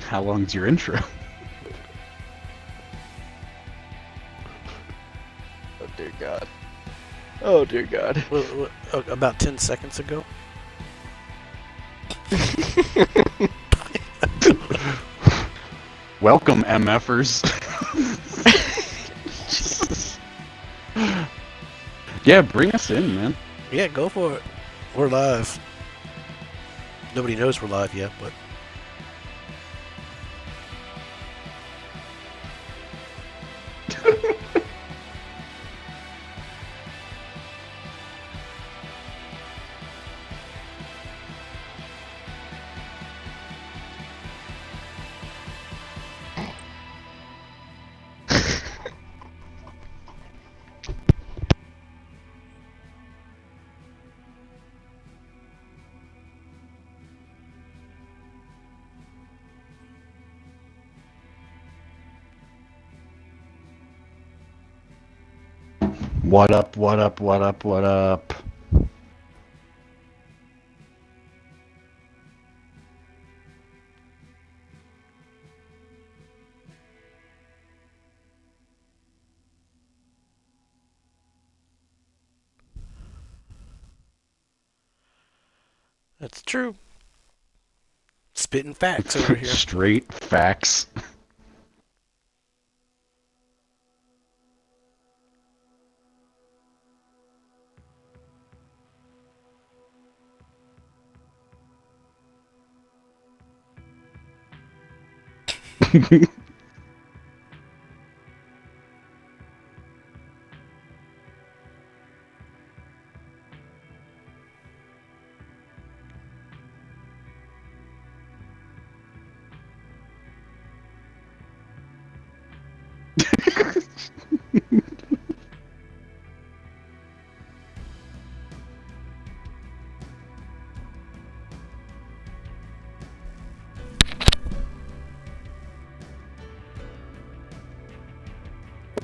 How long's your intro? Oh dear God. Oh dear God. About 10 seconds ago. Welcome, MFers. Yeah, bring us in, man. Yeah, go for it. We're live. Nobody knows we're live yet, but... What up, what up, what up, what up? That's true. Spitting facts over here. Straight facts.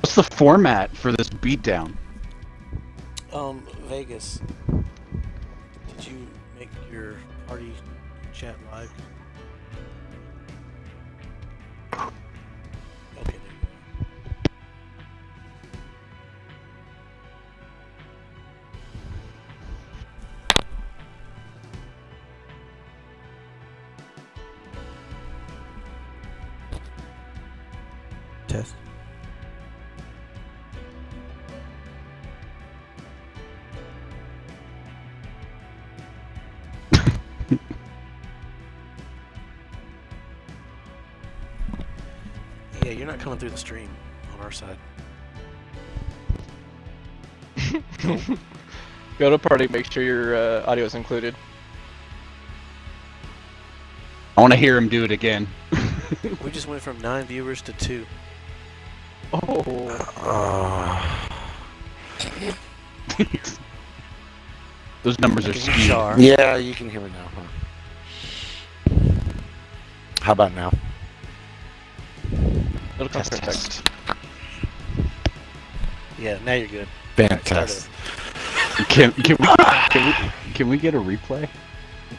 What's the format for this beatdown? Vegas. Did you make your party chat live? Okay. Test. Yeah, you're not coming through the stream on our side. Go to party, make sure your audio is included. I want to hear him do it again. We just went from 9 viewers to 2. Oh. Those numbers are skewed. Yeah, you can hear me now. Huh? How about now? It'll come for a text. Yeah, now you're good. Fantastic. Can we get a replay?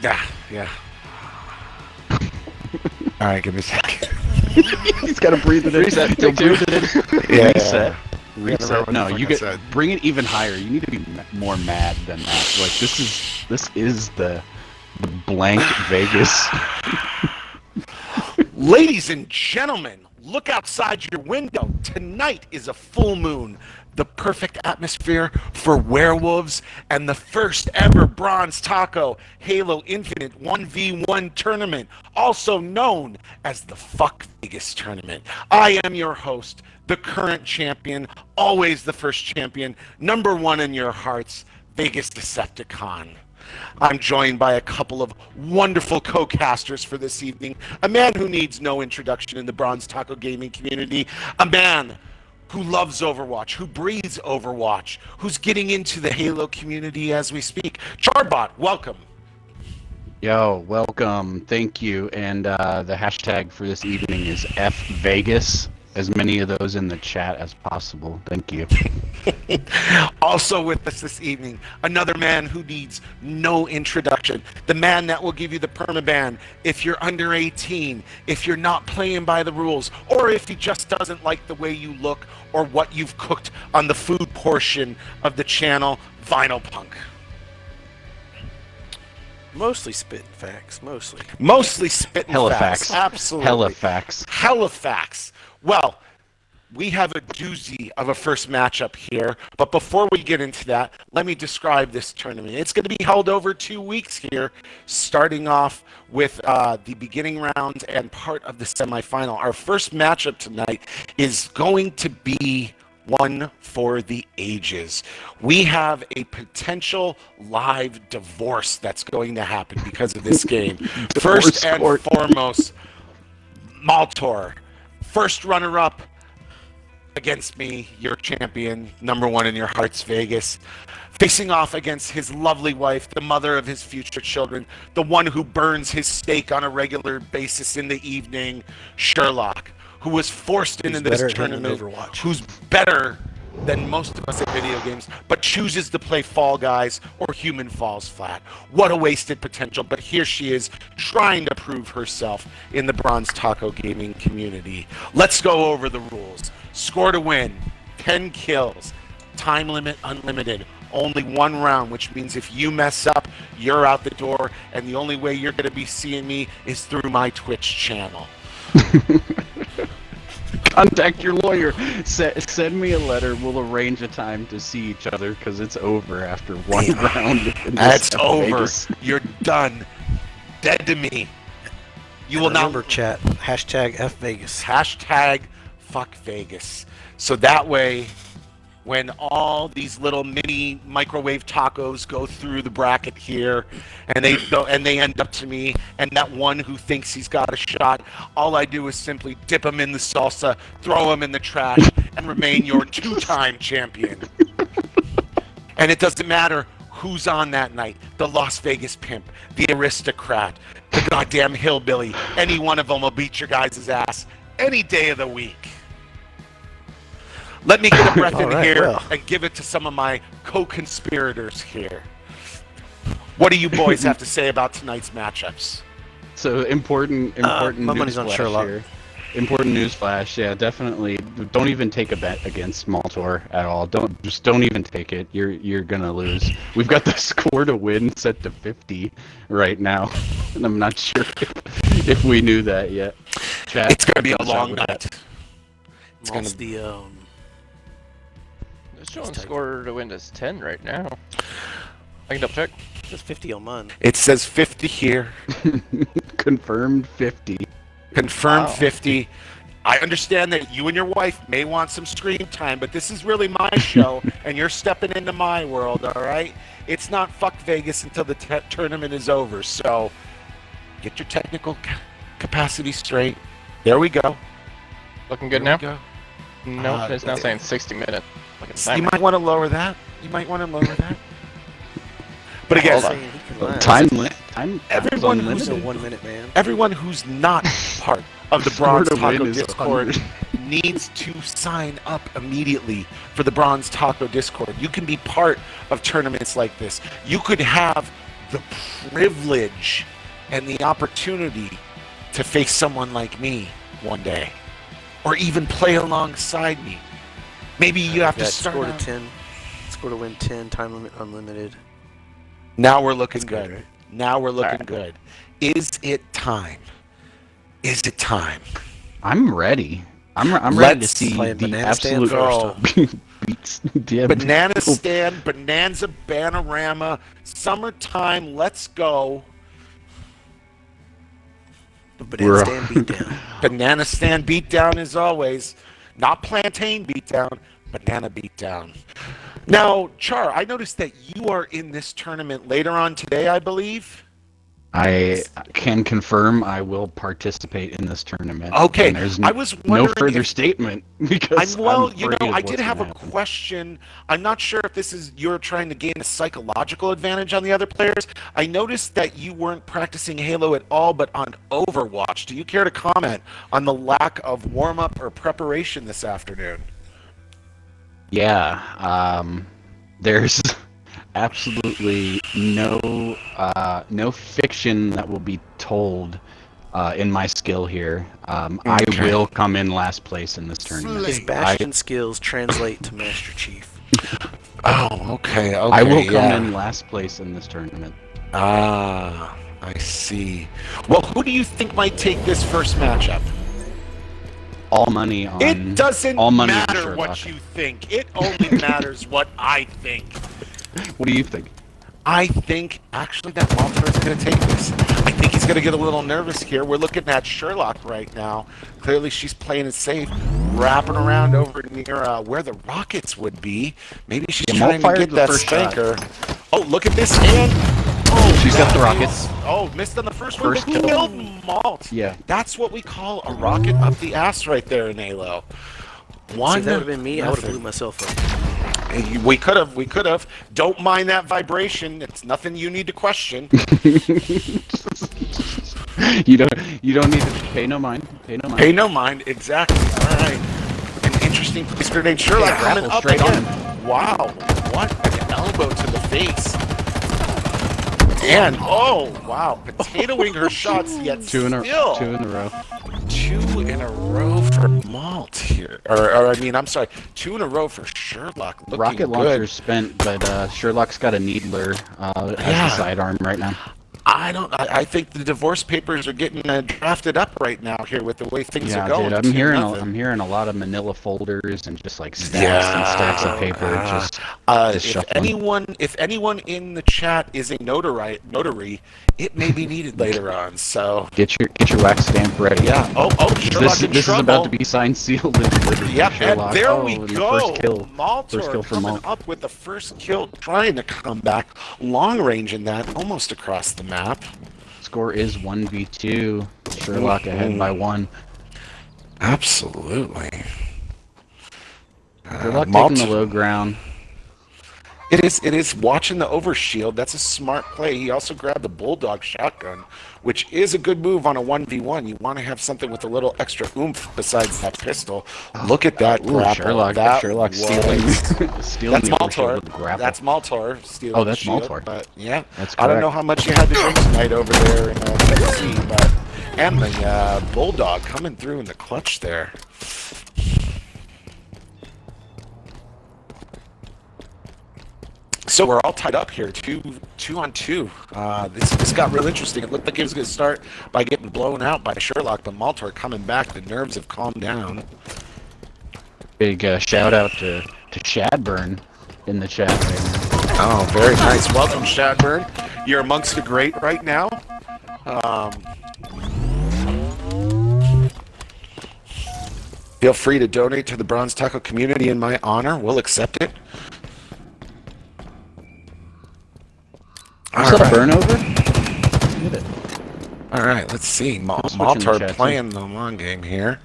Yeah. All right, give me a second. He's got to breathe it in. Reset, take two. Yeah. Reset. Reset. Reset. No, you get bring it even higher. You need to be more mad than that. Like this is the blank Vegas. Ladies and gentlemen, look outside your window. Tonight is a full moon, the perfect atmosphere for werewolves, and the first ever Bronze Taco Halo Infinite 1v1 tournament, also known as the Fuck Vegas Tournament. I am your host, the current champion, always the first champion, number one in your hearts, Vegas Decepticon. I'm joined by a couple of wonderful co-casters for this evening. A man who needs no introduction in the Bronze Taco gaming community. A man who loves Overwatch, who breathes Overwatch, who's getting into the Halo community as we speak. Charbot, welcome. Yo, welcome. Thank you. And the hashtag for this evening is FVegas. as many of those in the chat as possible. Thank you. Also with us this evening, another man who needs no introduction. The man that will give you the permaban if you're under 18, if you're not playing by the rules, or if he just doesn't like the way you look or what you've cooked on the food portion of the channel, Vinyl Punk. Mostly spitting facts, mostly. Mostly spitting Hella facts. facts. Absolutely. Hella facts. Hella facts. Well, we have a doozy of a first matchup here, but before we get into that, let me describe this tournament. It's going to be held over 2 weeks here, starting off with the beginning round and part of the semifinal. Our first matchup tonight is going to be one for the ages. We have a potential live divorce that's going to happen because of this game. First and foremost, Maltoir, first runner-up against me, your champion, #1 in your hearts, Vegas, facing off against his lovely wife, the mother of his future children, the one who burns his steak on a regular basis in the evening, Shirloc, who was forced into this tournament, who's better than most of us at video games, but chooses to play Fall Guys or Human Falls Flat. What a wasted potential, but here she is trying to prove herself in the Bronze Taco gaming community. Let's go over the rules. Score to win, 10 kills, time limit unlimited, only 1 round, which means if you mess up, you're out the door, and the only way you're going to be seeing me is through my Twitch channel. Contact your lawyer. Send me a letter. We'll arrange a time to see each other because it's over after 1 round. That's over. Vegas. You're done. Dead to me. You will not remember chat. Hashtag #FVegas. Hashtag fuck Vegas. So that way, when all these little mini microwave tacos go through the bracket here, and they go and they end up to me, and that one who thinks he's got a shot, all I do is simply dip him in the salsa, throw him in the trash, and remain your 2-time champion. And it doesn't matter who's on that night. The Las Vegas pimp, the aristocrat, the goddamn hillbilly. Any one of them will beat your guys' ass any day of the week. Let me get a breath in here and give it to some of my co-conspirators here. What do you boys have to say about tonight's matchups? So important my money's on Shirloc. Here. Important news flash. Yeah, definitely. Don't even take a bet against Maltoir at all. Don't even take it. You're gonna lose. We've got the score to win set to 50 right now, and I'm not sure if we knew that yet. Chat, it's gonna be a long night. It's gonna be It's showing score to win is 10 right now. I can double check. It says 50 on mine. It says 50 here. Confirmed 50. Confirmed 50. I understand that you and your wife may want some screen time, but this is really my show, and you're stepping into my world, all right? It's not fuck Vegas until the tournament is over, so get your technical capacity straight. There we go. Looking good now? No, it's now saying 60 minutes. You might want to lower that. But again, time. Everyone who's a 1 minute man. Everyone who's not part of the Bronze Taco Discord needs to sign up immediately for the Bronze Taco Discord. You can be part of tournaments like this. You could have the privilege and the opportunity to face someone like me one day, or even play alongside me. Maybe you have to start score to 10. Score to win 10. Time limit unlimited. Now we're looking good. Right? Now we're looking good. Is it time? Is it time? I'm ready. I'm ready to see the absolute beats. Banana stand, Bonanza Banarama, summertime. Let's go. The banana stand beatdown. Banana stand beatdown as always. Not plantain beatdown, banana beatdown. Now, Char, I noticed that you are in this tournament later on today, I believe. I can confirm I will participate in this tournament. Okay, And there's I was no wondering further if- statement because well, I'm you know, afraid of I did what's have a gonna happen. question. I'm not sure if this is you're trying to gain a psychological advantage on the other players. I noticed that you weren't practicing Halo at all, but on Overwatch. Do you care to comment on the lack of warm-up or preparation this afternoon? Yeah, there's absolutely no fiction that will be told in my skill here. I will come in last place in this tournament. His Bastion skills translate to Master Chief. Oh, okay. I will come in last place in this tournament. Ah, I see. Well, who do you think might take this first matchup? All money on. It doesn't all money on matter what Shirloc. you think. It only matters what I think. What do you think? I think actually that Maltoir is going to take this. I think he's going to get a little nervous here. We're looking at Shirloc right now. Clearly she's playing it safe, wrapping around over near where the rockets would be. Maybe she's trying to get that spanker. Oh, look at this hand. Oh, she's got the rockets. Missed on the first one. First But kill. killed Malt. Yeah. That's what we call a rocket up the ass right there in Halo. See, if that would have been me, I would have nothing. blew myself up. We could have. Don't mind that vibration. It's nothing you need to question. You don't need to pay no mind. Pay no mind. Pay no mind. Exactly. All right. An interesting place grenade. Shirloc Yeah, coming grapple up straight on again. Wow. What an elbow to the face. And oh wow, potatoing her shots yet Two in a row. Two in a row for Malt here. Or I mean, I'm sorry, 2 in a row for Shirloc. Looking Rocket good. launcher's spent, but Sherlock's got a needler as Yeah. the sidearm right now. I think the divorce papers are getting drafted up right now here with the way things Yeah, are going. dude, I'm 2-0. hearing a lot of manila folders and just like stacks and stacks of paper just if shuffling. anyone in the chat is a notary, it may be needed later on. So Get your wax stamp ready. yeah. Oh, Shirloc in This is trouble. about to be signed, sealed, and delivered. Yep, for and Sherlock. there Oh, we and the go. First kill Maltoir for coming Malt. up with the first kill, trying to come back long range in that, almost across the map. Score is 1v2. Sherlock ahead by 1. Absolutely. Sherlock taking the low ground. It is watching the overshield. That's a smart play. He also grabbed the Bulldog shotgun, which is a good move on a 1v1. You want to have something with a little extra oomph besides that pistol. Look at that grapple. Sherlock stealing That's the overshield with the Maltoir. grapple. That's Maltoir stealing Oh, that's the shield, Maltoir. But yeah, That's I don't correct. know how much you had to drink tonight over there in Tennessee, but and the Bulldog coming through in the clutch there. So we're all tied up here, two on two. This got real interesting. It looked like it was going to start by getting blown out by Shirloc, but Maltoir coming back. The nerves have calmed down. Big shout out to Shadburn in the chat right now. Oh, very nice. Welcome, Shadburn. You're amongst the great right now. Feel free to donate to the Bronze Taco community in my honor. We'll accept it. Is that a burn over? Get it. All right, let's see. switching the Maltoir chat, playing the long game here.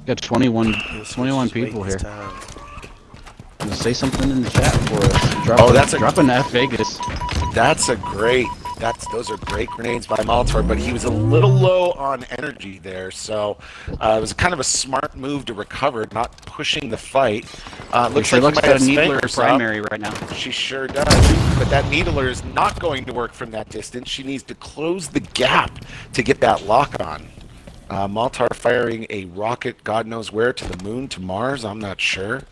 Got 21 people here. Say something in the chat for us. Drop an F Vegas. Those are great grenades by Maltoir, but he was a little low on energy there, so it was kind of a smart move to recover, not pushing the fight. Looks like Sherlock's he might got a have needler spankers primary right now. She sure does, but that needler is not going to work from that distance. She needs to close the gap to get that lock on. Maltoir firing a rocket, God knows where, to the moon, to Mars, I'm not sure.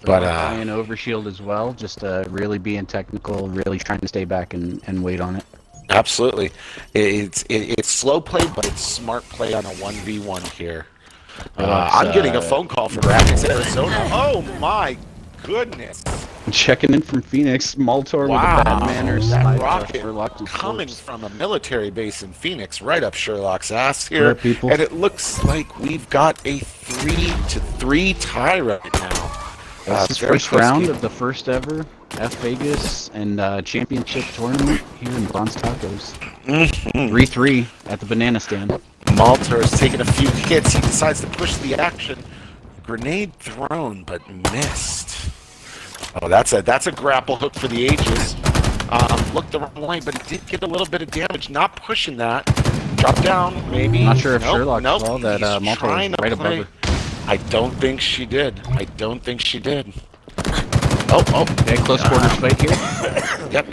But playing overshield as well, just really being technical, really trying to stay back and wait on it. absolutely. It's slow play, but it's smart play on a 1v1 here. I'm getting a phone call from Phoenix, Arizona. Oh my goodness. Checking in from Phoenix, Maltoir with a bad manners. That rocket Sherlock coming from a military base in Phoenix, right up Sherlock's ass What here. up, people? And it looks like we've got a 3-3 tie right now. This is very first close round game. of the first ever F Vegas and championship tournament here in Bronze Tacos. 3-3 at the banana stand. Maltoir is taking a few hits. He decides to push the action. Grenade thrown, but missed. Oh, that's a grapple hook for the ages. Looked the wrong way, but he did get a little bit of damage. Not pushing that. Drop down, maybe. Not sure if Nope, Shirloc nope. saw that He's Maltoir trying was to right above play. her. I don't think she did. I don't think she did. Oh. Okay, close quarters fight here. Yep.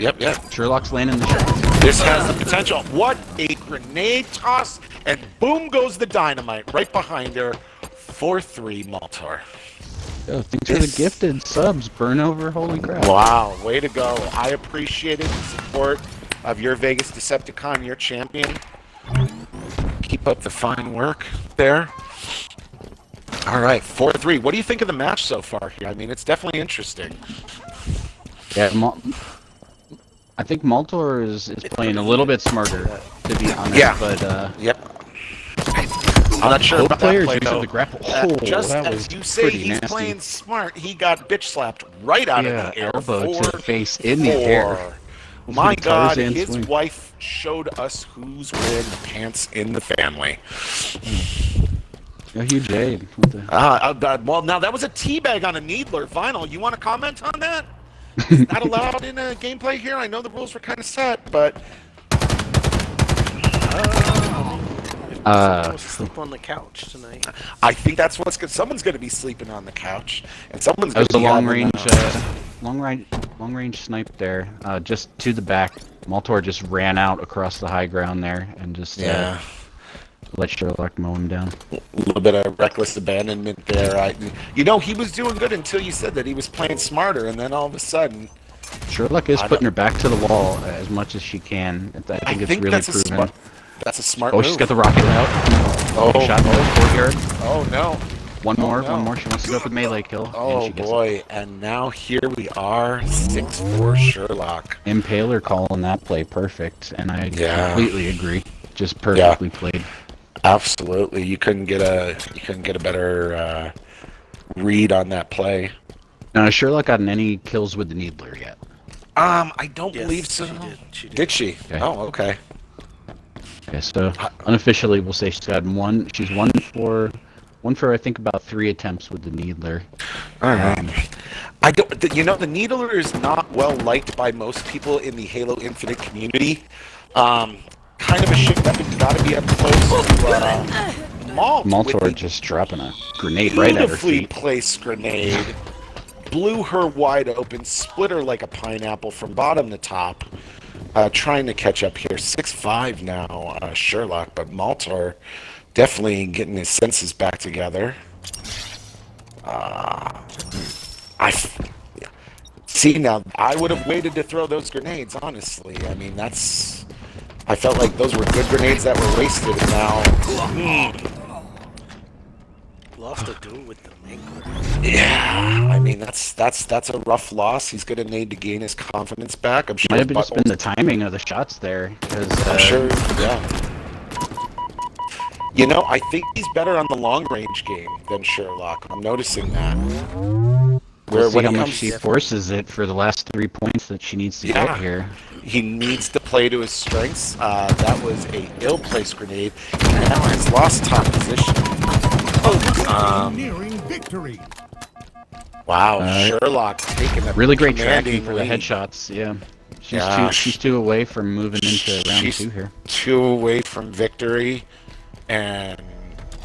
Shirloc's landing the shots. This has the potential. What a grenade toss, and boom goes the dynamite right behind her. 4-3 Maltoir. Oh, thanks for the gifted subs. Burn over, holy crap. Wow, way to go. I appreciated the support of your Vegas Decepticon, your champion. Keep up the fine work there. All right, 4-3. What do you think of the match so far here? I mean, it's definitely interesting. Yeah, I think Maltoir is playing a little bit smarter, to be honest. Yeah. But Yep. I'm not sure both about that players play, use though. the grapple. Oh, Just that as was you say pretty he's nasty. playing smart, he got bitch slapped right out Yeah, of the air. elbow to the 4-4. face in the air. My God, Tarzan his swing. wife showed us who's wearing the pants in the family. A huge aid. What the... Well, now that was a teabag on a Needler vinyl. You want to comment on that? Is that allowed in a gameplay here? I know the rules were kind of set, but Someone wants to sleep on the couch tonight. I think that's what's good. Someone's going to be sleeping on the couch, and someone's That going was to a be long range snipe there, just to the back. Maltoir just ran out across the high ground there and just let Shirloc mow him down. A little bit of reckless abandonment there. He was doing good until you said that he was playing smarter, and then all of a sudden, Shirloc is putting her back to the wall as much as she can. I think it's really that's proven. That's a smart Oh, move. she's got the rocket out. Oh, Shot in the courtyard. Oh no. One more. no. One more. She wants to go for the melee kill. and Oh she gets boy, and now here we are, 6-4 Shirloc. it. Impaler calling that play perfect, and I completely agree. Just perfectly played. Absolutely, you couldn't get a better read on that play. Now, has Shirloc gotten any kills with the Needler yet? I don't Yes, believe so. she did. Did she? Okay. Oh, okay. Okay, so unofficially, we'll say she's got one. She's one for I think about 3 attempts with the Needler. All right. I don't. The Needler is not well liked by most people in the Halo Infinite community. Kind of a shit weapon. Got to be up close to Malt. Maltoir just dropping a grenade right at her Beautifully feet. placed grenade. Blew her wide open, split her like a pineapple from bottom to top. Trying to catch up here. 6-5 now, Shirloc, but Maltoir definitely getting his senses back together. See, now, I would have waited to throw those grenades, honestly. I mean, I felt like those were good grenades that were wasted, and now... Lost a duel with the Mangler. Yeah, I mean, that's a rough loss. He's going to need to gain his confidence back. I'm sure. Might have just been the timing of the shots there. I'm sure, yeah. I think he's better on the long range game than Shirloc. I'm noticing that. We'll see when how it much comes- she forces it for the last 3 points that she needs to get here. He needs to play to his strengths. That was a ill-placed grenade. He now has lost top position. Nearing victory. Wow, Shirloc taking a Really great commanding tracking for the lead. headshots. Yeah, Yeah, she's 2 away from moving into round she's 2 here. 2 away from victory, and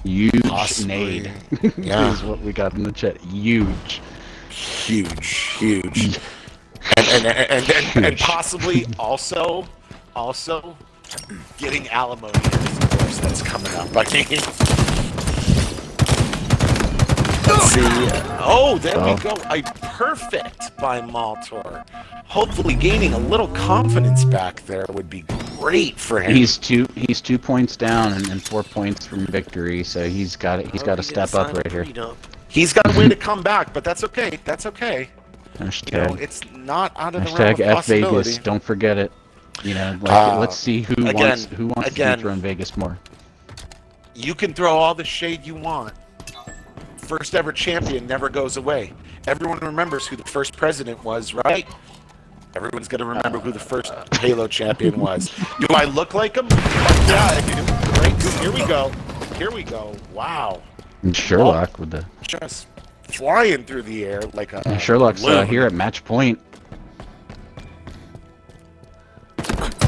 Huge possibly- nade. yeah. is what we got in the chat. Huge. huge, and possibly also getting alimony in this course that's coming up. I mean, let's see. Oh, there we go. A perfect by Maltoir. Hopefully, gaining a little confidence back there would be great for him. He's 2 points down and 4 points from victory, so he's got to step up right here. He's got a way to come back, but that's okay. That's okay. Hashtag, It's not out of the realm hashtag of F possibility. Vegas. Don't forget it. Let's see who wants to be thrown Vegas more. You can throw all the shade you want. First ever champion never goes away. everyone remembers who the first president was, right? Everyone's gonna remember who the first Halo champion was. Do I look like him? Yeah, I do. Right? Here we go. Here we go. Wow. And Shirloc with the Just flying through the air like a Shirloc's balloon. here at match point.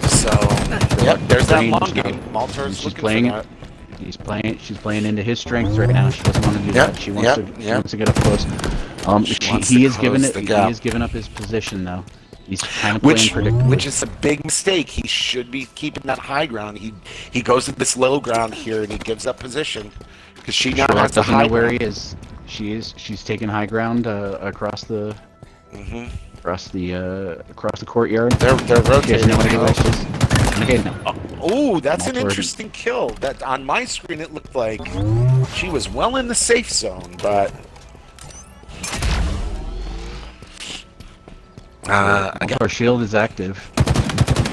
So, yep, there's that Range long now. game. Maltoir's She's looking playing for it. that. She's playing into his strengths right now. She doesn't want to do Yep, that. She wants to get up close. She wants to He is giving close it. the He gap. is giving up his position though. He's kind of playing predictably. Which is a big mistake. He should be keeping that high ground. He goes to this low ground here and he gives up position because she now Shirloc has the doesn't high know where ground. he is. She's taking high ground across the across the courtyard. They're She has rotating. no idea where she is. Okay, no. Oh, that's an Maltoir. interesting kill. That on my screen it looked like she was well in the safe zone, but again. Our shield is active.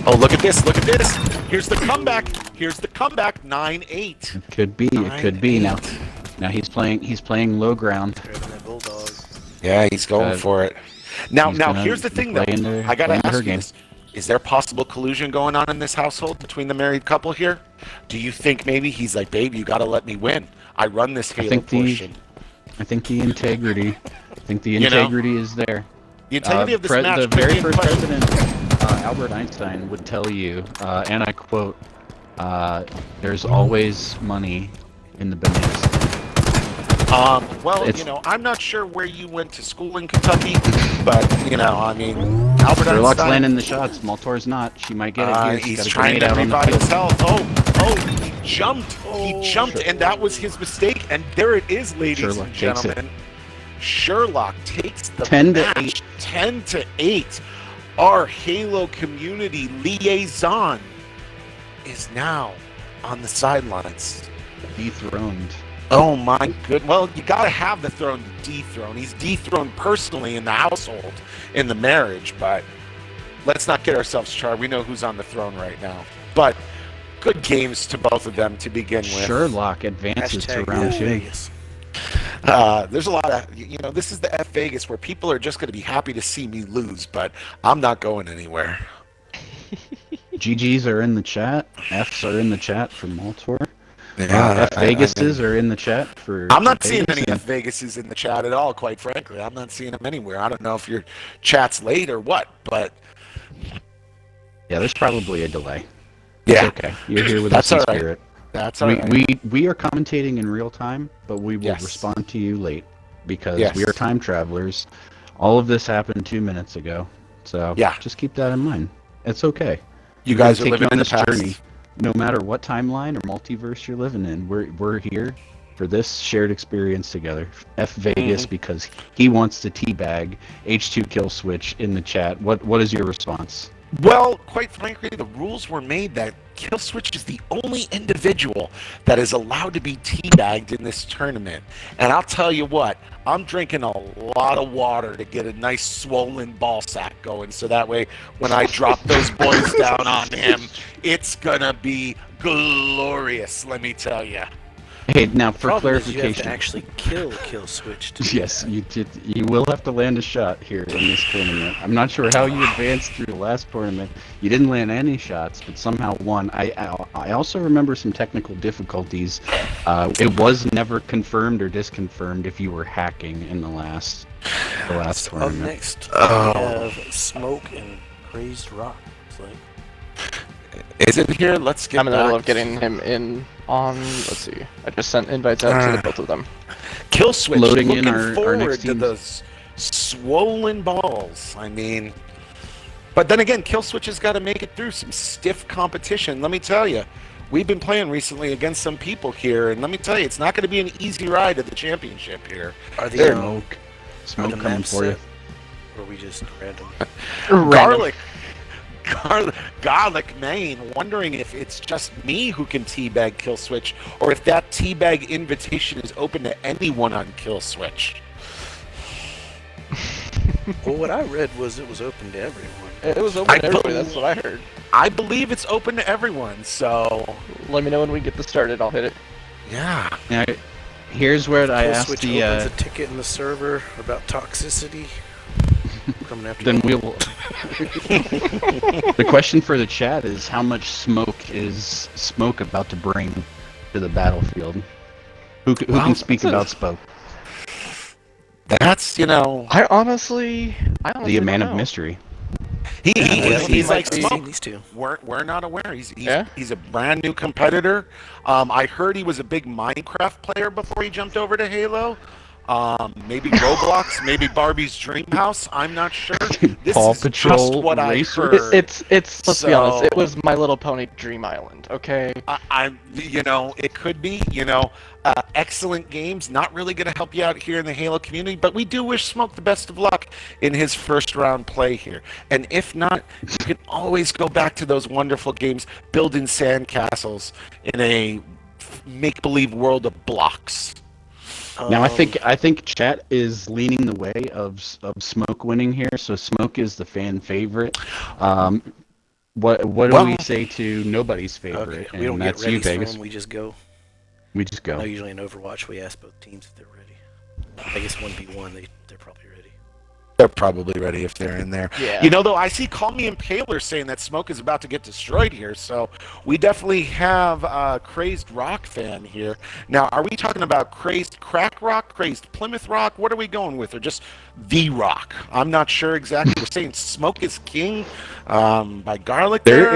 Oh, look at this! Look at this! Here's the comeback! Here's the comeback! 9-8. It could be. It could be now. Now he's playing low ground. Grabbing that bulldog. Yeah, he's going for it. Now, he's now gonna here's the thing, though. play into- I gotta play into her ask you game. this: is there possible collusion going on in this household between the married couple here? Do you think maybe he's like, "Babe, you gotta let me win. I run this Halo think the- portion." I think the integrity. You know? is there. The integrity of this match. The could be very in first question. president, Albert Einstein, would tell you, and I quote, "There's always money in the bananas." Well, It's- you know, I'm not sure where you went to school in Kentucky, but you know, I mean, Albert Sherlock's Einstein. landing the shots. Maltoir's not. She might get it here. She's He's got a trying grenade to out on the revive field. his health. Oh, he jumped. He jumped, and that was his mistake. And there it is, ladies Sherloc and takes it. gentlemen. Sherlock takes the 10 to match. 8. 10-8. Our Halo community liaison is now on the sidelines. Dethroned. Oh my good. Well, you gotta have the throne to dethrone. He's dethroned personally in the household, in the marriage, but let's not get ourselves charred. We know who's on the throne right now. But good games to both of them to begin with. Sherlock advances to Hashtag round Las 2. Vegas. There's a lot of, you know, this is the F Vegas where people are just going to be happy to see me lose, but I'm not going anywhere. GGs are in the chat. Fs are in the chat for Maltoir. Yeah, F Vegases are in the chat for. I'm not seeing Vegas, any and F Vegases in the chat at all, quite frankly. I'm not seeing them anywhere. I don't know if your chat's late or what, but Yeah, there's probably a delay. yeah, It's okay. You're here with That's us in all right. spirit. that's all We, right. we are commentating in real time, but we will Yes. respond to you late because Yes. we are time travelers. All of this happened 2 minutes ago, so Yeah. just keep that in mind. It's okay. You We're gonna guys are take living you on in the this past. journey, no matter what timeline or multiverse you're living in. We're here for this shared experience together. F Vegas Mm-hmm. because he wants to teabag H2 Killswitch in the chat. What is your response? Well, quite frankly, the rules were made that Killswitch is the only individual that is allowed to be teabagged in this tournament. And I'll tell you what, I'm drinking a lot of water to get a nice swollen ball sack going, so that way when I drop those boys down on him, it's gonna be glorious, let me tell you. Hey, now for Problem is you have clarification. to actually kill Killswitch. to do Yes, that. you will have to land a shot here in this tournament. I'm not sure how you advanced through the last tournament. You didn't land any shots, but somehow won. I also remember some technical difficulties. It was never confirmed or disconfirmed if you were hacking in the last Up tournament. next, Oh. we have Smoke and Crazed Rock. It's like, Is it here? Let's get I'm in the middle back. of getting him in on. Let's see. I just sent invites out to the both of them. Killswitch Loading looking in our forward next to teams. those swollen balls. I mean, but then again, Killswitch has got to make it through some stiff competition. Let me tell you, we've been playing recently against some people here, and let me tell you, it's not going to be an easy ride to the championship here. are the There. Smoke, are smoke the coming maps for you. set, or are we just random? Garlic, Maine, wondering if it's just me who can teabag Killswitch, or if that teabag invitation is open to anyone on Killswitch. Well, what I read was it was open to everyone. It was open I to everybody. believe- That's what I heard. I believe it's open to everyone, so Let me know when we get this started. I'll hit it. yeah. Now, Here's where I asked Killswitch the. opens a ticket in the server about toxicity. Coming after Then you. we'll. The question for the chat is, how much smoke is Smoke about to bring to the battlefield? Who can speak about smoke? That's, you know, I honestly The man don't of know. mystery. he's like I've Smoke. seen these two. We're not aware. He's Yeah? he's a brand new competitor. I heard he was a big Minecraft player before he jumped over to Halo. Maybe Roblox, maybe Barbie's Dream House. I'm not sure. This Paw is Patrol just what I Racer. heard. It's let's be honest, it So- was My Little Pony Dream Island, okay? You know, it could be, you know, excellent games. Not really going to help you out here in the Halo community, but we do wish Smoke the best of luck in his first round play here. And if not, you can always go back to those wonderful games, building sandcastles in a make-believe world of blocks. Now I think chat is leaning the way of Smoke winning here. So Smoke is the fan favorite. What do we say to nobody's favorite? Okay, we don't and get that's ready you, for Vegas. them. We just go. We just I know go. usually in Overwatch we ask both teams if they're ready. I guess 1v1 they're probably ready. They're probably ready if they're in there. Yeah. You know, though, I see Call Me Impaler saying that Smoke is about to get destroyed here, so we definitely have a Crazed Rock fan here. Now, are we talking about Crazed Crack Rock, Crazed Plymouth Rock? What are we going with? Or just The Rock? I'm not sure exactly. We're saying Smoke is King by Gahlic There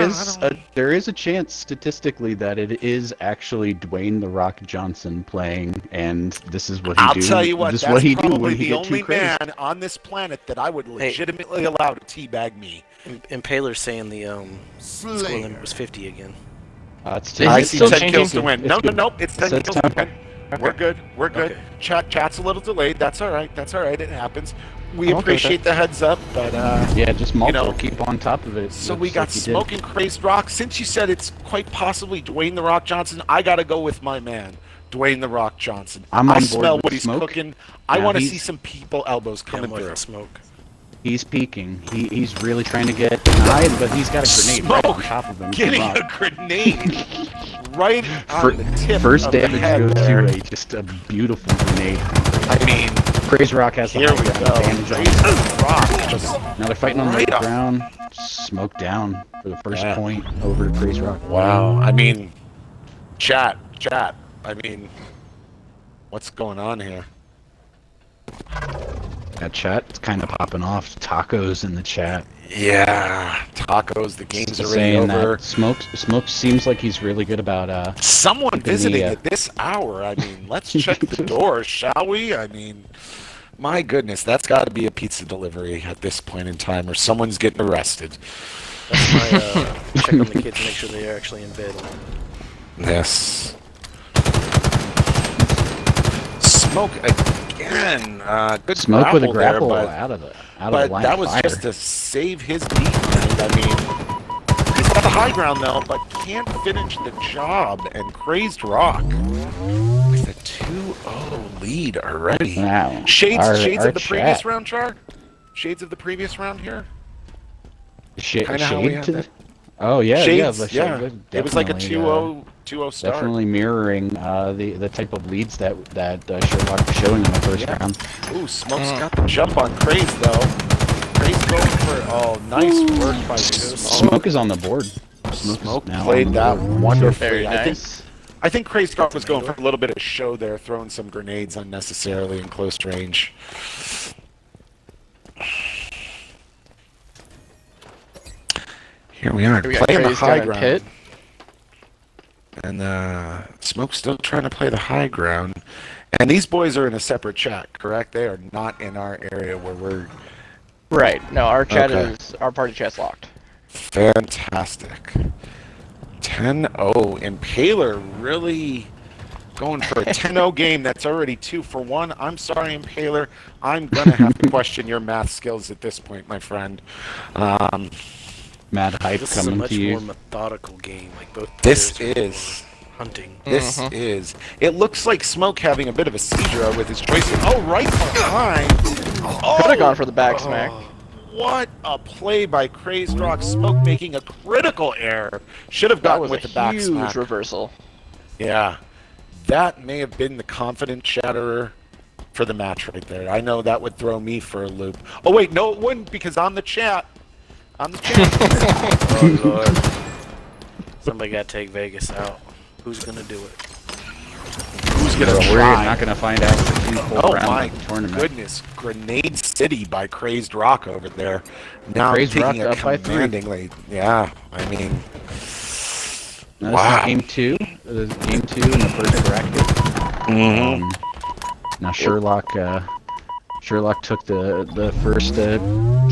there. is a chance statistically that it is actually Dwayne the Rock Johnson playing, and this is what he I'll do. tell you what, this is that's what he do probably when he the get too only crazy. man on this planet that I would legitimately allow to teabag me. Impaler's saying the score limit was 50 again. It's Is I it see still 10 changing? kills to win. It's No, good. it's 10 Says kills to time. win. We're good. We're good. Okay. Chat's a little delayed. That's all right. That's all right. It happens. We I'm okay with appreciate the heads up, but Yeah, just Maltoir, know, keep on top of it. so Looks we got like he did. Smoke and Crazed Rock. Since you said it's quite possibly Dwayne the Rock Johnson, I got to go with my man, Dwayne the Rock Johnson. I'm on I board smell with what he's Smoke. cooking. I Now want to he's- see some people elbows Yeah, coming I'm with through. the Smoke. He's peeking. He's really trying to get denied, but he's got a grenade right on Smoke top of him. Getting Rock. a grenade right on the tip First of the damage head goes there. to just a beautiful grenade. I mean, Crazed Rock has the here high we ground go. advantage on Crazed him. Rock just Now they're fighting on Right the off. ground. Smoke down for the first Yeah. point over to Crazed Rock. wow. I mean, chat. I mean, what's going on here? That chat kind of popping off. Tacos in the chat. Yeah, tacos. The game's already saying over. that Smoke seems like he's really good about Someone keeping visiting the, at this hour. I mean, let's check the door, shall we? I mean, my goodness, that's got to be a pizza delivery at this point in time, or someone's getting arrested. That's my check on the kids to make sure they are actually in bed. Yes. Smoke again. Good Smoke with a there, grapple but- out of the But line that of was fire. just to save his beat. I mean, he's got the high ground though, but can't finish the job. And Crazed Rock with a 2-0 lead already. Wow. Shades Our of the previous chat. round, Char? Shades of the previous round here? Kinda how we shade had to that. the. Oh yeah, Shades, the yeah. shade, It was like a definitely, 2-0 start. Definitely mirroring the type of leads that Sherlock was showing in the first Yeah. round. Ooh, Smoke's got the jump on Crazed though. Crazed going for nice work by Smoke. Smoke is on the board. Smoke now played on the that board. wonderfully. Very I think nice. I think Crazed Rock was going for a little bit of show there, throwing some grenades unnecessarily in close range. Here we are, Here we got playing the Crazed high down in ground. pit. And Smoke's still trying to play the high ground. And these boys are in a separate chat, correct? They are not in our area where we're Right. No, our chat Okay. is our party chat's locked. fantastic. 10-0. Impaler really going for a 10-0 game that's already 2-for-1. I'm sorry, Impaler. I'm going to have to question your math skills at this point, my friend. Mad hype This is a coming much to you. more methodical game. Like both This players are is. hunting. This is. It looks like Smoke having a bit of a seizure with his choice. Oh, right behind. Could have gone for the back smack. What a play by Crazed Rock. Smoke making a critical error. Should have That gotten was with a the back huge smack. reversal. Yeah. that may have been the confidence shatterer for the match right there. I know that would throw me for a loop. Oh wait, no it wouldn't, because I'm the chat. I'm the chat. Oh lord. Somebody gotta take Vegas out. Who's gonna do it? Who's gonna We're try? not gonna find out for 2 full Oh rounds my of the tournament. goodness. Grenade City by Crazed Rock over there. Now Crazed taking Rock a up by 3. commanding lead. Yeah, I mean... Now, wow. This is game 2. This is game 2 in the first bracket. Mhm. Now Shirloc took the first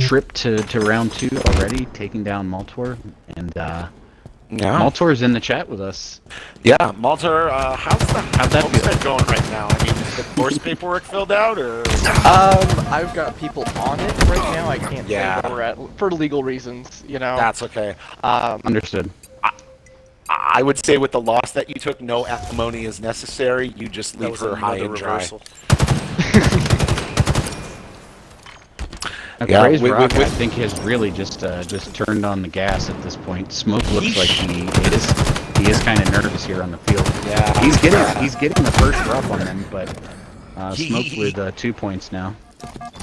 trip to round 2 already, taking down Maltoir, and Yeah. Maltoir's in the chat with us. Yeah, Maltoir, how's that homestead going right now? I mean, is the divorce paperwork filled out, or...? I've got people on it right now. I can't say Yeah. where we're at for legal reasons, you know. That's okay. Understood. I would say with the loss that you took, no acrimony is necessary. You just That leave was her high another and dry. reversal. Yeah, Crazed with- Rock, with- I think, has really just turned on the gas at this point. Smoke looks like he is kind of nervous here on the field. Yeah. He's getting the first drop on them, but Smoke with 2 points now.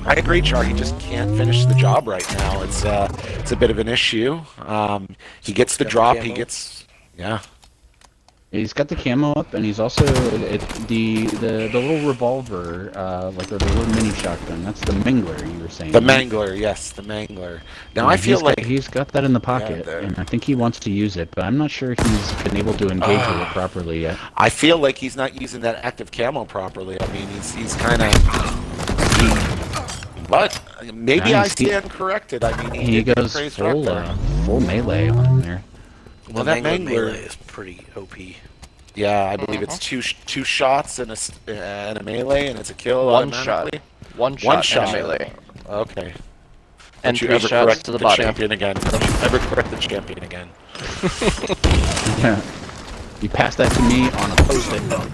I agree, Char. He just can't finish the job right now. It's a bit of an issue. He gets the Got the drop. He camo. gets, yeah. He's got the camo up, and he's also the little revolver, like the little mini shotgun. That's the Mangler you were saying. The Mangler, yes, the Mangler. Now I feel like he's got that in the pocket, there. and I think he wants to use it, but I'm not sure he's been able to engage with it properly yet. I feel like he's not using that active camo properly. I mean, he's kind of. But maybe Yeah, I stand corrected. I mean, He did goes Crazed Rock there. full melee on him there. Well, The that Mangler Mangler, melee is pretty OP. yeah, I believe it's two shots and a melee, and it's a kill. One shot. automatically. One One shot, shot. and a melee. Okay. And Don't you 3 ever shots correct to the body. champion again. Don't you ever correct the champion again. You pass that to me on a post-it note,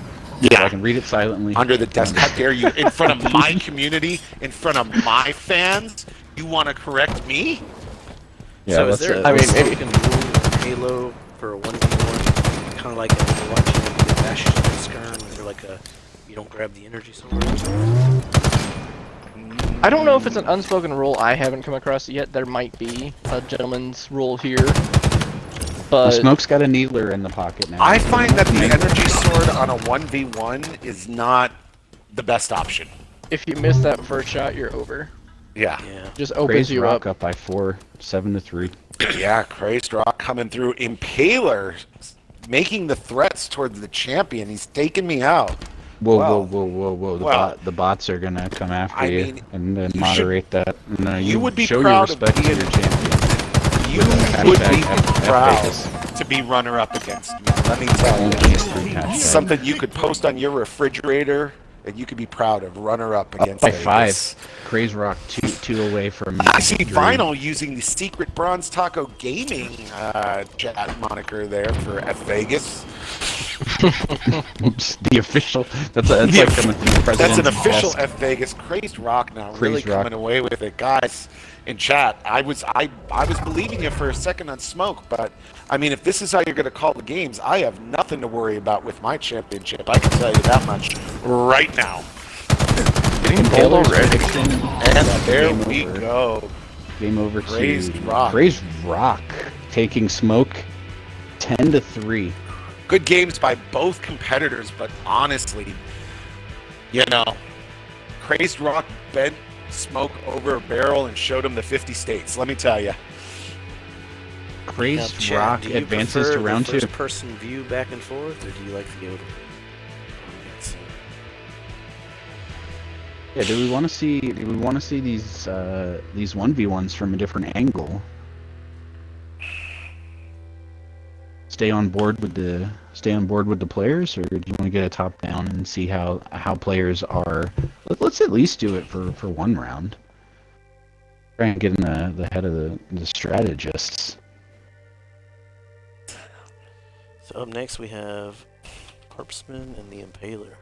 so I can read it silently. Under the desk. How dare you? In front of my community, in front of my fans, you want to correct me? Yeah, So is let's, there I a mean, broken rule in Halo for a 1v1? Kind of like in Overwatch, you know, you bash the skirm, is there like a, you don't grab the energy somewhere? I don't know if it's an unspoken rule. I haven't come across it yet. There might be a gentleman's rule here, well, but Smoke's got a needler in the pocket now. I find that the energy sword on a 1v1 is not the best option. if you miss that first shot, you're over. Yeah. Yeah. Just opens Crazed you Rock up. up by 4, 7-3. Yeah, Crazed Rock coming through. Impaler making the threats towards the champion. He's taking me out. Whoa, Well, whoa! well, The bots are gonna come after I you mean, and then you moderate that. No, you would be show proud your of respect to being- your champion. You Hashtag would be F- proud Vegas. to be runner-up against me. Let me tell you. Hashtag. Something you could post on your refrigerator, and you could be proud of. Runner-up against By Vegas. 5. Crazed Rock two away from. I see victory. Vinyl using the secret Bronze Taco Gaming chat moniker there for F Vegas. Oops, the official. That's like coming from the president. That's an official F Vegas. Crazed Rock now, really Crazed Rock. coming away with it, guys. In chat, I was believing you for a second on Smoke, but I mean, if this is how you're going to call the games, I have nothing to worry about with my championship. I can tell you that much right now. Getting pulled already. And there we go. Game over to Crazed Rock. Crazed Rock taking Smoke 10-3. Good games by both competitors, but honestly, you know, Crazed Rock bent Smoke over a barrel and showed him the 50 states. Let me tell you. Now, Crazed Chad, Rock do you advances prefer to round the 2. first-person view back and forth, or do you like to go to? Yeah, do we want to see these 1v1s from a different angle? Stay on board with the players, or do you want to get a top down and see how players are? Let's at least do it for one round. Try and get in the head of the strategists. So up next we have Arpsman and the Impaler.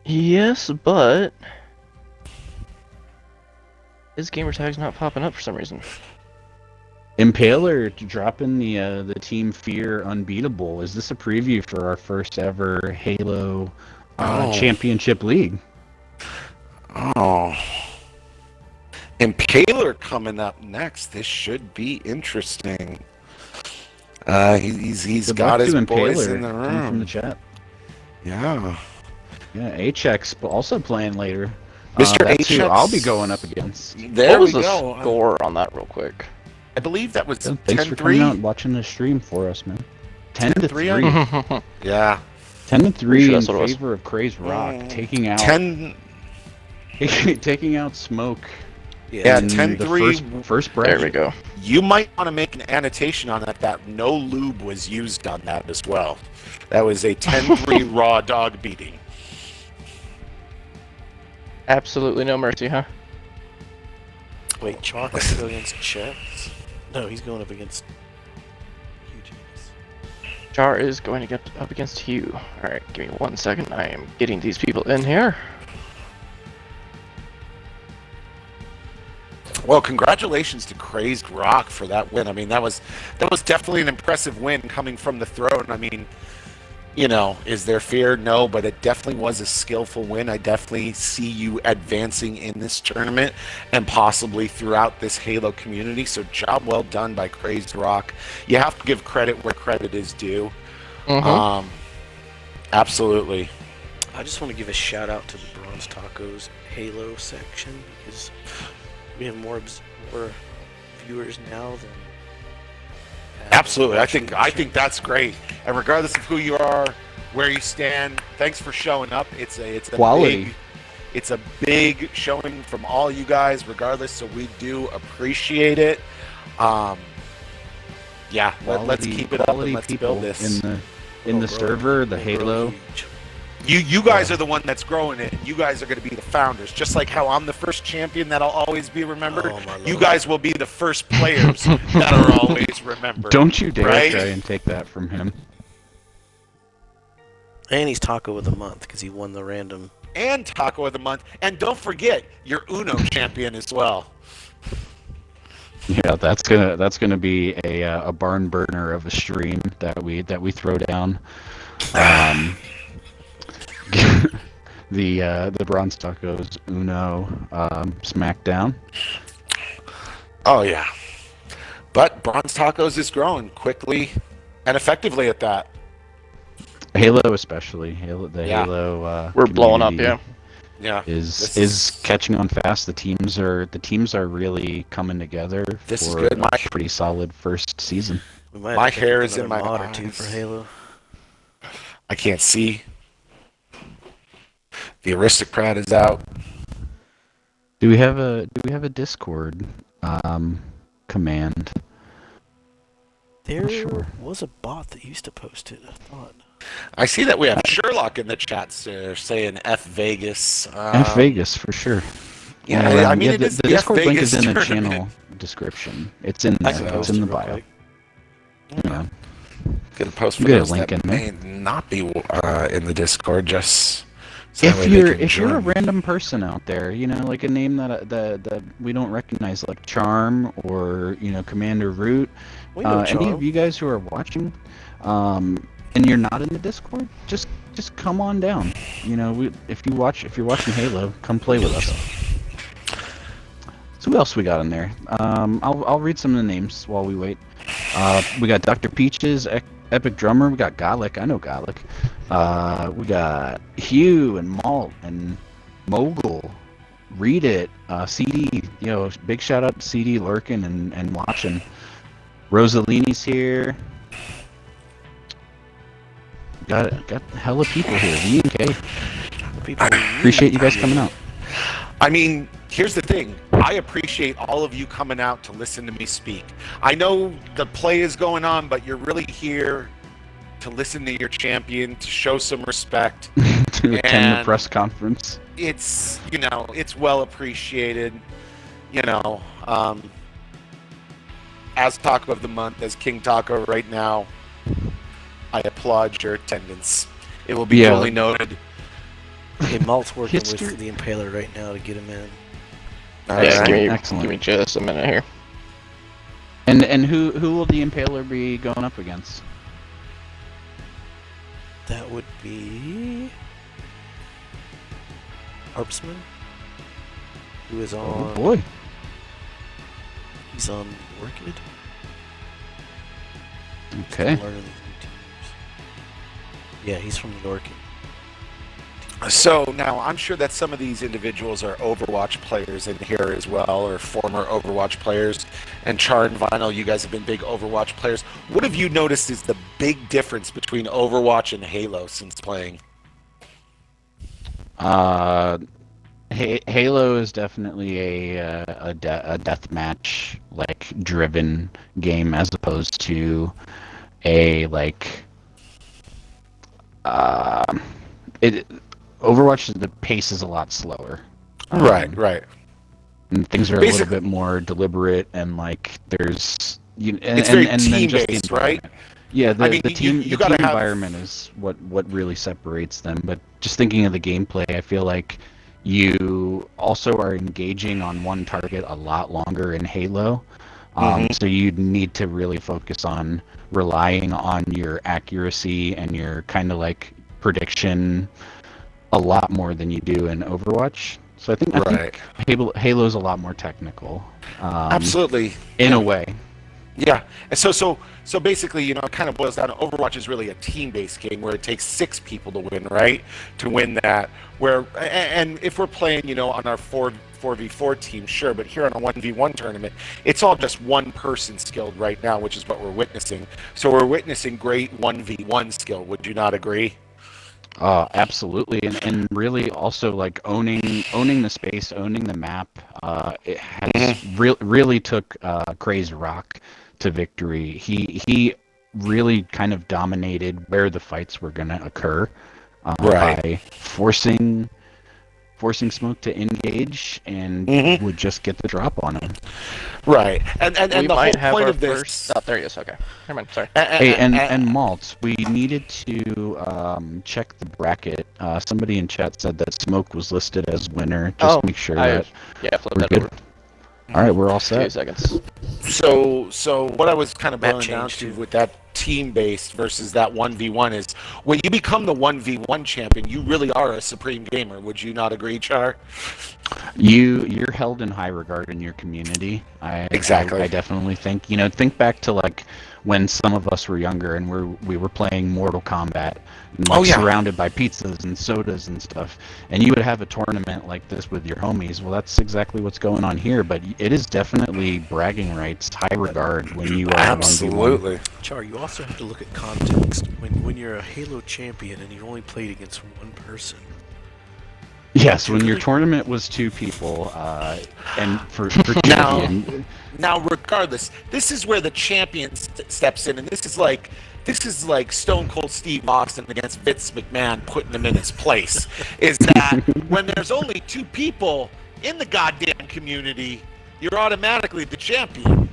Yes, but his gamer tag's not popping up for some reason. Impaler dropping the Team Fear Unbeatable. Is this a preview for our first ever Halo Championship League? Oh. Impaler coming up next. This should be interesting. He's Good got luck his to boys Impaler in the coming from the room. chat. Yeah. Yeah, HX also playing later. Mr. That's who HX I'll be going up against. There what was we the go. score on that, real quick? I believe that was Thanks for coming out and 10-3. watching the stream for us, man. 10-3. 10-3. Yeah. 10-3 sure in that's what it was. favor of Crazed Rock, taking out 10. taking out Smoke. Yeah, in 10-3. the first bracket. There we go. You might want to make an annotation on that no lube was used on that as well. That was a 10-3 raw dog beating. Absolutely no mercy, huh? Wait, Chalk has to go against Checks? No, he's going up against Hugh. Char is going to get up against Hugh. Alright, give me 1 second. I am getting these people in here. Well, congratulations to Crazed Rock for that win. I mean, that was definitely an impressive win coming from the throne. I mean, you know, is there fear? No, but it definitely was a skillful win. I definitely see you advancing in this tournament and possibly throughout this Halo community. So job well done by Crazed Rock. You have to give credit where credit is due. Absolutely. I just want to give a shout out to the Bronze Tacos Halo section because we have more viewers now than. Absolutely, I think that's great. And regardless of who you are, where you stand, thanks for showing up. It's a Quality. it's a big showing from all you guys, regardless. So we do appreciate it. Yeah, let's keep it up and let's build this. In the server, the Halo. You guys are the one that's growing it. You guys are going to be the founders. Just like how I'm the first champion that'll always be remembered, you guys will be the first players that are always remembered. Don't you dare right? try and take that from him. And he's Taco of the Month because he won the random. And Taco of the Month. And don't forget, you're Uno champion as well. Yeah, that's gonna be a barn burner of a stream that we throw down. The Bronze Tacos Uno SmackDown. Oh yeah, but Bronze Tacos is growing quickly and effectively at that. Halo especially. Halo. We're blowing up, community Yeah, is catching on fast. The teams are really coming together This is for good. a pretty solid first season. We might My have to pick hair is in another my mod or two eyes. for Halo. I can't see. The aristocrat is out. Do we have a Discord command? There Sure. was a bot that used to post it, I thought. I see that we have Shirloc in the chat saying F Vegas. F Vegas for sure. Yeah, I mean, it the is the Discord F link is in the Vegas channel tournament. description. It's in I there. suppose It's in the real bio. quick. Yeah. Gonna post for Get a those link that in may there. not be in the Discord, just so that way If they you're can if you're a join. random person out there, you know, like a name that we don't recognize, like Charm or Commander Root, We know any Charm. of you guys who are watching, and you're not in the Discord, just come on down. You know, if you're watching Halo, come play with us. So who else we got in there? I'll read some of the names while we wait. We got Dr. Peaches, Epic Drummer. We got Gahlic. I know Gahlic. We got Hugh and Malt and Mogul. Read it. CD. Big shout out to CD lurking and watching. Rosalini's here. Got hella people here. V&K. Appreciate you guys coming out. I mean, here's the thing. I appreciate all of you coming out to listen to me speak. I know the play is going on, but you're really here to listen to your champion, to show some respect. To attend the And- press conference. It's well appreciated. As Taco of the Month, as King Taco right now, I applaud your attendance. It will be Yeah. duly noted. Hey, Malt's working History- with the Impaler right now to get him in. Yeah, Alright. give me Excellent. just a minute here. And who will the Impaler be going up against? That would be Arpsman, who is Oh on. boy. He's on Orchid. Okay. Learning these new teams. Yeah, he's from the Orchid. So now I'm sure that some of these individuals are Overwatch players in here as well, or former Overwatch players. And Char and Vinyl, you guys have been big Overwatch players. What have you noticed is the big difference between Overwatch and Halo since playing? Halo is definitely a deathmatch like driven game as opposed to a like it. Overwatch, the pace is a lot slower. Right. And things are a Basically- little bit more deliberate and like there's It's very then just the team-based, right? environment. Yeah, the mean, team you gotta have- environment is what really separates them. But just thinking of the gameplay, I feel like you also are engaging on one target a lot longer in Halo. So you need to really focus on relying on your accuracy and your kind of like prediction a lot more than you do in Overwatch. So I think Halo's a lot more technical. Absolutely. In a way. Yeah. And so basically, it kind of boils down to Overwatch is really a team-based game where it takes 6 people to win, right? To win that. And if we're playing, on our 4v4 team, sure, but here on a 1v1 tournament, it's all just one person skilled right now, which is what we're witnessing. So we're witnessing great 1v1 skill. Would you not agree? Absolutely, and really also like owning the space, owning the map. It has really took Crazed Rock to victory. He really kind of dominated where the fights were going to occur by forcing Smoke to engage and would just get the drop on him. Right, and we the might whole have point our of this. first. Oh, there he is. Okay, never mind. Sorry. Hey, and Malt, we needed to check the bracket. Somebody in chat said that Smoke was listed as winner. Just make sure that flip we're that good. over. All right, we're all 2 set. seconds. So what I was kind of Map boiling down change, to too. with that team-based versus that 1v1 is when you become the 1v1 champion, you really are a supreme gamer. Would you not agree, Char? You're held in high regard in your community. Exactly. I definitely think think back to like when some of us were younger and we were playing Mortal Kombat, and, like, surrounded by pizzas and sodas and stuff, and you would have a tournament like this with your homies. Well, that's exactly what's going on here. But it is definitely bragging rights, high regard when you are Absolutely. Char, you also have to look at context. When you're a Halo champion and you've only played against one person. Yes, when your tournament was 2 people, and for champion. Now, regardless, this is where the champion steps in, and this is like Stone Cold Steve Austin against Vince McMahon, putting him in his place. Is that when there's only 2 people in the goddamn community, you're automatically the champion.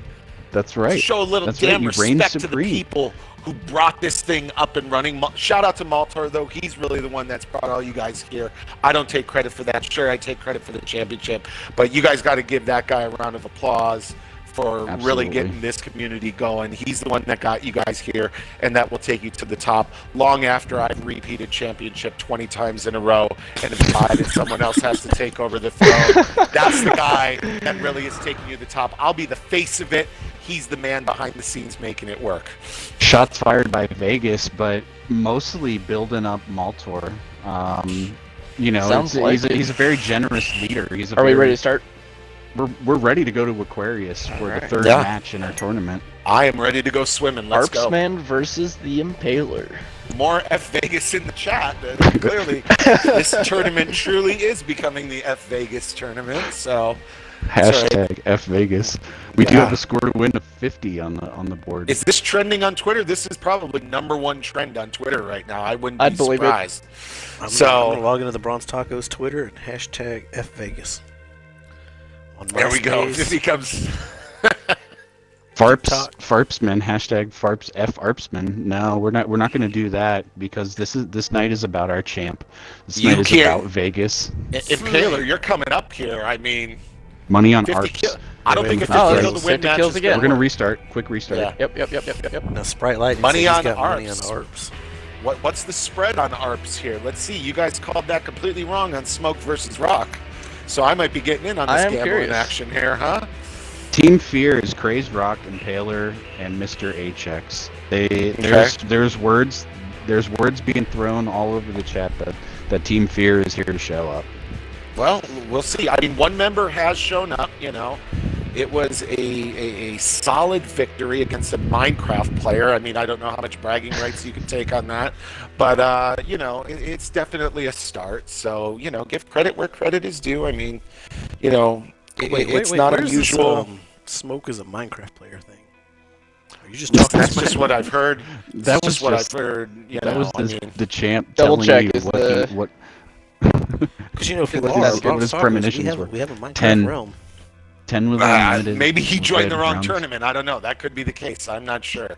That's right. Show a little That's damn right. You reign respect to the supreme. people who brought this thing up and running. Shout out to Maltoir, though. He's really the one that's brought all you guys here. I don't take credit for that. Sure, I take credit for the championship, but you guys got to give that guy a round of applause for really Absolutely. getting this community going. He's the one that got you guys here, and that will take you to the top long after I've repeated championship 20 times in a row and have died and someone else has to take over the throne. That's the guy that really is taking you to the top. I'll be the face of it. He's the man behind the scenes making it work. Shots fired by Vegas, but mostly building up Maltoir. Sounds like he's a very generous leader. Are we ready to start? We're ready to go to Aquarius for the Alright. 3rd Yeah. match in our tournament. I am ready to go swimming. Let's go. Arpsman versus the Impaler. More F Vegas in the chat. Clearly, this tournament truly is becoming the F Vegas tournament. So, Hashtag F Vegas. We do Yeah. have a score to win of 50 on the board. is this trending on Twitter? This is probably #1 trend on Twitter right now. I wouldn't I'd be believe it. surprised. I'm So- gonna log into the Bronze Tacos Twitter and hashtag FVegas. On There we go. MySpace. It becomes. Farpsman, hashtag Farps F Arpsman. No, we're not going to do that because this night is about our champ. This You night is can't- about Vegas. Impaler, you're coming up here. I mean, Money on 50 Arps. kill. I don't think a 50 Oh, kill this to win is 50 match kills is again. We're gonna restart. Quick restart. Yeah. Yep. Now, Sprite Light. Money he's on got money on Arps. Arps. What's the spread on Arps here? Let's see. You guys called that completely wrong on Smoke versus Rock. So I might be getting in on I this am gambling curious. action here, huh? Team Fear is Crazed Rock, Impaler, and MrAChecks. There's words being thrown all over the chat that Team Fear is here to show up. Well, we'll see. I mean, one member has shown up, you know. It was a solid victory against a Minecraft player. I mean, I don't know how much bragging rights you can take on that. But, you know, it's definitely a start. So, you know, give credit where credit is due. I mean, you know, it's not where's unusual. This, Smoke is a Minecraft player thing. Are you just talking? That's just what I've heard. That was just what just- I've heard. You That know, was I mean, the champ Double telling check you is what the- he, what Because you know, if you What look his- at what his Tacos, premonitions were. we have a Minecraft 10. realm. 10 was unlimited. maybe he joined the played wrong rounds. tournament. I don't know. That could be the case. I'm not sure.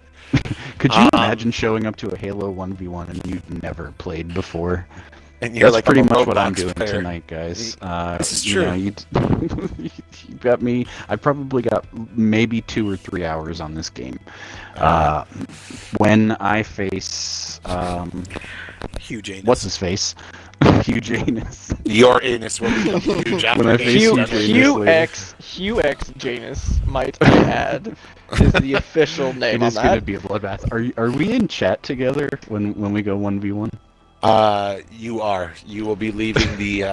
Could you imagine showing up to a Halo 1v1 and you'd never played before? And you're That's like pretty a much what I'm Roblox doing player. tonight, guys. This is You know, true. you got me. I probably got maybe 2 or 3 hours on this game. When I face Huge anus. what's his face, Hugh Janus. Your anus will be huge after When I game face Hugh, starts. Hugh X Janus, might I add, is the official name It on is going to that. be a bloodbath. Are we in chat together when we go 1v1? You are. You will be leaving the.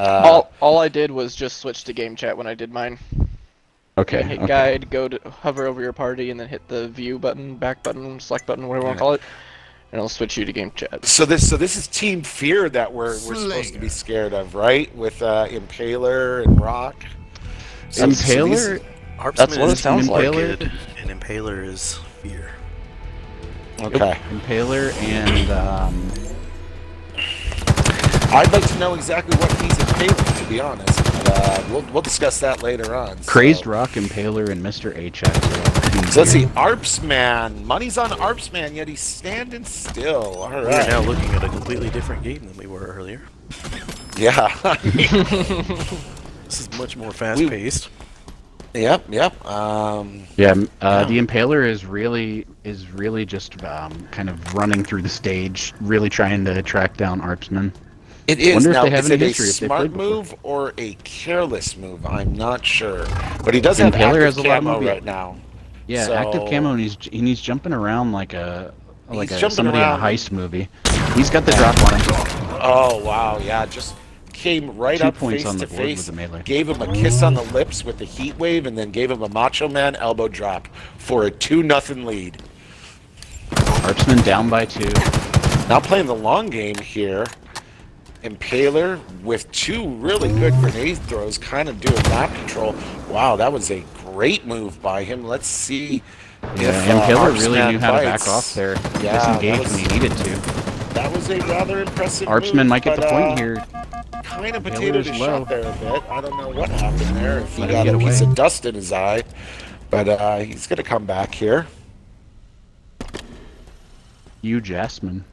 All I did was just switch to game chat when I did mine. Okay. Hit okay. guide, go to hover over your party, and then hit the view button, back button, select button, whatever you want to call it, and it'll switch you to game chat. So this is Team Fear that we're supposed to be scared of, right? With Impaler and Rock. Impaler. Arpsman That's what it is sounds like. Wicked, and Impaler is Fear. Okay. Impaler and I'd like to know exactly what he's impaling, to be honest. But, we'll discuss that later on. Crazed Rock, Impaler, and MrAChecks. So let's see, Arpsman. Money's on Arpsman, yet he's standing still. All We are right. now looking at a completely different game than we were earlier. Yeah. This is much more fast-paced. Yep. The Impaler is really just kind of running through the stage, really trying to track down Arpsman. It is. Wonder if Now, they have is any it a history, if they smart played before. move or a careless move? I'm not sure. But he does have Impaler active has a lot of camo movement. right now. Yeah, So- active camo, and he's jumping around like He's jumping somebody around. in a heist movie. He's got the drop on him. Oh, wow. Yeah, just came right 2 up points face on to the board with face, the melee. gave him a kiss on the lips with the heat wave, and then gave him a Macho Man elbow drop for a 2-0 lead. Arpsman down by 2. Now playing the long game here. Impaler with 2 really good grenade throws, kind of doing map control. Wow, that was a great move by him. Let's see if Impaler really Arpsman knew how to bites. back off there. Yeah, Disengage that was- when he needed to. That was a rather impressive Arpsman move, might get the but, point here. Kind of Impaler's potatoed his low. shot there a bit. I don't know what happened there. If he Let him got a get piece away. of dust in his eye. But he's going to come back here. You, Jasmine.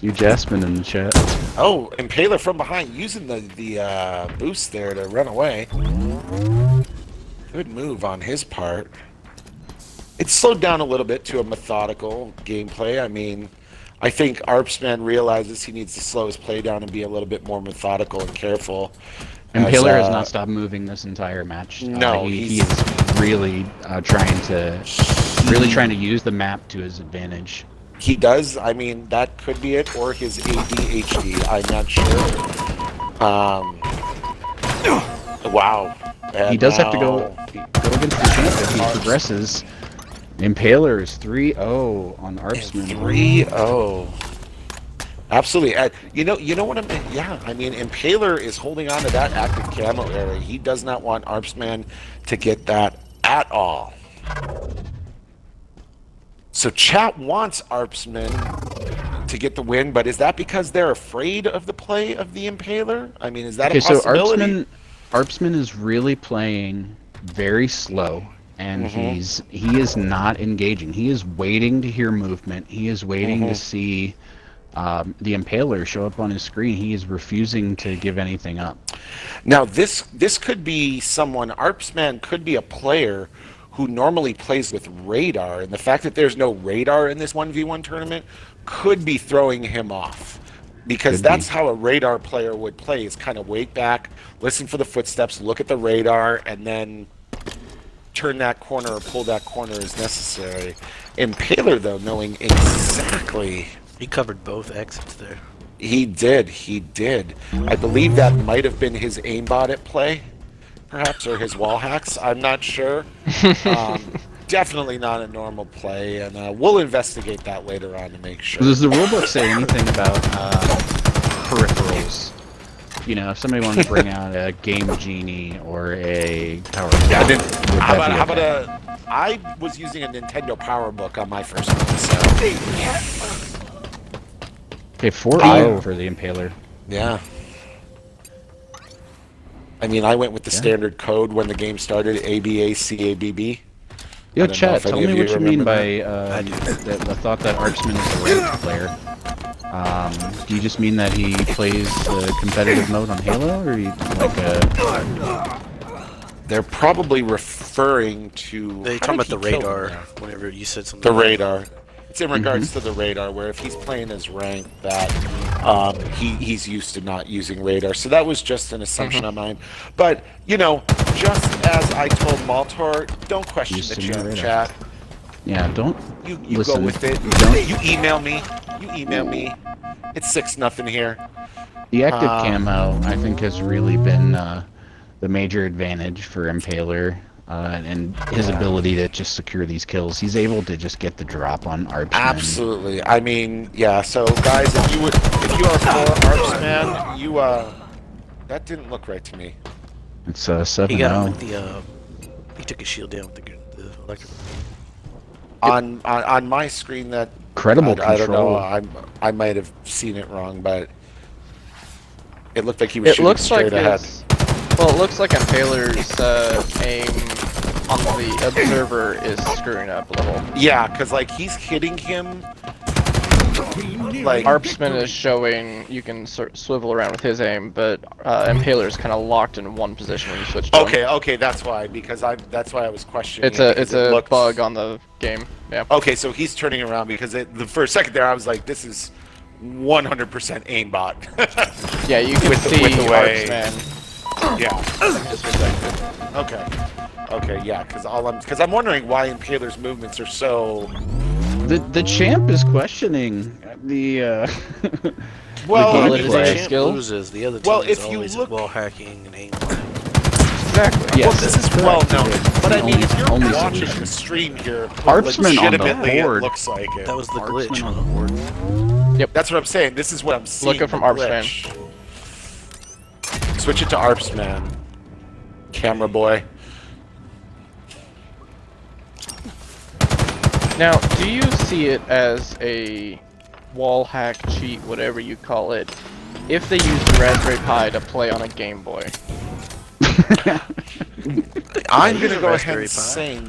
You, Jasmine, in the chat. Oh, Impaler from behind, using the boost there to run away. Good move on his part. It's slowed down a little bit to a methodical gameplay. I mean, I think Arpsman realizes he needs to slow his play down and be a little bit more methodical and careful. Impaler as, has not stopped moving this entire match. No, he is really trying to use the map to his advantage. He does. I mean, that could be it, or his ADHD. I'm not sure. Wow. And He does have to now- go against the champ if he progresses. Impaler is 3-0 on Arpsman. 3-0. Absolutely. You know what I mean? Yeah, I mean, Impaler is holding on to that active camo area. He does not want Arpsman to get that at all. So chat wants Arpsman to get the win, but is that because they're afraid of the play of the Impaler? I mean, is that a So possibility? Arpsman is really playing very slow, and Mm-hmm. he is not engaging. He is waiting to hear movement. He is waiting to see the Impaler show up on his screen. He is refusing to give anything up. Now this could be someone. Arpsman could be a player who normally plays with radar, and the fact that there's no radar in this 1v1 tournament could be throwing him off. Because that's how a radar player would play, is kind of wait back, listen for the footsteps, look at the radar, and then turn that corner or pull that corner as necessary. Impaler, though, knowing exactly... He covered both exits there. He did. I believe that might have been his aimbot at play, perhaps, or his wall hacks. I'm not sure. Definitely not a normal play, and we'll investigate that later on to make sure. Does the rulebook say anything about peripherals? You know, if somebody wanted to bring out a Game Genie or a Power Book, how about I was using a Nintendo Power Book on my first one, so... Okay, 4-0 for the Impaler. Yeah. I mean, I went with the standard code when the game started, ABACABB. Yo, chat, tell me what you mean by the thought that Arpsman is a ranged player. Do you just mean that he plays competitive mode on Halo, or like a... They're probably referring to... They talking about the radar, whenever you said something. The radar. It's in regards to the radar, where if he's playing as ranked, that he's used to not using radar. So that was just an assumption of mine. But, you know, just as I told Maltoir, don't question the chat. Yeah, don't You listen. go with it. You email me. It's 6-0 here. The active camo, I think, has really been the major advantage for Impaler. And his ability to just secure these kills. He's able to just get the drop on Arpsman. Absolutely. I mean, yeah, so guys, if you are for Arpsman, that didn't look right to me. It's 7-0. He got him with the, he took his shield down with the electrical. On my screen, that... Credible I don't control. know, I might have seen it wrong, but it looked like he was shooting straight ahead. Well, it looks like Impaler's aim on the observer is screwing up a little. Yeah, because like he's hitting him. Like Arpsman is showing you can swivel around with his aim, but Impaler's kind of locked in one position when you switch to him. Okay, that's why. Because that's why I was questioning. It's a bug on the game. Yeah. Okay, so he's turning around because for a second there I was like, this is 100% aimbot. Yeah, you can see with the way. Arpsman. Yeah. Okay, yeah, because I'm wondering why Impaler's movements are so... The champ is questioning the well, the The gameplay. champ skill? loses, the other team Well, is if you always look- wall hacking and aim. Exactly. Yes, Well, this is correct. well known, but I mean, Only- if you're only watching solution. the stream here, Arpsman on the legitimately it board. looks like it. That was the Arpsman glitch. on the board. That's what I'm saying. This is what I'm seeing. Look up from the Arpsman. glitch. Switch it to Arpsman. Camera boy. Now, do you see it as a wall hack, cheat, whatever you call it, if they use the Raspberry Pi to play on a Game Boy? I'm use gonna a go ahead Raspberry and Pi. say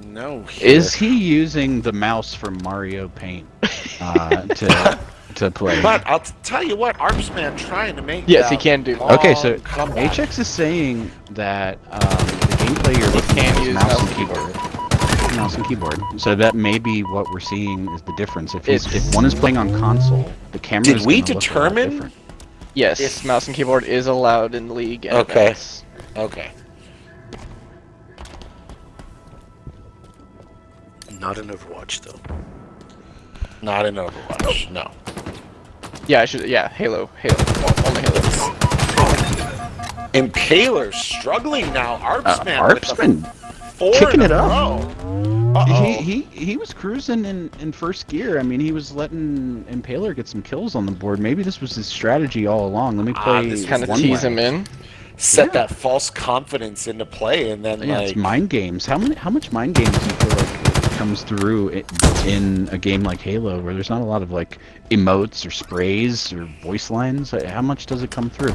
no here. Is he using the mouse from Mario Paint to play? But I'll tell you what, Arpsman trying to make Yes, that he can do that. long Okay, so comeback. HX is saying that the gameplay you're looking can at is use mouse mouse and and keyboard. Mouse and keyboard. So that may be what we're seeing is the difference. If one is playing on console, the camera Did is we gonna look a lot determine? different. Yes, If- mouse and keyboard is allowed in League and Okay. events. Okay. Not in Overwatch though. Not in Overwatch. No. Yeah, Halo. Only Halo. Impaler struggling now. Arpsman. Arpsman with a 4 kicking in it a up. row. Uh-oh. He was cruising in first gear. I mean, he was letting Impaler get some kills on the board. Maybe this was his strategy all along. Let me play this Kind of one tease way. him in. Set that false confidence into play, and then Yeah, like it's mind games. How much mind games do you feel like comes through in a game like Halo, where there's not a lot of like emotes or sprays or voice lines? How much does it come through?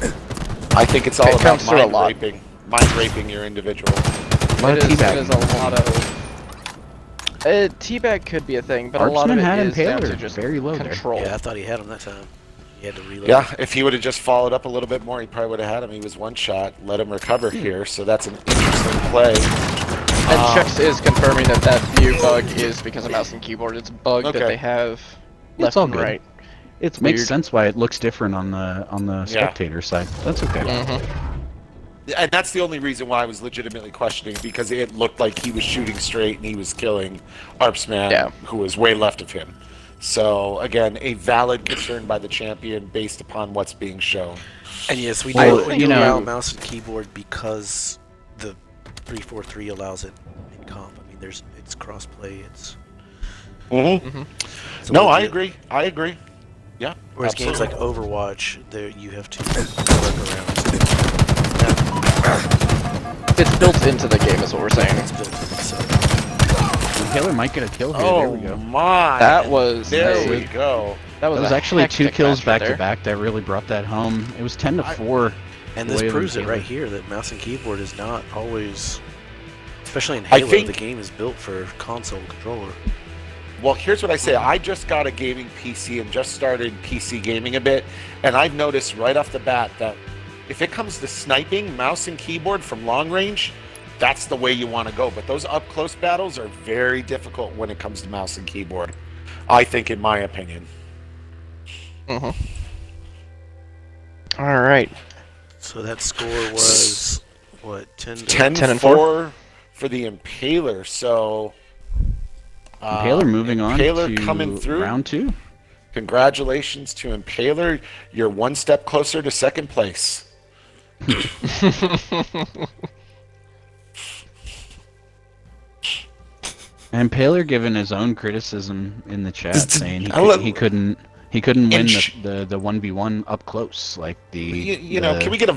I think it's all It about comes through a lot. mind raping your individual. A lot of It is teabagging. a lot of... Teabag could be a thing, but a lot of Arpsman it had is down Impaler to just very low there. control. Yeah, I thought he had him that time. He had to reload. Yeah, if he would have just followed up a little bit more, he probably would have had him. He was one shot, let him recover here, so that's an interesting play. And Checks is confirming that that view bug is because of mouse and keyboard. It's a bug that Okay. they have left all and good. right. It makes Weird. sense why it looks different on the spectator side. That's okay. And that's the only reason why I was legitimately questioning, because it looked like he was shooting straight and he was killing Arpsman, who was way left of him. So, again, a valid concern by the champion based upon what's being shown. And yes, we Well, know you know- mouse and keyboard because the 343 allows it in comp. I mean, it's crossplay. It's No, I agree. Yeah. whereas absolutely. games like Overwatch, there you have to work around. It's built into the game, is what we're saying. It's built in, so Impaler might get a kill here. Oh there we go. my! That was There a- we go. That was, That was a actually 2 hectic kills match right back to there. back that really brought that home. It was 10 to 4. and the this way proves that it right Impaler- here that mouse and keyboard is not always, especially in I Halo, think- the game is built for console controller. Well, here's what I say. I just got a gaming PC and just started PC gaming a bit, and I've noticed right off the bat that if it comes to sniping, mouse and keyboard from long range, that's the way you want to go. But those up-close battles are very difficult when it comes to mouse and keyboard, I think, in my opinion. All right. So that score was what 10 to 10 and 4 for the Impaler, so... Impaler moving on Impaler to coming through. round 2. Congratulations to Impaler. You're one step closer to second place. And Impaler given his own criticism in the chat, saying he couldn't win the 1v1 up close like the You know, can we get a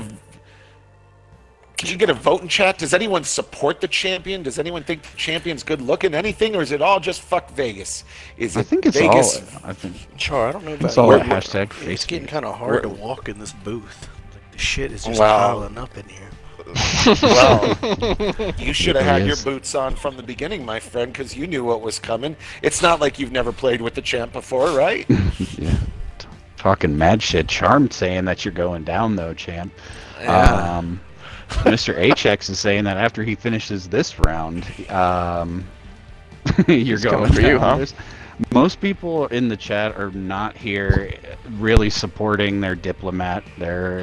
vote in chat? Does anyone support the champion? Does anyone think the champion's good looking? Anything, or is it all just fuck Vegas? Is it I think it's Vegas? all. I think Char, I don't know about it's all you, a but hashtag It's getting Facebook. kind of hard to walk in this booth. Like the shit is just Wow. piling up in here. Well, you should have had It your is. boots on from the beginning, my friend, because you knew what was coming. It's not like you've never played with the champ before, right? Yeah, talking mad shit. Charm saying that you're going down though, champ. Yeah. MrAChecks is saying that after he finishes this round, you're It's going coming for you, down. huh? Most people in the chat are not here really supporting their diplomat, their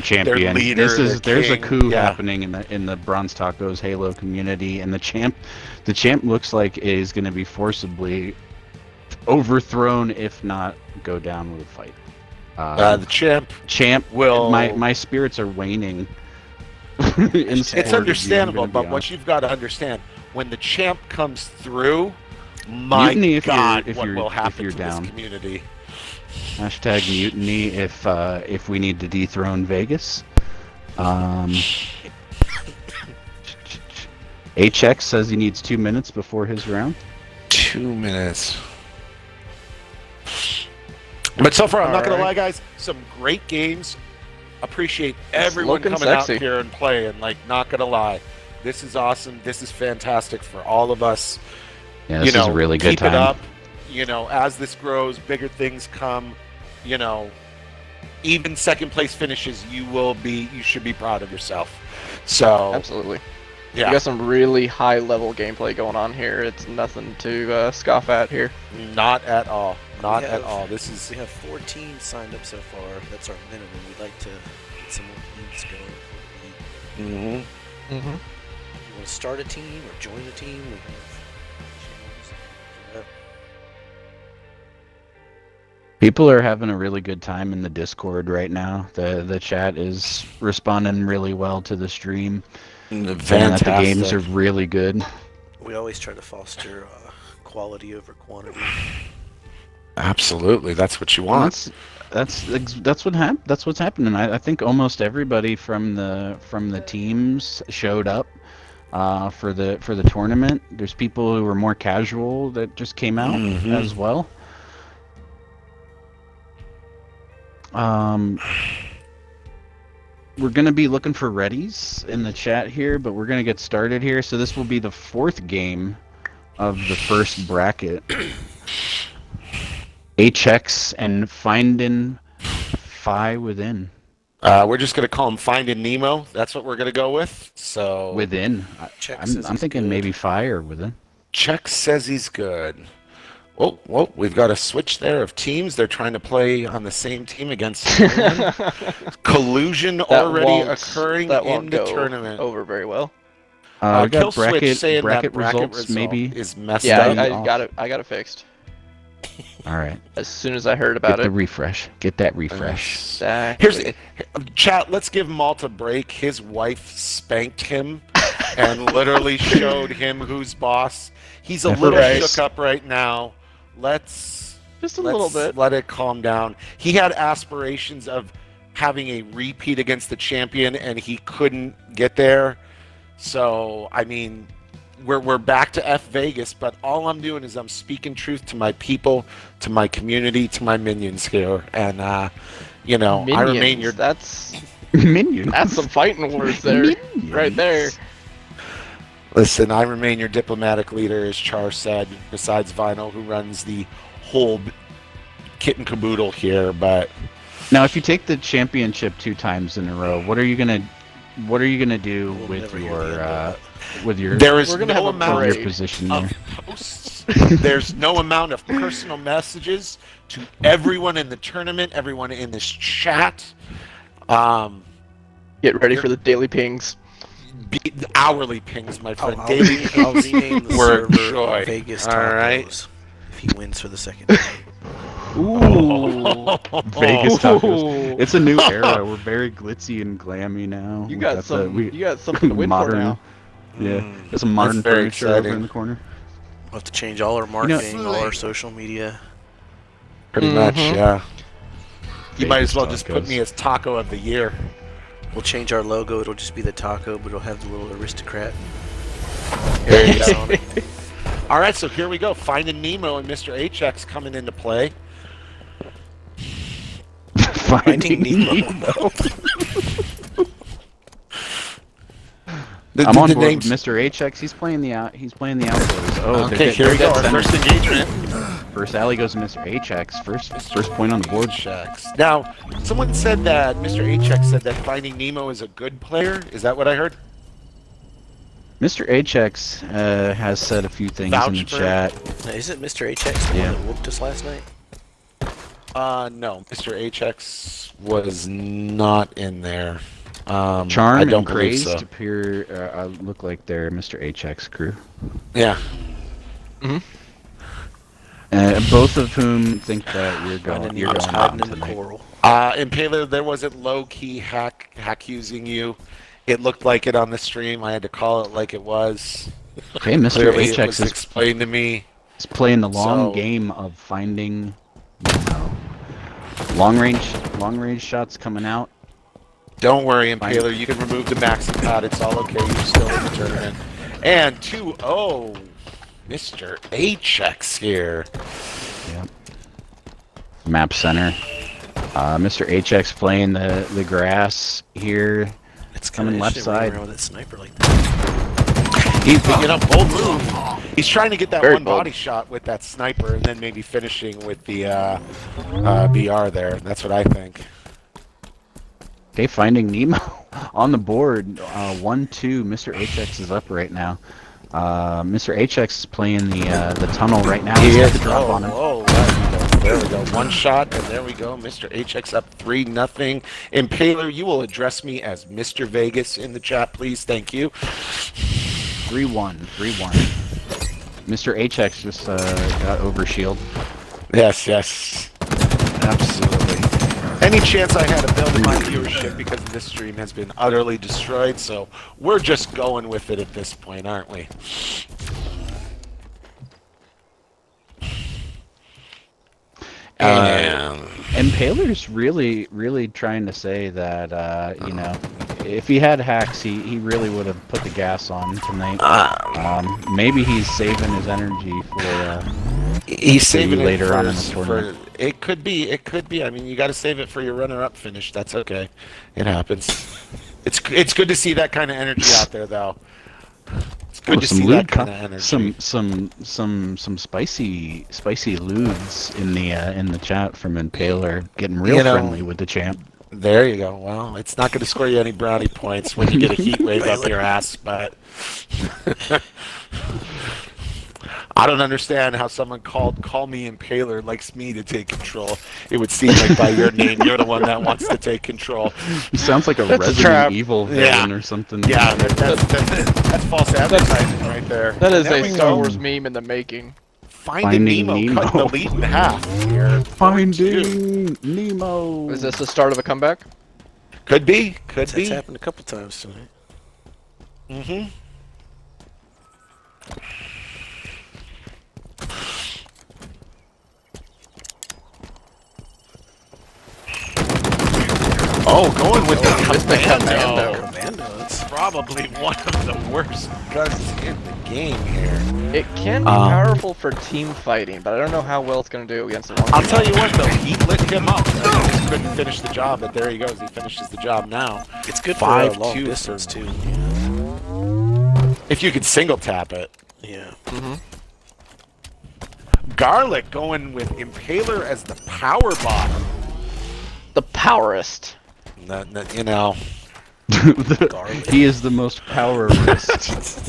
champion. leader, There's their a king, coup yeah. happening in the Bronze Tacos Halo community, and the champ looks like is going to be forcibly overthrown, if not go down with a fight. The champ will- My spirits are waning. in support It's of you, I'm understandable, gonna be but honest. what you've got to understand, when the champ comes through, my Mutiny if you're- God, if what you're- will if happen you're to down. this community? Hashtag mutiny if we need to dethrone Vegas. HX says he needs 2 minutes before his round. 2 minutes. But so far, I'm not going to lie, Alright. guys. Some great games. Appreciate everyone looking coming out sexy. here and playing. Like, not going to lie. This is awesome. This is fantastic for all of us. Yeah, this is a really good keep time. it up. You know, as this grows, bigger things come. You know, even second place finishes, you should be proud of yourself. So, Absolutely. yeah, You got some really high level gameplay going on here. It's nothing to scoff at here. not at all. Not We at have- all. This is We have 4 teams signed up so far. That's our minimum. We'd like to get some more teams going. Mhm. Mm-hmm. If you want to start a team or join a team, we have channels for that. People are having a really good time in the Discord right now. The chat is responding really well to the stream. Saying that the games are really good. We always try to foster quality over quantity. Absolutely, that's what you Well, want. that's what's happening. I think almost everybody from the teams showed up for the tournament. There's people who were more casual that just came out as well. We're gonna be looking for readies in the chat here, but we're gonna get started here. So this will be the 4th game of the first bracket. HX and FindinPHIWithin. We're just gonna call him Finding Nemo. That's what we're gonna go with. So Within. Check I'm says he's thinking good. maybe Phi or Within. Check says he's good. Whoa, we've got a switch there of teams. They're trying to play on the same team against someone. Collusion already occurring in the tournament. over very well. We got Killswitch saying bracket that bracket results maybe. is messed Yeah, up. I got it fixed All right. as soon as I heard Get about the it. refresh. Get that refresh. Exactly. Chat, let's give Malt a break. His wife spanked him and literally showed him who's boss. He's a little Right. shook up right now. Let's Just a little bit. let it calm down. He had aspirations of having a repeat against the champion, and he couldn't get there. So, I mean, we're back to F Vegas, but all I'm doing is I'm speaking truth to my people, to my community, to my minions here, and you know, I remain Minions, your That's Minion. some fighting words there, Minions. right there. Listen, I remain your diplomatic leader, as Char said, besides Vinyl, who runs the whole kit and caboodle here. But Now, if you take the championship 2 times in a row, what are you gonna do We'll with never hear your the end of with your there is We're gonna no have a amount your parade. position of there? posts. There's no amount of personal messages to everyone in the tournament, everyone in this chat. Get ready for the daily pings. Hourly pings, my friend. I'll Daily I'll pings. rename the We're server joy. Vegas All Tacos right. if he wins for the second time. Ooh. Vegas tacos. It's a new era. We're very glitzy and glammy now. You We've got something to win for now. Yeah, Mm. there's some modern very furniture over exciting. in the corner. We'll have to change all our marketing, all our social media. Pretty much, Mhm. yeah. You might Vegas as well just put tacos. me as Taco of the Year. We'll change our logo. It'll just be the taco, but it'll have the little aristocrat. There you go. on it. All right, so here we go. Finding Nemo and MrAChecks coming into play. Finding Nemo. I'm on the board with names- MrAChecks. He's playing the outdoors. Oh, Okay, here we go. Our first engagement. First alley goes to MrAChecks. First point on the board. Checks. Now, someone said that MrAChecks said that Finding Nemo is a good player. Is that what I heard? MrAChecks has said a few things in the Vouch for chat. Now, isn't MrAChecks the Yeah. one that whooped us last night? No. MrAChecks was not in there. I Charm don't and believe Crazed so. appear look like they're MrAChecks crew. Yeah. Both of whom think that you're Finding going Nemo's on hiding in the tonight. coral. Impaler, there wasn't low-key accusing you. It looked like it on the stream. I had to call it like it was. Okay, Clearly, it MrAChecks was is explained to me. playing the long So- game of finding long range shots coming out. Don't worry, Fine. Impaler. You can remove the maxi pad. It's all okay. You're still in the tournament. And 2-0, MrAChecks here. Yep. Map center. MrAChecks playing the grass here. It's Coming kinda left interesting running side. around with that sniper like that. He's bold move. He's trying to get that Very one bold. body shot with that sniper, and then maybe finishing with the BR there. That's what I think. Okay, Finding Nemo on the board. 1-2. MrAChecks is up right now. MrAChecks is playing the tunnel right now. He's got the drop on him. There we go. One shot, and there we go. MrAChecks up 3-0. Impaler, you will address me as Mr. Vegas in the chat, please. Thank you. 3-1. MrAChecks just got over shield. Yes, absolutely. Any chance I had to build in my viewership because this stream has been utterly destroyed, so we're just going with it at this point, aren't we? Impaler's really trying to say that if he had hacks, he really would have put the gas on tonight. Maybe he's saving his energy for He's saving later it on in the for, tournament. it could be. I mean, you got to save it for your runner-up finish. That's okay. It happens. It's good to see that kind of energy out there, though. It's Good to some see lewd that kind of energy. some spicy lewds in the chat from Impaler, getting real friendly with the champ. There you go. Well, it's not going to score you any brownie points when you get a heat wave up your ass, but I don't understand how someone call me Impaler likes me to take control. It would seem like by your name, you're the one that wants to take control. He sounds like a Resident Evil villain or something. Yeah, that's false advertising right there. That is There a we Star go. Wars meme in the making. Finding Nemo cutting the lead in half here. Finding Nemo. Is this the start of a comeback? Could be. That's happened a couple times tonight. Mm-hmm. Oh, going with the commando. Commando. It's Probably one of the worst guns in the game here. It can be powerful for team fighting, but I don't know how well it's going to do against the one. I'll tell you what though, he lit him up. He just couldn't finish the job, but there he goes. He finishes the job now. It's good for 5-2 long for- distance too. If you could single tap it. Yeah. Gahlic going with Impaler as the power bottom. The powerist. You know. He is the most powerist.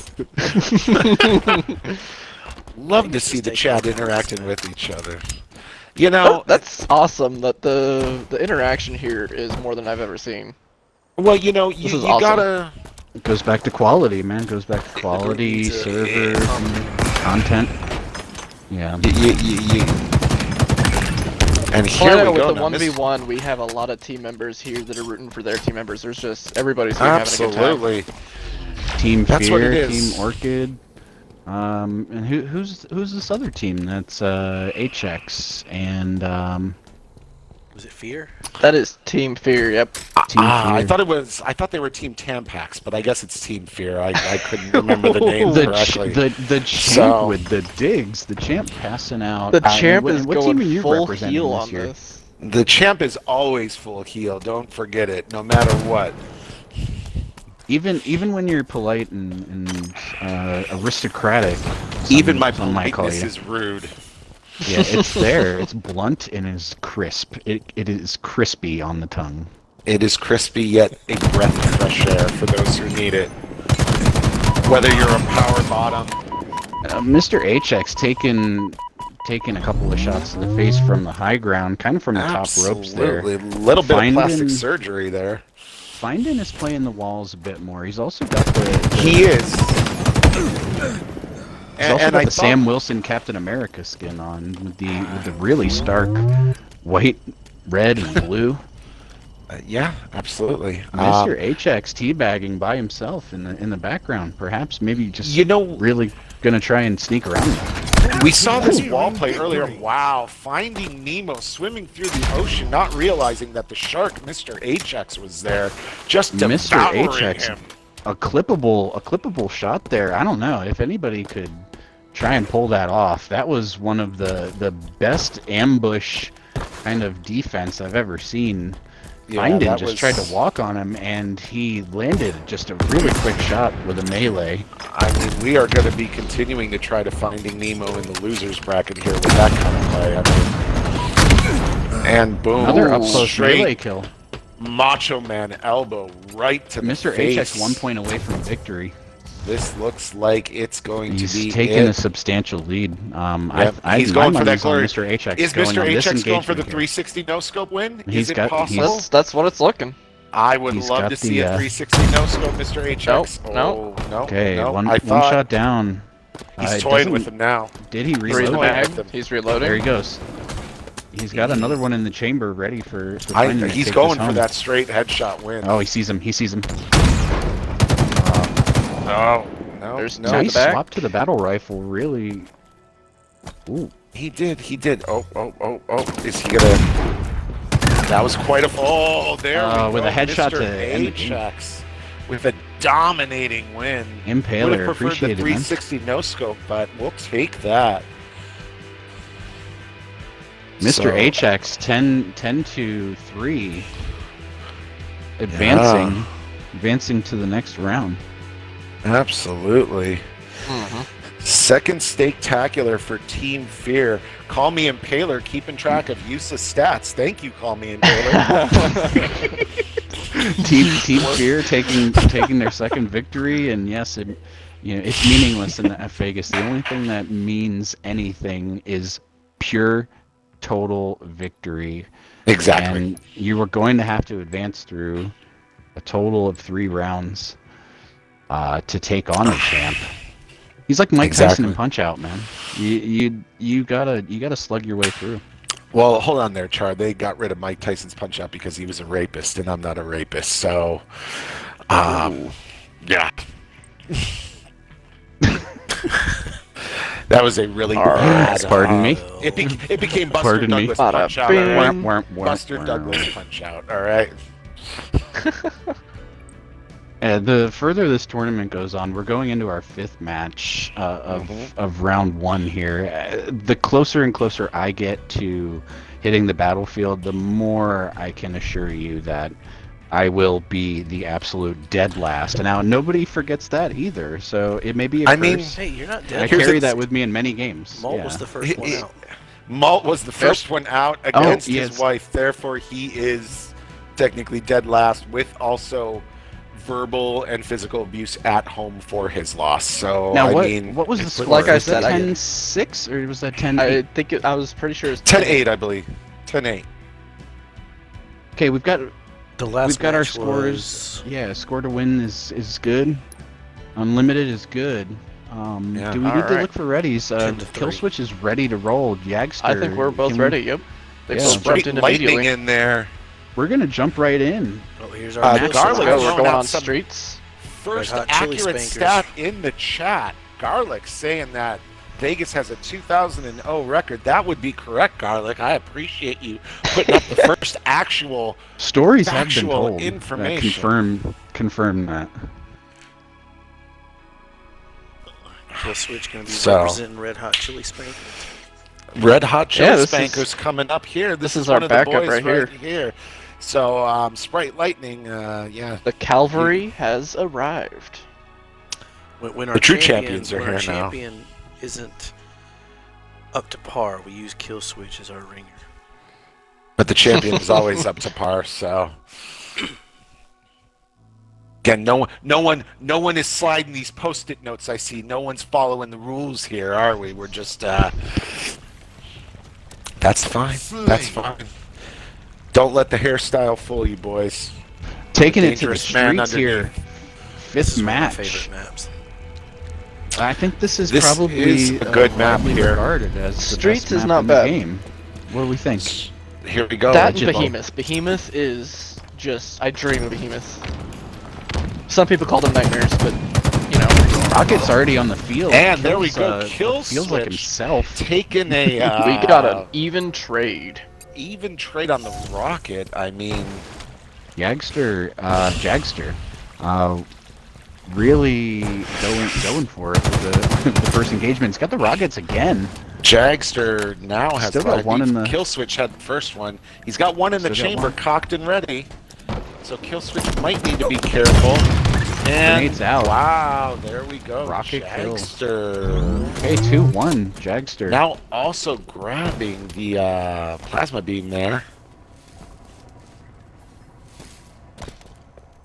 Love to see the chat interacting with each other. You know, That's awesome that the interaction here is more than I've ever seen. well, you know, This you is awesome. gotta. It goes back to quality, man. It goes back to quality, servers, and content. Yeah. And Well, here I know we go. with the now. This- 1v1, we have a lot of team members here that are rooting for their team members. There's just everybody's here having a good time. Absolutely. Team That's what Fear, it is. Team Orchid. And who's this other team? That's HX and Was it Fear? That is Team Fear. Yep. Team I Fear. thought they were Team Tampax, but I guess it's Team Fear. I couldn't remember the name correctly. The champ So- with the digs. The champ passing out. The champ is what team are going you full representing heel this on year? this. The champ is always full heal. Don't forget it, no matter what. Even when you're polite and aristocratic. Even my some might call politeness you. is rude. Yeah, it's there. It's blunt and is crisp. It is crispy on the tongue. It is crispy yet a breath of fresh air for those who need it. Whether you're a power bottom. Mr. HX taking a couple of shots to the face from the high ground, kind of from the top ropes there. Absolutely. Little bit of plastic Findin- surgery there. Findin is playing the walls a bit more. He's also got the He is. he's also got I the thought- Sam Wilson Captain America skin on with the really stark white, red, and blue. Yeah, absolutely. Mr. HX teabagging by himself in the background, perhaps maybe just You know, really gonna try and sneak around. we saw this wall play earlier. Wow, finding Nemo swimming through the ocean, not realizing that the shark, Mr. HX, was there, just Mr. devouring HX, him. a clippable shot there. I don't know if anybody could try and pull that off. That was one of the best ambush kind of defense I've ever seen. Yeah, Findin that just was- tried to walk on him, and he landed just a really quick shot with a melee. I mean, we are going to be continuing to try to finding Nemo in the losers bracket here with that kind of play. I mean, and boom, Another up close straight melee kill. Macho Man elbow right to Mr. the face. HX 1 point away from victory. This looks like it's going He's to be taking it. a substantial lead. Yep, my he's going for that money's on glory. Mr. HX Is going Mr. on this HX going for the engagement here. 360 no scope win? He's Is it got- possible? That's what it's looking. I would he's love got to see the, a 360 no scope, Mr. HX. Nope, Oh, no. Okay, no. one I thought shot down. he's It toying with doesn't- him now. Did he Three in reload? the Reload. bag. with him. He's reloading. There he goes. He's got another one in the chamber ready for Findin to He's take going this for home. that straight headshot win. Oh, he sees him. He sees him. No. No. There's no. two in Nice the back. swap to the battle rifle. Really. Ooh. He did. Oh. Is he gonna? That was quite a. Oh, there we go. With a headshot Mr. to end the game. HX with a dominating win. Would Impaler, have preferred the appreciate it, man. 360 no scope, but we'll take that. Mr. So- HX 10 to 3. Advancing to the next round. Absolutely. Second stake-tacular for Team Fear. Call me Impaler, keeping track of useless stats. Thank you, Call me Impaler. Team Fear taking their second victory, and yes, it's meaningless in F Vegas. The only thing that means anything is pure, total victory. Exactly. And you are going to have to advance through a total of 3 rounds to take on the champ. He's like Mike Tyson in Punch-Out, man. You gotta slug your way through. Well, hold on there, Char. They got rid of Mike Tyson's Punch-Out because he was a rapist, and I'm not a rapist. So, yeah. That was a really bad. Pardon me. It became Buster Pardon me. Douglas Punch-Out. All right? Buster Buster Douglas Punch-Out. All right. The further this tournament goes on, we're going into our 5th match of round 1 here. The closer and closer I get to hitting the battlefield, the more I can assure you that I will be the absolute dead last. And now nobody forgets that either, so it may be a curse. Hey, you're not dead. I carry that with me in many games. Malt was the first one out. Malt was the first one out against his wife, therefore he is technically dead last, with also verbal and physical abuse at home for his loss. So now, I mean, what was the score? Like I was said, that 10-6 or was that 10-8? I was pretty sure it's 10-8, I believe. 10-8. Okay, we've got our match scores. Yeah, score to win is good. Unlimited is good. Do we need to look for readies? Killswitch is ready to roll. Jagster. I think we're both ready. Yep. They both Straight jumped in lightning immediately. in there. We're gonna jump right in. Oh, here's our Garlic. We're throwing going out on some streets. First Red Hot Chili accurate Spankers. stat in the chat. Garlic saying that Vegas has a 2000 record. That would be correct, Garlic. I appreciate you putting up the first actual Stories have been factual told information. that confirm that. Killswitch going to be So. representing Red Hot Chili Spankers. Red Hot Chili this Spankers coming up here. This is our one of the backup boys right here. So, Sprite Lightning, yeah. The cavalry has arrived. When The true champions are when our here now. champion isn't up to par, we use Killswitch as our ringer. But the champion is always up to par, so. Again, no one is sliding these post-it notes I see. No one's following the rules here, are we? We're just, that's fine. That's fine. Don't let the hairstyle fool you, boys. Taking it to the Dangerous man streets here. underneath. This Fifth is one of my match. favorite maps. I think this is This probably is a good map widely here. regarded as the Streets best is map not in bad. the game. What do we think? Here we go. That and Legit low. Behemoth. Behemoth is just... I dream of Behemoth. Some people call them nightmares, but, you know. Rocket's already on the field. And there we go. Feels like Killswitch himself. taking a We got an even trade. even trade on the Rocket. I mean, Jagster, really going for it with the first engagement. He's got the Rockets again. Jagster now has Still got one in the... Killswitch had the first one. He's got one in the Still got chamber, one. cocked and ready. So Killswitch might need to be careful. And Grenades out. wow, there we go. Rocket kill. Jagster. Okay, 2-1, Jagster. Now also grabbing the plasma beam there.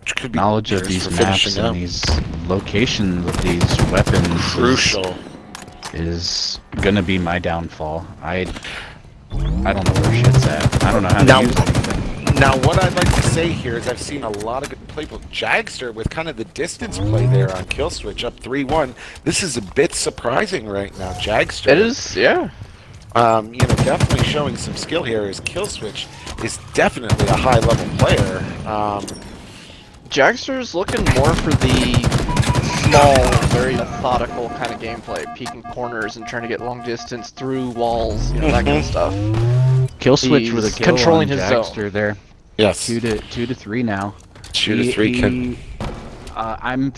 Which could be Knowledge of dangerous these for maps finishing and up. these locations of these weapons Crucial. is gonna be my downfall. I don't know where shit's at. I don't know how to Now- use anything. Now, what I'd like to say here is I've seen a lot of good play, but Jagster with kind of the distance play there on Killswitch up 3-1. This is a bit surprising right now. Jagster, It is, yeah. definitely showing some skill here. As Killswitch is definitely a high-level player. Jagster's looking more for the small, very methodical kind of gameplay, peeking corners and trying to get long distance through walls, that kind of stuff. Killswitch with a He's kill controlling on his Jagster zone. there. Yes, 2-3 now. 2-3 can. I'm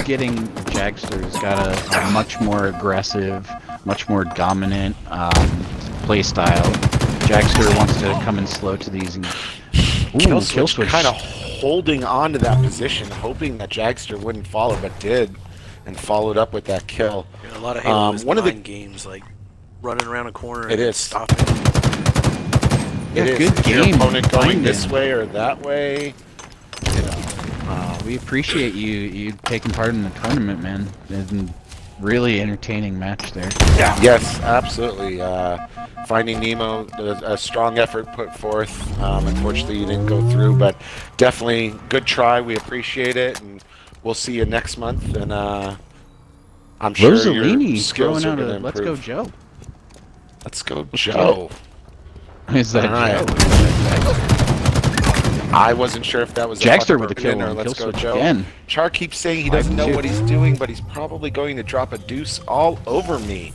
getting Jagster's got a much more aggressive, much more dominant play style. Jagster wants to come in slow to these. And, Killswitch kind of holding on to that position, hoping that Jagster wouldn't follow, but did. and followed up with that kill. Yeah, a lot of Halo is one of the mind games, like running around a corner It and is. stopping. Yeah, it is. good Is your game. opponent going Finding. this way or that way? You know. We appreciate you taking part in the tournament, man. It's a really entertaining match there. Yes, absolutely. Finding Nemo, a strong effort put forth. Unfortunately, you didn't go through, but definitely good try. We appreciate it, and we'll see you next month. And I'm sure your Rosalini skills throwing are out going to a improve. Let's Go Joe. Let's go, Joe. Is that All right. Joe? I wasn't sure if that was Jagster a with a kill or on Let's Go, Killswitch Joe. again. Char keeps saying he doesn't know 5-2. what he's doing, but he's probably going to drop a deuce all over me.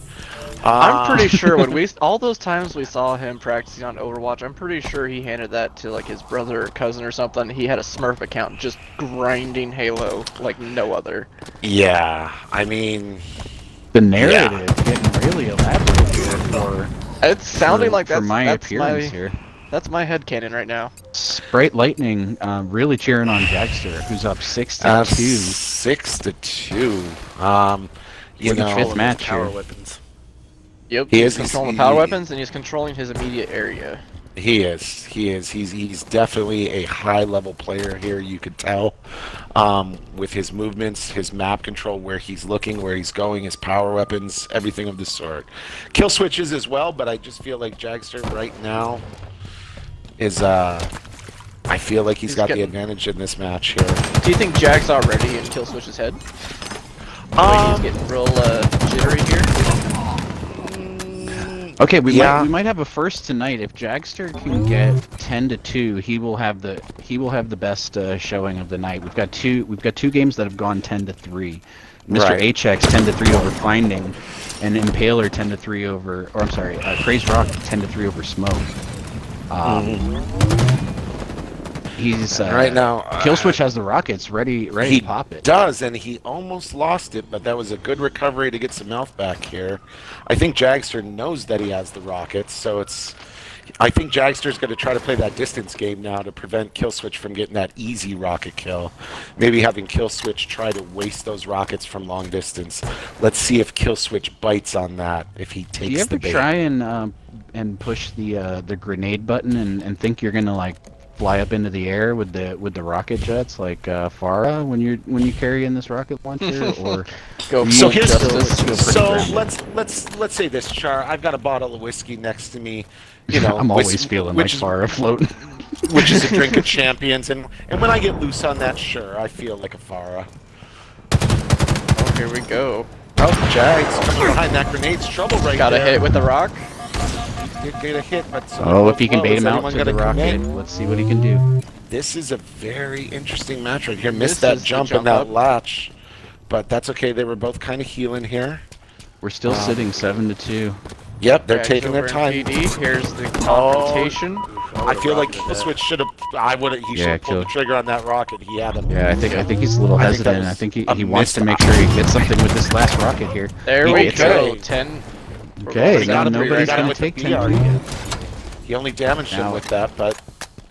I'm pretty sure when all those times we saw him practicing on Overwatch, I'm pretty sure he handed that to like his brother or cousin or something. He had a Smurf account just grinding Halo like no other. Yeah, I mean, The narrative getting really elaborate here for It's sounding like for that's my that's appearance my here. that's my headcanon right now. Sprite Lightning really cheering on Jagster, who's up 6-2. 6-2. You With the know, fifth match power here. weapons. Yep, He he's is- controlling he- power weapons and he's controlling his immediate area. he is. He's definitely a high-level player here. You could tell with his movements, his map control, where he's looking, where he's going, his power weapons, everything of the sort. Kill switches as well, but I just feel like Jagster right now is. I feel like he's got the getting- advantage in this match here. Do you think Jag's already in Killswitch's head? Like he's getting real jittery here. Okay, we Yeah. might have a first tonight. If Jagster can get 10-2, he will have the best showing of the night. We've got two games that have gone 10-3. Right. MrAChecks 10-3 over Finding, and Impaler 10-3 over, or I'm sorry, Crazed Rock 10-3 over Smoke. He's Right now, Killswitch has the rockets ready He to pop it. does, and he almost lost it, but that was a good recovery to get some health back here. I think Jagster knows that he has the rockets, so it's. I think Jagster's going to try to play that distance game now to prevent Killswitch from getting that easy rocket kill. Maybe having Killswitch try to waste those rockets from long distance. Let's see if Killswitch bites on that, if he Do you takes ever the bait. try and push the grenade button and think you're gonna like fly up into the air with the rocket jets like Farah when you carry in this rocket launcher, or Go So full here's justice. so let's say this, Char. I've got a bottle of whiskey next to me. You know, I'm always feeling like Farah floating. which is a drink of champions, and when I get loose on that, sure, I feel like a Farah. Oh, here we go. Oh, Jags coming behind that grenade's trouble right Got a there. hit with the rock. He did get a hit, but Oh, if he can bait him out Anyone to the gonna come rocket, in? let's see what he can do. This is a very interesting match right here. This Missed that is the jump jump and that up. latch, but that's okay. They were both kind of healing here. We're still sitting 7-2. Yep, they're Jags taking their over in time. PD. Here's the confrontation. I feel like Killswitch should have. He should have pulled the trigger on that rocket. He had him. Yeah, I think he's a little I think that hesitant. I was think a he wants missed to make sure he gets something with this last rocket here. There He we gets go. it. 10. Okay, He now got him. nobody's Got him gonna with the take PR. 10. He only damaged him Now- with that, but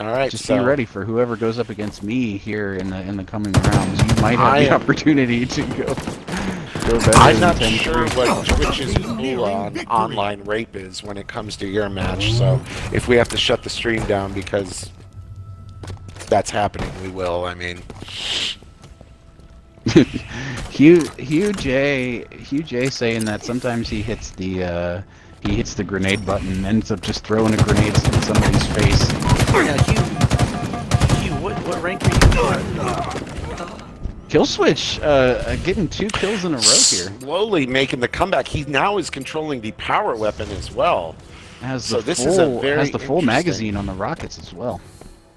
all right. Just so be ready for whoever goes up against me here in the coming rounds. You might have I the am- opportunity to go better I'm than not 10-3. sure what Twitch's rule on online rape is when it comes to your match. So if we have to shut the stream down because that's happening, we will. I mean, Hugh J saying that sometimes he hits the grenade button and ends up just throwing a grenade in somebody's face. Yeah, Hugh, what rank are you? Killswitch getting 2 kills in a row here. slowly making the comeback. He now is controlling the power weapon as well. Has So the this is a full very has the full interesting- magazine on the rockets as well.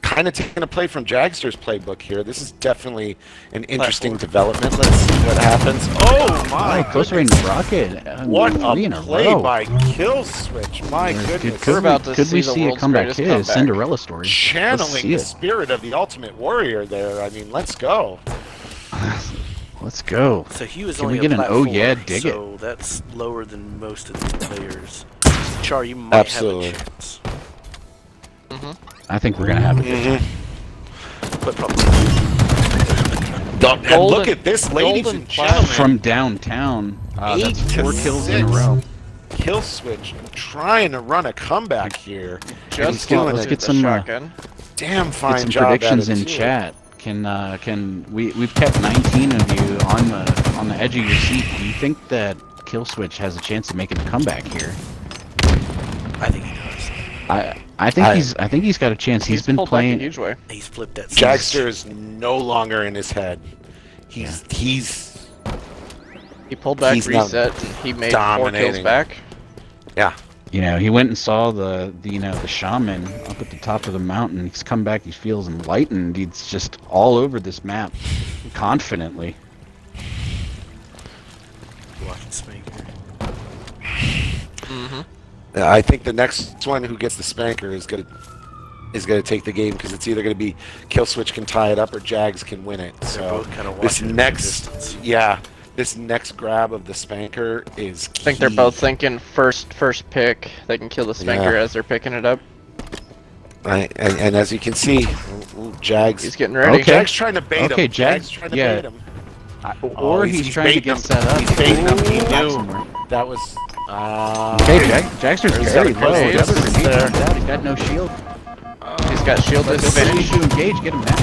Kind of taking a play from Jagster's playbook here. This is definitely an interesting development. Let's see what happens. Oh my! Close range rocket. What 3 in a a play row. by Killswitch! My goodness. We're about to could we see the see a world's comeback greatest kid? comeback. Cinderella story. Let's Channeling see the it. spirit of the Ultimate Warrior there. I mean, let's go. Let's go. So Hugh is Can only we get a an platform, oh yeah, dig so that's lower than most of the players. Char, you might Absolutely. have a chance. I think we're gonna have a good time. Mm-hmm. But probably And look at this, ladies golden and gentlemen. From downtown. That's 8 to 4 kills in a 6. row. Killswitch trying to run a comeback here. And he's Just doing let's a get the some, shotgun. damn Get fine some job at predictions it, in too. chat. We've kept 19 of you on the edge of your seat. Do you think that Killswitch has a chance of making a comeback here? I think he does. I think he's got a chance. He's been pulled back in a playing. huge way. He's flipped that. Jagster is no longer in his head. He's He pulled back, He's now reset, and he made 4 kills dominating. back. yeah. You know, he went and saw the shaman up at the top of the mountain. He's come back. He feels enlightened. He's just all over this map, confidently. Watching Spanker. Mm-hmm. I think the next one who gets the spanker is gonna take the game because it's either gonna be Killswitch can tie it up or Jags can win it. They're So both kind of this watching from next, distance. this next grab of the spanker is. I think they're key. both thinking first pick. They can kill the spanker Yeah. as they're picking it up. And as you can see, Jags. He's getting ready. Okay. Jags trying to bait Okay, him. Jags, trying to yeah. bait him. Or he's trying to baiting get him. set up. He's baiting him. He Got knew somewhere. that was. Okay, Jagster's He's very got a low. close He's distance there. got no shield. He's got shield disadvantage. To engage, get him down.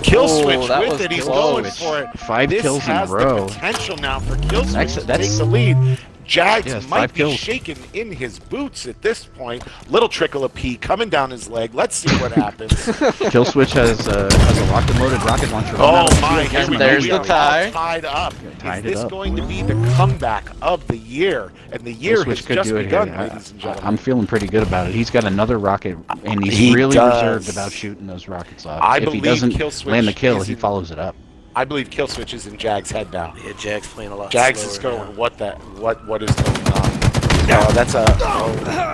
Killswitch that with was it. He's close. going for it. 5 This kills in a has row. the potential now for Killswitch That's- to that's- take the lead. Jags Yes, might 5 be kills. shaking in his boots at this point. Little trickle of pee coming down his leg. Let's see what happens. Killswitch has a locked and loaded rocket launcher. Oh my! Here And we there's go. the We are tie. all tied up. Tied Is it this up. going to be the comeback of the year? And the year has Killswitch could just do it begun, here. ladies and gentlemen. I'm feeling pretty good about it. He's got another rocket, and he's He really does. reserved about shooting those rockets off. I If he believe doesn't Killswitch land the kill, is he in- follows it up. I believe Killswitch is in Jags' head now. Yeah, Jag's playing a lot Jags slower is going. now. What is going on? Oh, that's a.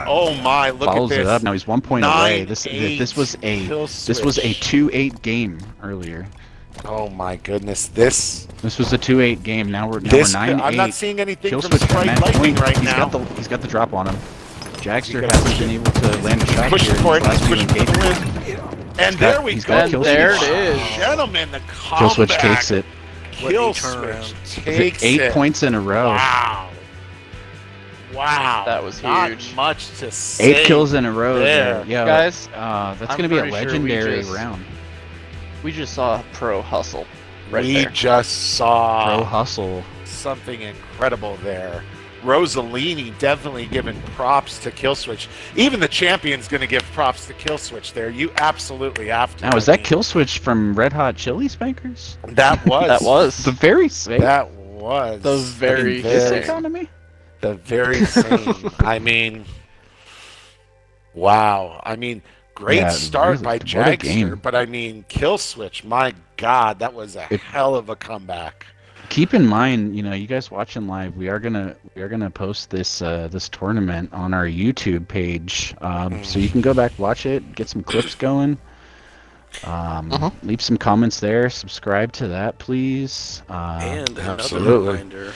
Oh my! Look Follows at this. it up. Now he's 1 point away. This 9-8 was a Killswitch. 2-8 game earlier. Oh my goodness! This. This was a 2-8 game. Now we're This. 9-8. I'm not seeing anything from Killswitch got Sprite match Lightning point. right He's now. He's got the drop on him. Jagster gonna hasn't push been it. able to land a shot Pushing here. for in it. his He's last pushing few for the engagements. win. And got- there we he's go. got And Killswitch. there it is. Gentlemen, the Killswitch comeback. takes it. What a Killswitch turnaround. takes 8 it. points in a row. Wow. Wow. That was Not huge. much to say. 8 kills in a row there. there. Yeah, Guys, that's I'm gonna be a pretty sure we legendary just- round. We just saw a pro hustle right We there. just saw Pro hustle. something incredible there. Rosalini definitely giving props to Killswitch. Even the champion's going to give props to Killswitch there. You absolutely have to. Now, is that Killswitch from Red Hot Chili Spankers? That was. That was The very same. That was. The very Is same. it economy? The very same. I mean, wow. I mean, great Yeah, start really, by what a Jagster, game. but I mean, Killswitch, my God, that was a hell of a comeback. Keep in mind, you know, you guys watching live, we are gonna post this this tournament on our YouTube page, so you can go back, watch it, get some clips going. Leave some comments there. Subscribe to that, please. And another absolutely. reminder,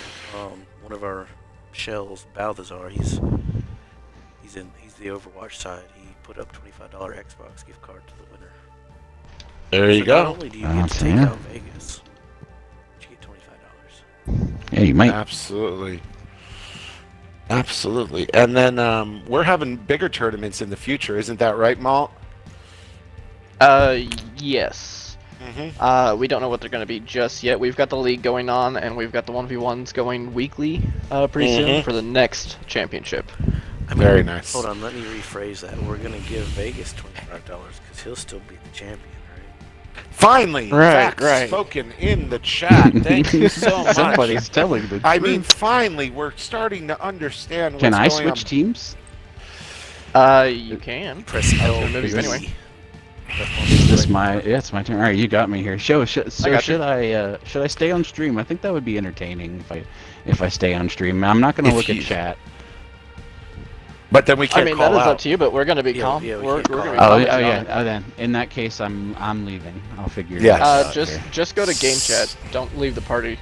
one of our shells, Balthazar, he's the Overwatch side. He put up $25 Xbox gift card to the winner. There you So go. Not only do you get to take yeah. out Vegas, but you get $25. Yeah, you might. Absolutely. Absolutely. And then we're having bigger tournaments in the future, isn't that right, Malt? Yes. Mm-hmm. We don't know what they're going to be just yet. We've got the league going on, and we've got the 1v1s going weekly pretty soon for the next championship. I mean, Very nice. Hold on, let me rephrase that. We're gonna give Vegas $25 because he'll still be the champion, right? Finally, Right, facts right. spoken in the chat. Thank you so much. Somebody's telling the I truth. mean, finally, we're starting to understand what's Can I going switch teams? You can. Press I was L. gonna move you anyway. Is this my? Yeah, it's my turn. All right, you got me here. So got you. should I stay on stream? I think that would be entertaining if I stay on stream. I'm not gonna If look you- at chat. But then we can't I mean, call that is out. up to you, but we're going to be Yeah, calm. yeah, we we're can't going to be call Oh, commenting on yeah. it. Oh, then in that case, I'm leaving. I'll figure it Yes. out. Just go to game chat. Don't leave the party.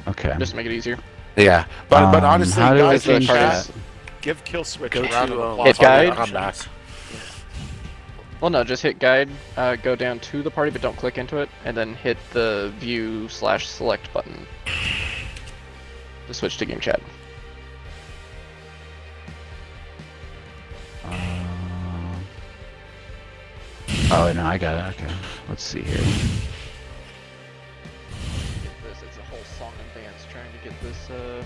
Okay. Just to make it easier. Yeah, but honestly, how do I guys, in change chat, that? give Killswitch Go a round to of um, applause. Hit guide. Come back. Well, no, just hit guide, go down to the party, but don't click into it, and then hit the view/select button to switch to game chat. Oh no, I got it. Okay, let's see here. Get this, it's a whole song and dance trying to get this, the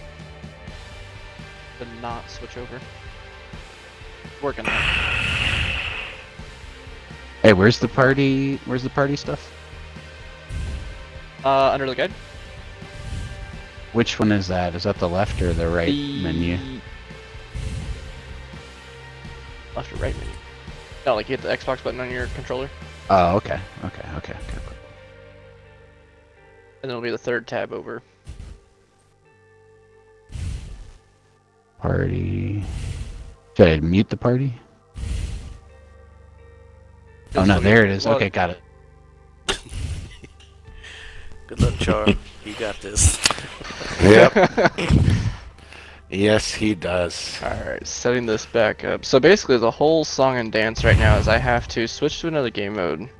not switch over. Working on it. Hey, where's the party? Where's the party stuff? Under the guide. Which one is that? Is that the left or the right menu? Left or right menu? No, like you hit the Xbox button on your controller. Oh, okay. And And then it'll be the third tab over. Party. Should I mute the party? Oh no, there it is. Okay, got it. Good luck, Char. You got this. Yep. Yes, he does. Alright, setting this back up. So basically the whole song and dance right now is I have to switch to another game mode,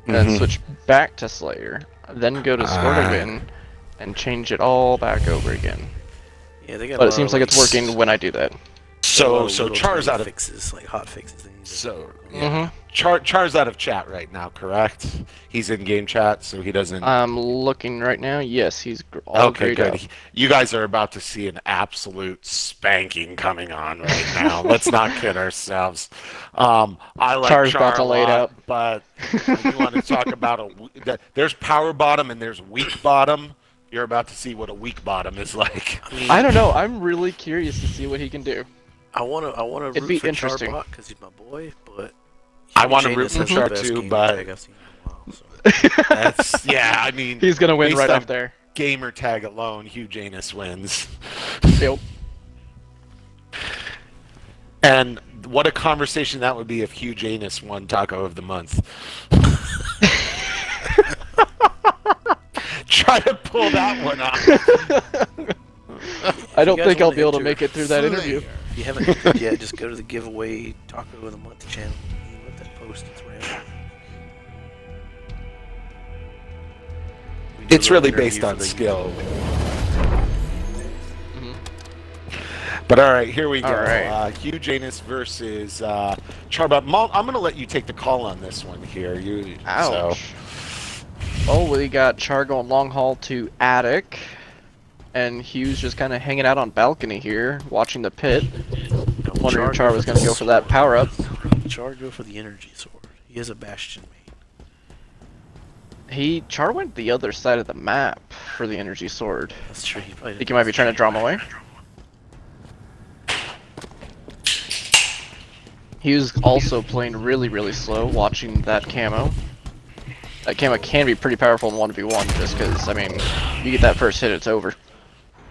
then switch back to Slayer, then go to Score to Win, and change it all back over again. Yeah, they got. But it seems like it's working when I do that. So Char's out of fixes, like hot fixes. so yeah. Char's out of chat right now, correct? He's in game chat, so he doesn't. I'm looking right now. Yes, he's all Okay, grayed good. out. You guys are about to see an absolute spanking coming on right now. Let's not kid ourselves. I like Char's Char about to a lay it lot, out. but you want to talk about there's power bottom and there's weak bottom. You're about to see what a weak bottom is like. I don't know. I'm really curious to see what he can do. I wanna It'd root be for interesting. Charbot because he's my boy, but I want to Janus root for has the Char best too, game but tag I've seen in a while, so. that's I mean, He's gonna win based right on up there. gamer tag alone, Hugh Janus wins. Yep. And what a conversation that would be if Hugh Janus won Taco of the Month. Try to pull that one off. I don't You guys think I'll wanna be able to enter make it through that interview. If you haven't entered yet, just go to the giveaway Taco of the Month channel and let that post. It's random. We do It's a really little based interview on for the skill. Mhm. But all right, here we go. All right. Hugh Janus versus Charbot. I'm going to let you take the call on this one here. Ouch. Oh, we got Char going long haul to attic, and Hugh's just kind of hanging out on balcony here, watching the pit. Wondering if Char was going to go for that power up. Char go for the energy sword. He has a bastion main. Char went the other side of the map for the energy sword. That's true. He probably Think he might be trying to draw him away. He was also playing really, really slow, watching that camo. That camo can be pretty powerful in 1v1, just because, I mean, you get that first hit, it's over.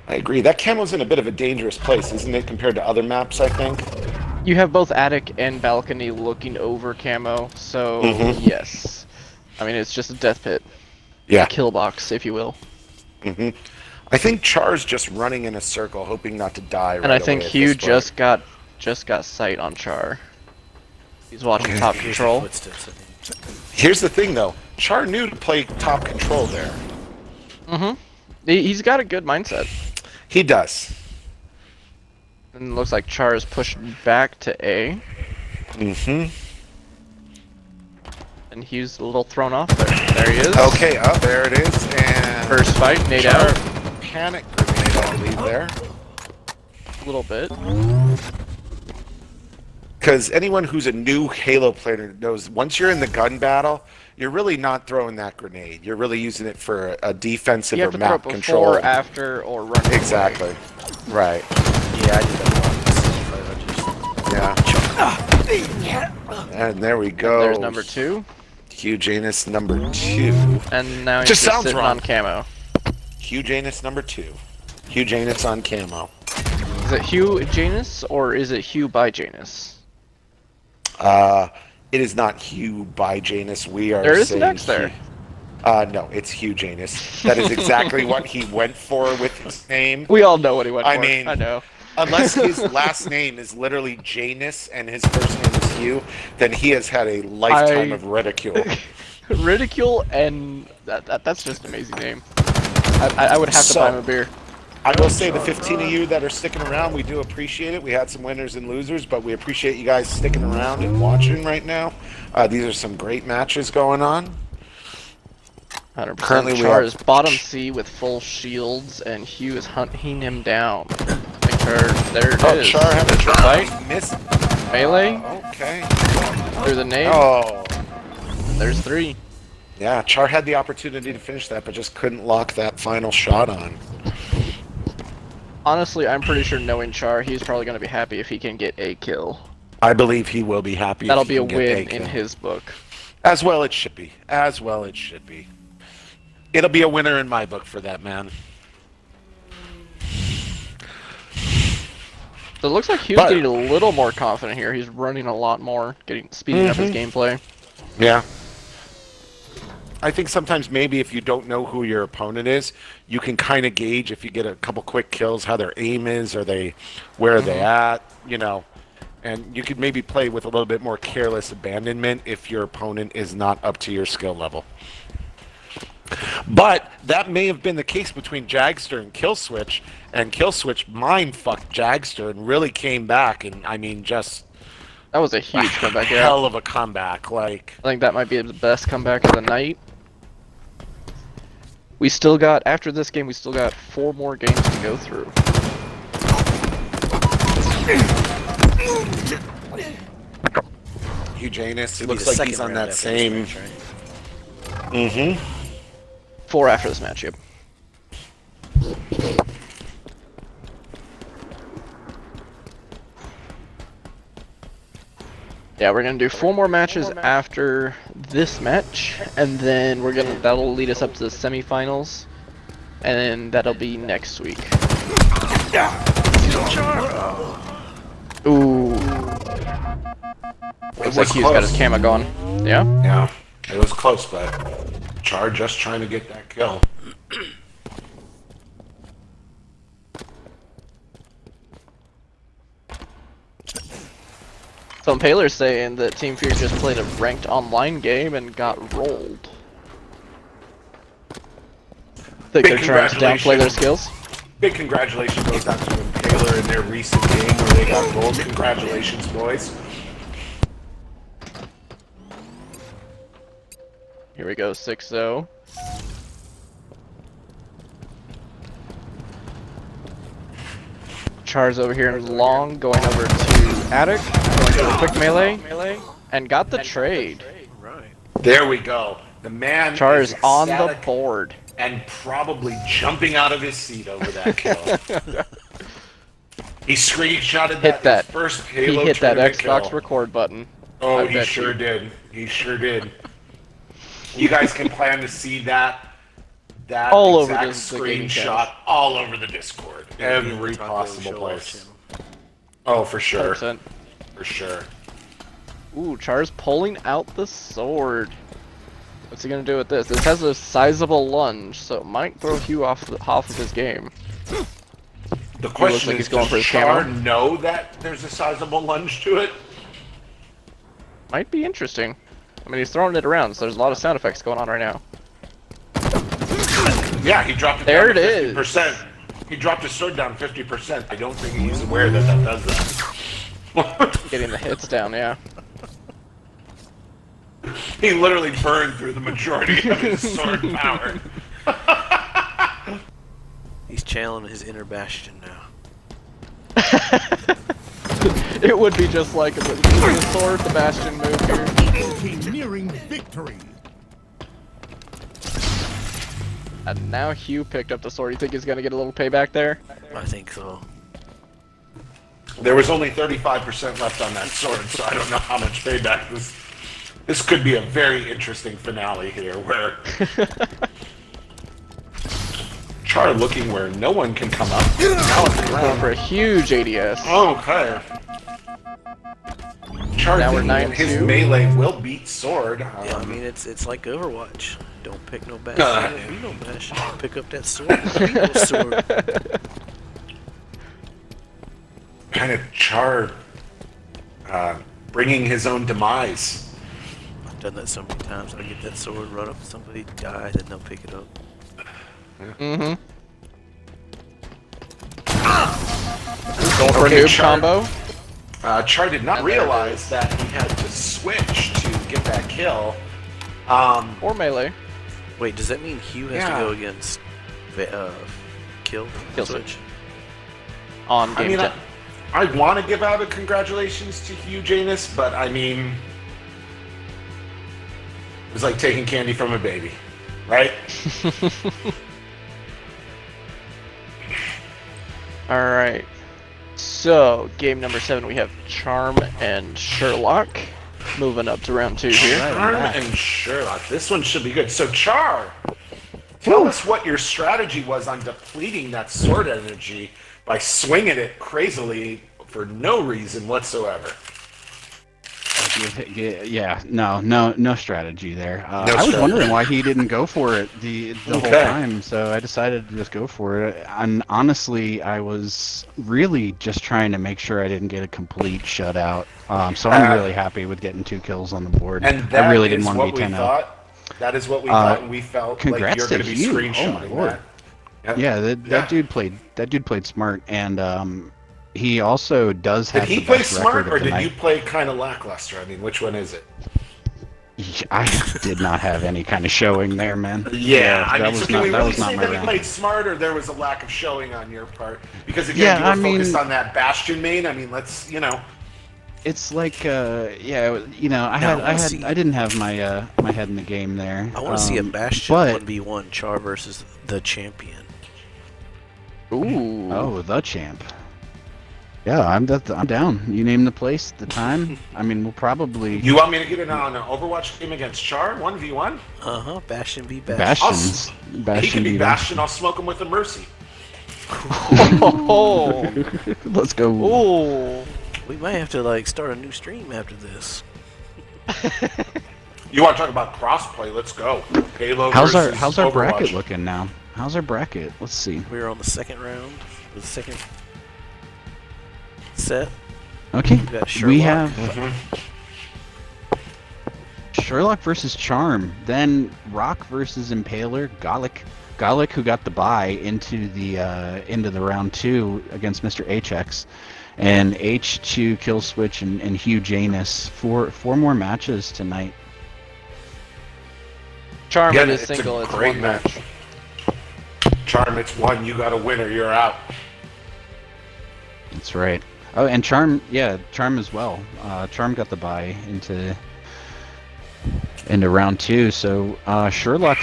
I agree. That camo's in a bit of a dangerous place, isn't it, compared to other maps, I think? You have both attic and balcony looking over camo, so yes. I mean, it's just a death pit. Yeah. A kill box, if you will. I think Char's just running in a circle, hoping not to die right And I think away at Hugh this point. just got sight on Char. He's watching top Here's control. the footsteps, I think. Here's the thing, though. Char knew to play top control there. He's got a good mindset. He does. And it looks like Char is pushed back to A. And Hugh's a little thrown off there. There he is. Okay, there it is. And First fight, nade Char out. panic grenade, I believe, there. A little bit. Because anyone who's a new Halo player knows once you're in the gun battle, you're really not throwing that grenade. You're really using it for a defensive You or have to throw it map before, control. after, or run. Exactly. Right. Yeah, I did that once. Yeah. And there we go. There's number 2. Hugh Janus number 2. And now he's Just just sounds sitting wrong. on camo. Hugh Janus number 2. Hugh Janus on camo. Is it Hugh Janus or is it Hugh by Janus? It is not Hugh by Janus. We are There is saying an X there. No, it's Hugh Janus. That is exactly what he went for with his name. We all know what he went I for. mean- I know. Unless his last name is literally Janus and his first name is Hugh, then he has had a lifetime of ridicule. Ridicule, and that's just an amazing name. I would have to buy him a beer. I will say the 15 of you that are sticking around, we do appreciate it. We had some winners and losers, but we appreciate you guys sticking around and watching right now. These are some great matches going on. 100%. Currently, Char is bottom C with full shields, and Hugh is hunting him down. Make sure, there it is. Char had a drop. Fight. Miss. Melee. Okay. Through the nade. Oh. There's 3. Yeah, Char had the opportunity to finish that, but just couldn't lock that final shot on. Honestly, I'm pretty sure knowing Char, he's probably going to be happy if he can get a kill. I believe he will be happy. That'll if he be a can get win kill. in his book. As well it should be. As well it should be. It'll be a winner in my book for that man. So it looks like Hugh's getting a little more confident here. He's running a lot more, speeding up his gameplay. Yeah. I think sometimes maybe if you don't know who your opponent is, you can kind of gauge if you get a couple quick kills how their aim is, where are they at, you know. And you could maybe play with a little bit more careless abandonment if your opponent is not up to your skill level. But that may have been the case between Jagster and Killswitch mind-fucked Jagster and really came back, and I mean just... That was a huge comeback, yeah. Hell of a comeback, like... I think that might be the best comeback of the night. We still got, after this game, we still got 4 more games to go through. Hugh Janus, it looks like he's on that same... Match, right? 4 after this match, yep. Yeah, we're gonna do 4 more matches after this match, and then that'll lead us up to the semifinals, and then that'll be next week. Ooh. Looks like Hugh's got his camo going. Yeah? Yeah, it was close, but Char just trying to get that kill. So Impaler's saying that Team Fury just played a ranked online game and got rolled. Think they're trying to downplay their skills? Big congratulations goes out to Impaler in their recent game where they got rolled. Congratulations, boys. Here we go, 6-0. Char's over here in long, going over to Attic, going for a quick melee, and got the trade. Right. There we go. The man Char is on the ecstatic board. and probably jumping out of his seat over that kill. He screenshotted that, his first Halo He hit that tournament Xbox kill. record button. Oh, he sure did. He sure did. You guys can plan to see that All over exact the gaming screenshot channels. all over the Discord. Every possible place. Oh, for sure. 100%. For sure. Ooh, Char's pulling out the sword. What's he gonna do with this? This has a sizable lunge, so it might throw Hugh off of his game. The question like is, he's going does for his Char camo. know that there's a sizable lunge to it? Might be interesting. I mean, he's throwing it around, so there's a lot of sound effects going on right now. Yeah, he dropped it There down to it is. 50%. He dropped his sword down 50%. I don't think he's aware that that does that. Getting the hits down, yeah. He literally burned through the majority of his sword power. He's channeling his inner Bastion now. It would be just like the sword, the Bastion move here. Team nearing victory. And now Hugh picked up the sword. You think he's gonna get a little payback there? I think so. There was only 35% left on that sword, so I don't know how much payback this could be a very interesting finale here, where Char looking where no one can come up. Now it's Going around. for a huge ADS. Okay. Char Now we're thinking that his 9-2. melee will beat sword. Yeah, I mean it's like Overwatch. Don't pick no Bastion. Don't be no Bastion. Pick up that sword. Beat no sword. Kind of Char bringing his own demise. I've done that so many times. I get that sword, run up to somebody, die, then they'll pick it up. Mm-hmm. Going for a Okay, noob Char. combo. Char did not And there it realize that he had to switch to get that kill. Or melee. Wait, does that mean Hugh has Yeah. to go against Killswitch? On I game mean, 10. I want to give out a congratulations to Hugh Janus, but I mean, it was like taking candy from a baby, right? Alright. So, game number 7, we have Charm and Shirloc. Moving up to round 2 here. Charm and Shirloc. This one should be good. So, Char, tell us what your strategy was on depleting that sword energy by swinging it crazily for no reason whatsoever. Yeah, no strategy there. I was strategy. wondering why he didn't go for it the whole Okay. time, so I decided to just go for it. And honestly, I was really just trying to make sure I didn't get a complete shutout. So I'm really happy with getting 2 kills on the board. And that I really didn't is want to what be we 10-0. thought. That is what we thought, and we felt like congrats you're to going to be Hugh. Oh my screenshotting lord. that. Yeah, that dude played smart, and he also does Did have he the play best smart, record or of the did night. you play kind of lackluster? I mean, which one is it? I did not have any kind of showing there, man. I that mean, was so can not we that really was not say my that he round. played smart, or there was a lack of showing on your part? Because again, Yeah, you were I mean- focused on that Bastion main. I mean, let's, It's like, I see. didn't have my my head in the game there. I want to see a Bastion but 1v1 Char versus the champion. Ooh. oh, the champ. Yeah, I'm down. You name the place, the time. I mean, we'll probably You want me to get it on an Overwatch game against Char, 1v1? Bastion v Bastion. Bastions. He Bastion can be beat Bastion, I'll smoke him with a Mercy. Oh. him. Let's go. Ooh. We might have to start a new stream after this. You want to talk about crossplay? Let's go. Halo How's versus our Overwatch. bracket looking now? How's our bracket? Let's see. We're on the second round, the second set. Okay, We've got we Shirloc. have Mhm. Shirloc versus Charm, then Rock versus Impaler, Gahlic who got the bye into the round 2 against MrAChecks, and H2 Killswitch and Hugh Janus. Four more matches tonight. Charm Yeah, in a it's a single, it's great one match. Charm, it's one. You got a winner. You're out. That's right. Oh, and Charm as well. Charm got the bye into round 2, so Shirloc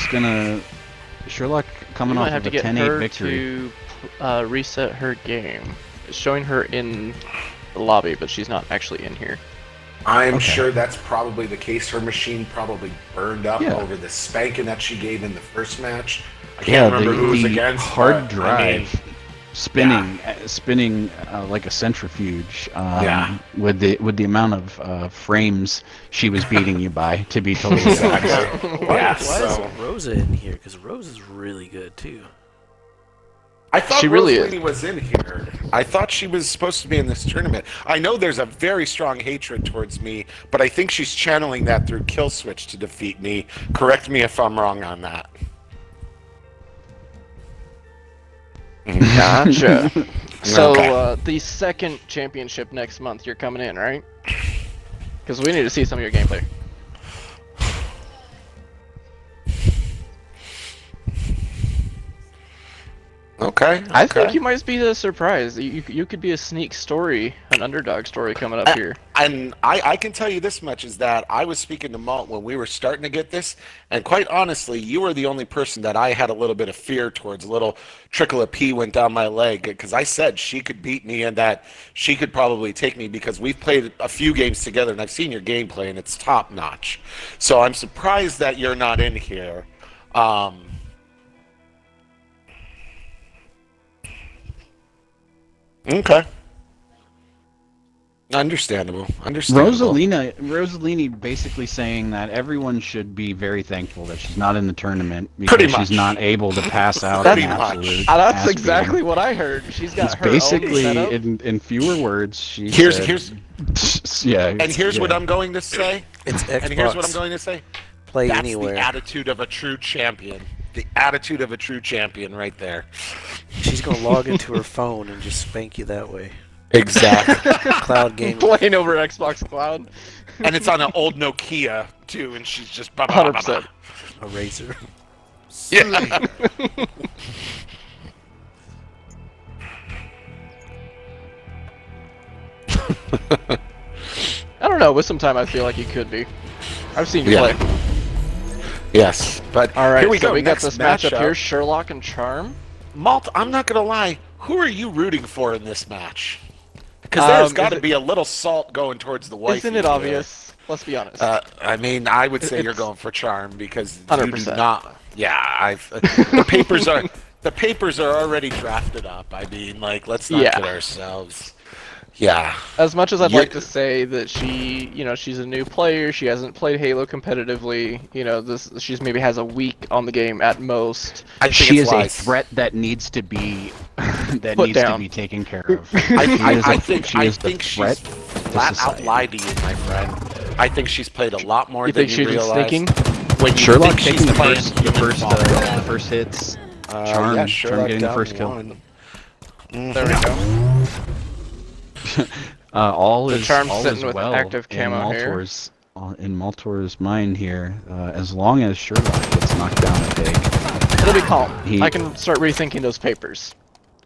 coming We off might have of to a get 10-8 her victory. to reset her game. It's showing her in the lobby, but she's not actually in here. I'm Okay. sure that's probably the case. Her machine probably burned up Yeah. over the spanking that she gave in the first match. I Yeah, can't remember who was against. hard but, drive, I mean, spinning like a centrifuge. Yeah. With the amount of frames she was beating you by, to be totally honest. exactly. Why yeah, is so Rosa in here? Because Rosa is really good too. I thought She really Rosalie was in here. I thought she was supposed to be in this tournament. I know there's a very strong hatred towards me, but I think she's channeling that through Killswitch to defeat me. Correct me if I'm wrong on that. Gotcha. So, Okay. the second championship next month, you're coming in, right? Because we need to see some of your gameplay. Okay. I think you might be the surprise. You could be a sneak story, an underdog story coming up here. And I can tell you this much, is that I was speaking to Malt when we were starting to get this, and quite honestly, you were the only person that I had a little bit of fear towards. A little trickle of pee went down my leg, because I said she could beat me and that she could probably take me, because we've played a few games together and I've seen your gameplay and it's top notch. So I'm surprised that you're not in here. Okay. Understandable. Rosalini basically saying that everyone should be very thankful that she's not in the tournament because Pretty much. she's not able to pass out That's- an absolute. That's ass exactly beating. what I heard. She's got It's her basically, own setup. in fewer words, she Here's said, yeah. and here's what I'm going to say. It's Xbox. And here's what I'm going to say. Play That's anywhere. the attitude of a true champion. The attitude of a true champion, right there. She's gonna log into her phone and just spank you that way. Exactly. Cloud gaming. Playing over Xbox Cloud. And it's on an old Nokia too, and she's just 100%. A razor. Yeah. I don't know. With some time, I feel like he could be. I've seen you Yeah. play. Yes, but All right, here we so go. we got Next this matchup matchup. here: Shirloc and Charm. Malt, I'm not gonna lie. Who are you rooting for in this match? Because there's got to be a little salt going towards the wife. Isn't it obvious? Let's be honest. I mean, I would say you're It's going for Charm because you 100%. do not. Yeah, the papers are already drafted up. I mean, like, let's not Yeah. kid ourselves. Yeah. As much as I'd You're- like to say that she's a new player, she hasn't played Halo competitively. She's maybe has a week on the game at most. I think She it's is a lies. threat that needs to be that Put needs to down. be taken care of. I think she is the she's threat flat to out society. lied to you, my friend. I think she's played a lot more You than think you she's realize. sneaking? When you Sherlock think she's taking the playing first, human fall. the first hits. Charm, yeah, Charm Sherlock getting the down first kill. one. There we go. All The is Charm's all sitting is with well active camo in here. Maltor's mind here. As long as Sherlock gets knocked down a pig. It'll be calm. He- I can start rethinking those papers.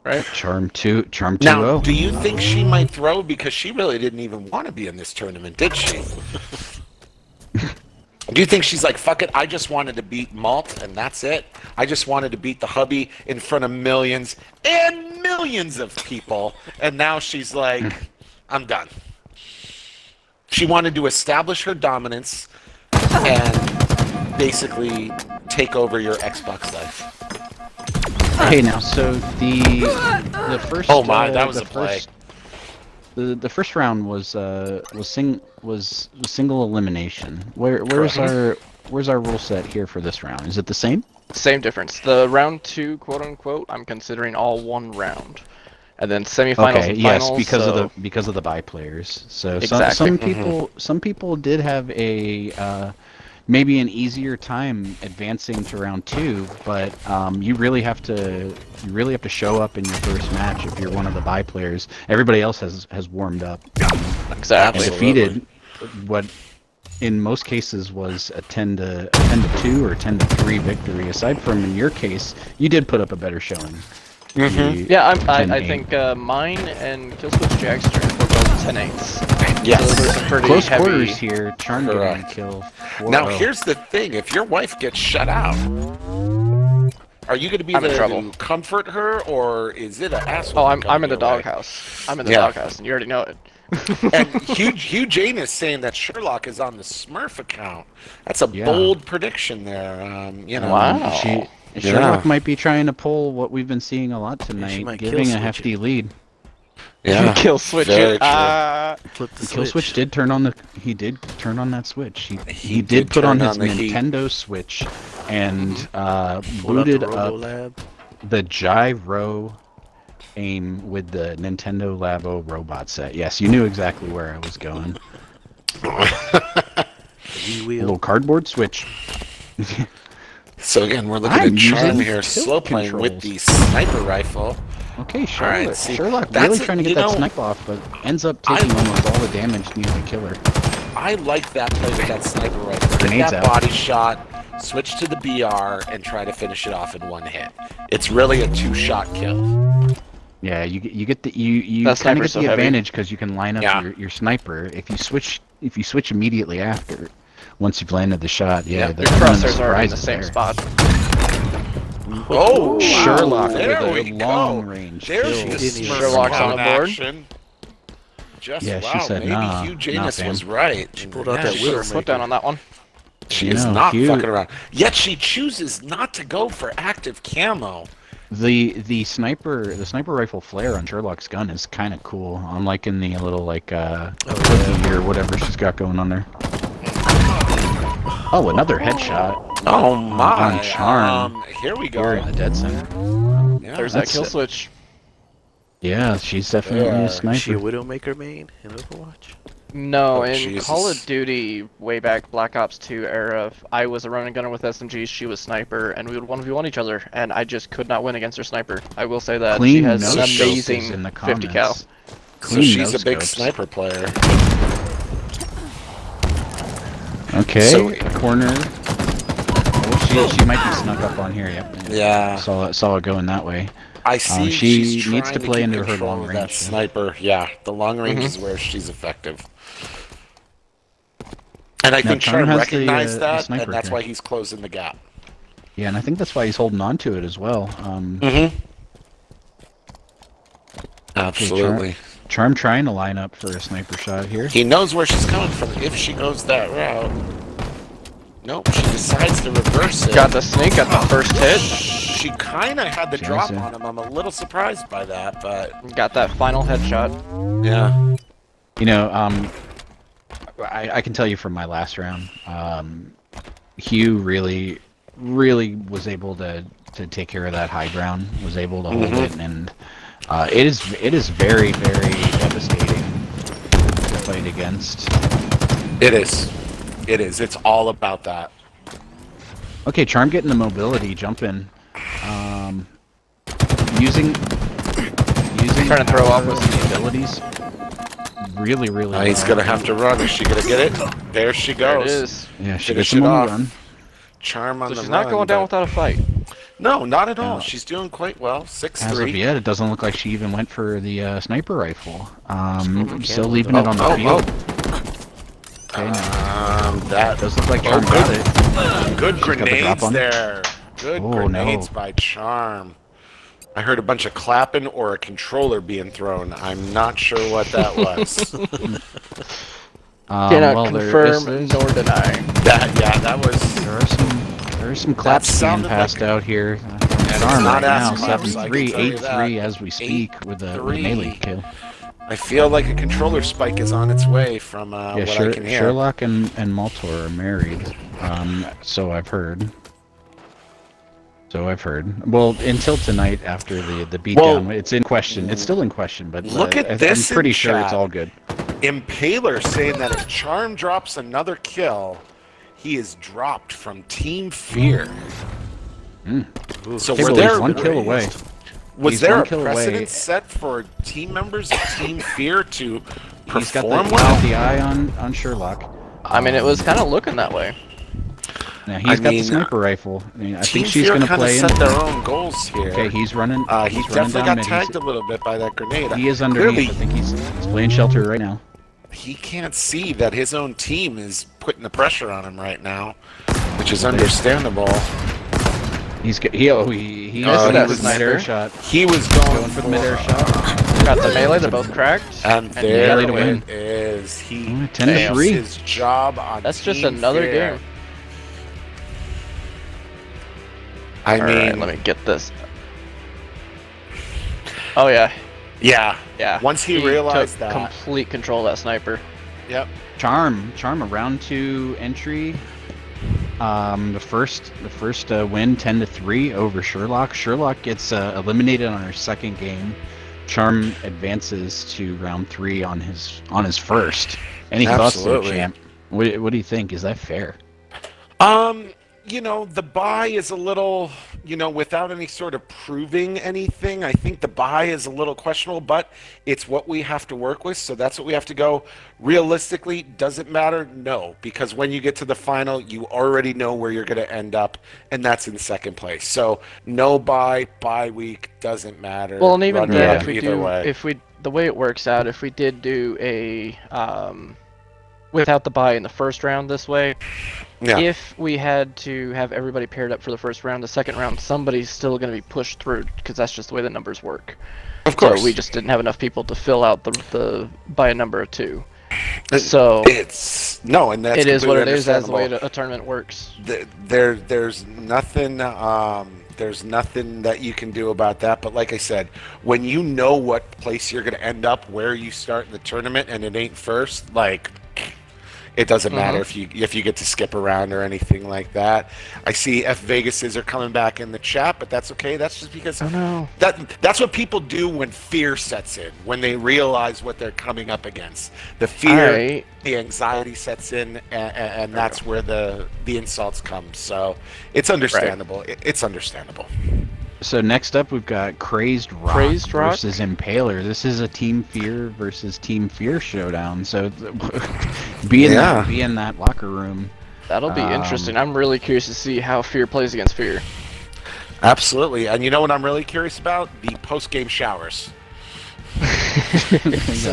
Right? Charm 2-0. Now, do you think she might throw because she really didn't even want to be in this tournament, did she? Do you think she's like, fuck it, I just wanted to beat Malt and that's it? I just wanted to beat the hubby in front of millions and millions of people, and now she's like, I'm done. She wanted to establish her dominance and basically take over your Xbox life. Hey, now, so the first. Oh my, that was the a play. first- The first round was single elimination. Where's our rule set here for this round? Is it the same? Same difference. The round 2, quote unquote, I'm considering all one round. And then semifinals Okay, and yes, finals. because of the bye players. So Exactly. some people did have a maybe an easier time advancing to round 2, but you really have to show up in your first match if you're one of the bye players. Everybody else has warmed up. Exactly. And defeated what in most cases was a 10-2 or 10-3 victory. Aside from in your case, you did put up a better showing. You- Yeah, I 10-8. think mine and Killswitch Jagster were both 10-8s. Yes. So there's some pretty Close heavy... quarters here. Charm getting a Correct. kill. Now, 4-0. here's the thing. If your wife gets shut out, are you going to be I'm in there trouble. to comfort her, or is it an asshole? Oh, I'm in the your way? doghouse. I'm in the Yeah. doghouse, and you already know it. And Hugh Jane is saying that Sherlock is on the Smurf account. That's a Yeah. bold prediction there. Wow. Sherlock might be trying to pull what we've been seeing a lot tonight, might giving kill a switch hefty it. lead. Yeah. Killswitch Very it. true. Flip the Killswitch switch. did turn on that switch. He did did put on turn his on the heat. Nintendo Switch and Pulled out booted the up RoboLab. the gyro aim with the Nintendo Labo robot set. Yes, you knew exactly where I was going. The A wheel. little cardboard switch. So again, we're looking I'm at Charm using here, tilt slow playing with the controls. sniper rifle. Okay, right, see, Sherlock that's really it, trying to get you that know, snipe off, but ends up taking almost all the damage near the killer. I like that play with that sniper rifle. Get Grenades that out. body shot, switch to the BR, and try to finish it off in one hit. It's really a two-shot kill. Yeah, you get the you That kind of sniper's get the so heavy. advantage because you can line up Yeah. your sniper. If you switch immediately after, once you've landed the shot, yeah, Yep. the Your element of crosshairs are in the surprise is same there. spot. Oh, wow. Sherlock There with we a go. long range There's kill. the Didn't even- Smurf Sherlock's on in the board. action. Just Yeah, she wow, said, maybe nah, Hugh nah, Janus fam. was right. She pulled out that she Widowmaker. is- Put down on that one. She You is know, not Hugh- fucking around. Yet she chooses not to go for active camo. The sniper rifle flare on Sherloc's gun is kind of cool. I'm liking the little like cookie or whatever she's got going on there. Oh, another headshot. Oh my! On Charm. Here we go. Here in the dead center. Yeah, There's that that's kill switch. Yeah, she's definitely a Is she a sniper. Widowmaker main in Overwatch? No, Oh, in Jesus. Call of Duty, way back Black Ops 2 era, I was a running gunner with SMGs, she was sniper, and we would 1v1 each other, and I just could not win against her sniper. I will say that. Clean She has an no-scopes amazing in the 50 cal. comments. So Clean she's a big no-scopes. sniper player. Okay, So- corner. Oh, she might be snuck up on here. Yep. Yeah. Saw it going that way. I see. she she's needs trying to play keep into her control long of range, That yeah. sniper, yeah, the long range is where she's effective. And I think Charm Charm has recognized the that, sniper and that's here. why he's closing the gap. Yeah, and I think that's why he's holding on to it as well. Mm-hmm. Absolutely. Charm trying to line up for a sniper shot here. He knows where she's coming from if she goes that route. Nope, she decides to reverse it. Got the sneak at the first hit. She kind of had the She drop has it. on him. I'm a little surprised by that, but Got that final headshot. yeah. You know, I can tell you from my last round, Hugh really was able to take care of that high ground. Was able to hold it, and it is very devastating to fight against. It is. It is. It's all about that. Okay, Charm getting the mobility, jumping, using Trying to throw off with some abilities. Really Now he's gonna have to run. Is she gonna get it? There she There it goes. is. Yeah, she Finish gets him it on off. the run. Charm on So the she's run. not going down but- without a fight. No, not at all. No. She's doing quite well. As of 6-3. yet, it doesn't look like she even went for the sniper rifle. for Still Campbell. leaving it on the Oh, field. Okay, now That does look like Oh, Charm good. got it. Good She's got the drop grenades on it. there. Good Oh, grenades no. by Charm. I heard a bunch of clapping or a controller being thrown. I'm not sure what that was. Cannot well, there confirm is- nor deny. that was. There are some claps being sounded passed like- out here. it's Charm not right now, ass claps, I can 7-3, tell you 8-3 that. as we speak with a 8-3. melee kill. I feel like a controller spike is on its way from Yeah, what I can hear. Sherlock and Maltoir are married. So I've heard. Well, until tonight after the beatdown, it's in question. It's still in question, but Look at this I'm pretty in sure it's chat. all good. Impaler saying that if Charm drops another kill, he is dropped from Team Fear. So Okay, were well, there he's one kill away. Was He's there one a kill away. precedent set for team members of Team Fear to He's got perform the, well? the eye on Sherlock. I mean, it was kind of looking that way. Now I he's got mean, the sniper rifle. I Team think she's Fear gonna kind of play in. set their own goals here. Okay, he's running. He he's running definitely down got mid. tagged a little bit by that grenade. He is underneath. Clearly, I think he's playing shelter right now. he can't see that his own team is putting the pressure on him right now, which is understandable. He missed he that was sniper. mid-air shot. He was going For the mid-air shot. Got the melee, they're both cracked. And there melee to win. it is. He Oh, 10 to does 3. his job on That's just Team another Fear. game. I All mean, right, let me get this. Oh yeah, yeah. yeah. Once he realized took that. complete control of that sniper. Yep. Charm a round 2 entry. The first win 10-3 over Sherlock. Sherlock gets eliminated on her second game. Charm advances to round 3 on his first. Any thoughts there, Absolutely. champ? What do you think? Is that fair? You know, the buy is a little, without any sort of proving anything. I think the buy is a little questionable, but it's what we have to work with, so that's what we have to go. Realistically, does it matter? No, because when you get to the final, you already know where you're going to end up, and that's in second place. So no buy week doesn't matter. Well, and even Runner then, up if we either do, way. the way it works out, if we did do a without the buy in the first round this way, Yeah. if we had to have everybody paired up for the first round, the second round, somebody's still going to be pushed through because that's just the way the numbers work. Of course. So we just didn't have enough people to fill out the by a number of 2. So it's no, and that's it is what it completely is as the way understandable. a tournament works. There's nothing that you can do about that. But like I said, when you know what place you're going to end up, where you start in the tournament, and it ain't first, like it doesn't matter if you get to skip around or anything like that. I see F Vegases are coming back in the chat, but that's okay. That's just because that's what people do when fear sets in, when they realize what they're coming up against. The fear, the anxiety sets in, and that's where the insults come. So it's understandable. It's understandable. So next up, we've got Crazed Rock versus Impaler. This is a Team Fear versus Team Fear showdown. So be in that locker room. That'll be interesting. I'm really curious to see how Fear plays against Fear. Absolutely. And you know what I'm really curious about? The post-game showers. I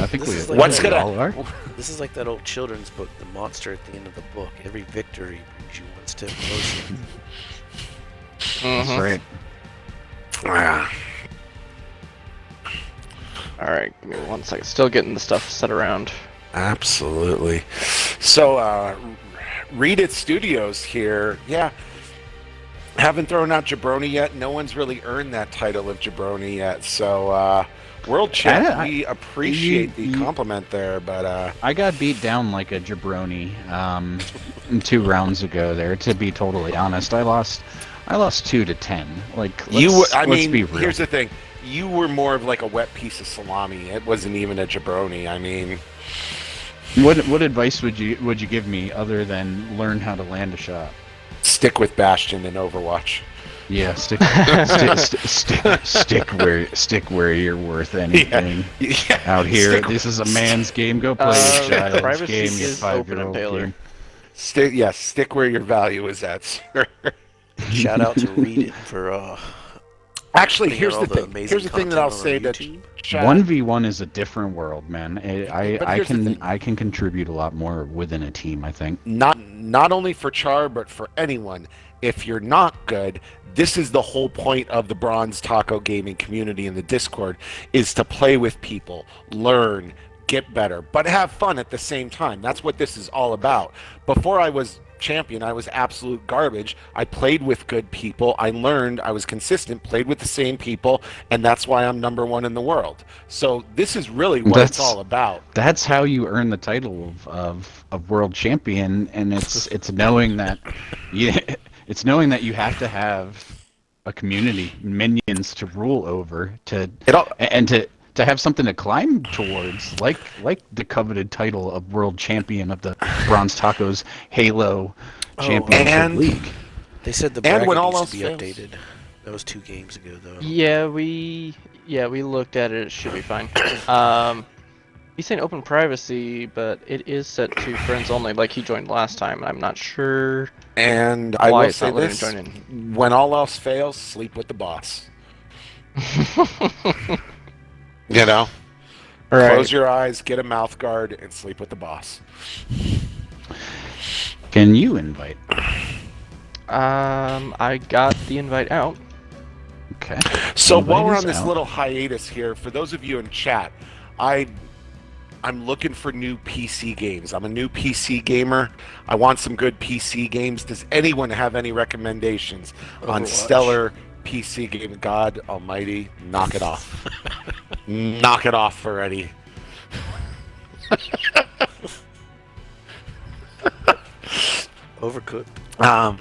think This is like that old children's book, The Monster at the End of the Book. Every victory brings you one step closer. That's right. Alright, give me 1 second. Still getting the stuff set around. Absolutely. So, Read It Studios here. Yeah. Haven't thrown out Jabroni yet. No one's really earned that title of Jabroni yet. So, World Champ, we appreciate the compliment there, but I got beat down like a jabroni 2 rounds ago there, to be totally honest. I lost 2-10. Like, let's be real. Here's the thing. You were more of like a wet piece of salami. It wasn't even a jabroni. I mean, what advice would you give me other than learn how to land a shot? Stick with Bastion in Overwatch. Yeah, stick where you're worth anything. Yeah. Out here, this is a man's game. Go play a child's game. Privacy Your is open 5-year-old Impaler. game. Stick where your value is at, sir. Shout out to Read It for Actually, here's all the thing. amazing Here's the thing that I'll content say on that YouTube. 1v1 is a different world, man. But here's the thing. I can contribute a lot more within a team, I think. Not only for Char, but for anyone. If you're not good, this is the whole point of the Bronze Taco gaming community in the Discord, is to play with people, learn, get better, but have fun at the same time. That's what this is all about. Before I was champion, I was absolute garbage. I played with good people. I learned. I was consistent, played with the same people, and that's why I'm number 1 in the world. So this is really what it's all about. That's how you earn the title of world champion, and it's knowing that it's knowing that you have to have a community, minions to rule over, to have something to climb towards, like the coveted title of world champion of the Bronze Tacos Halo Championship League. They said the bracket when all needs else to be fails. updated. That was 2 games ago, though. Yeah, we looked at it. It should be fine. He's saying open privacy, but it is set to friends only, like he joined last time. I'm not sure. And I will it's say not letting this: him join in. when all else fails, sleep with the boss. You know, close your eyes, get a mouth guard, and sleep with the boss. Can you invite? I got the invite out. Okay. So Invite while we're is on this out. little hiatus here, for those of you in chat, I'm looking for new PC games. I'm a new PC gamer. I want some good PC games. Does anyone have any recommendations on stellar PC game? God almighty, knock it off. Knock it off already. Overcooked. I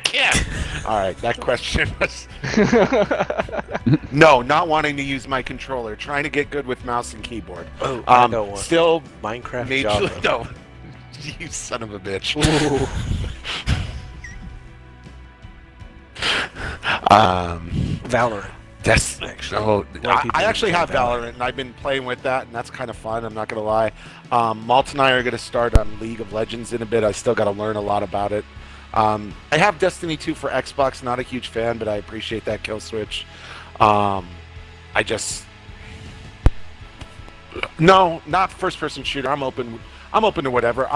can't. All right, that question was no, not wanting to use my controller, trying to get good with mouse and keyboard. Oh, I know one. Still Minecraft Java. no, you son of a bitch. Valorant. I actually have Valorant, and I've been playing with that, and that's kind of fun. I'm not gonna lie. Malt and I are gonna start on League of Legends in a bit. I still got to learn a lot about it. I have Destiny 2 for Xbox. Not a huge fan, but I appreciate that Killswitch. No, not first-person shooter. I'm open to whatever.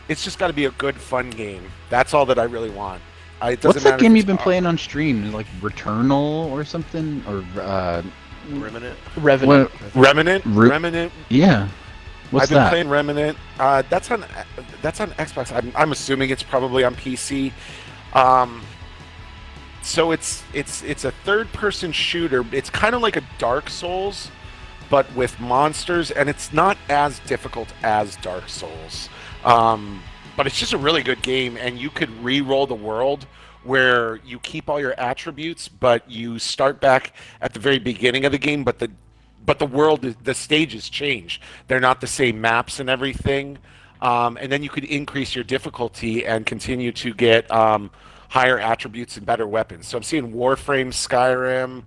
It's just got to be a good, fun game. That's all that I really want. It doesn't What's that matter game if you've been it's- playing on stream? Like Returnal or something? Or Remnant. Revenant. Remnant? Yeah. What's I've been that? playing Remnant. That's on Xbox. I'm assuming it's probably on PC. So it's a third-person shooter. It's kind of like a Dark Souls, but with monsters, and it's not as difficult as Dark Souls. But it's just a really good game, and you could re-roll the world where you keep all your attributes, but you start back at the very beginning of the game, but the world, the stages change. They're not the same maps and everything. And then you could increase your difficulty and continue to get higher attributes and better weapons. So I'm seeing Warframe, Skyrim.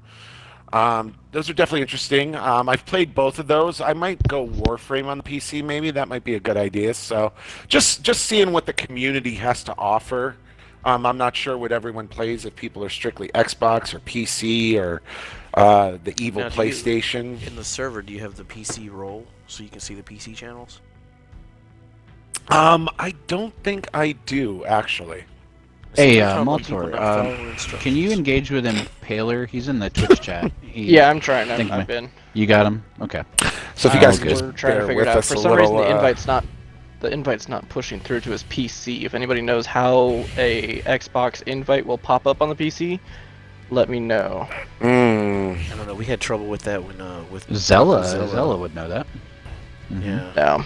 Those are definitely interesting. I've played both of those. I might go Warframe on the PC, maybe. That might be a good idea. So just seeing what the community has to offer. I'm not sure what everyone plays, if people are strictly Xbox or PC or the evil Now, PlayStation. In the server, do you have the PC role so you can see the PC channels? I don't think I do, actually. Hey, Sometimes people Maltour, not follow can instructions. you engage with Impaler? He's in the Twitch chat. Yeah, I'm trying. think I've been. You got him? Okay. So if you guys good. could just We're trying bear to figure with it out. us For a some little, reason, the invite's not pushing through to his PC. If anybody knows how a Xbox invite will pop up on the PC, let me know. I don't know. We had trouble with that when with Zella would know that. Mhm. Yeah. Yeah.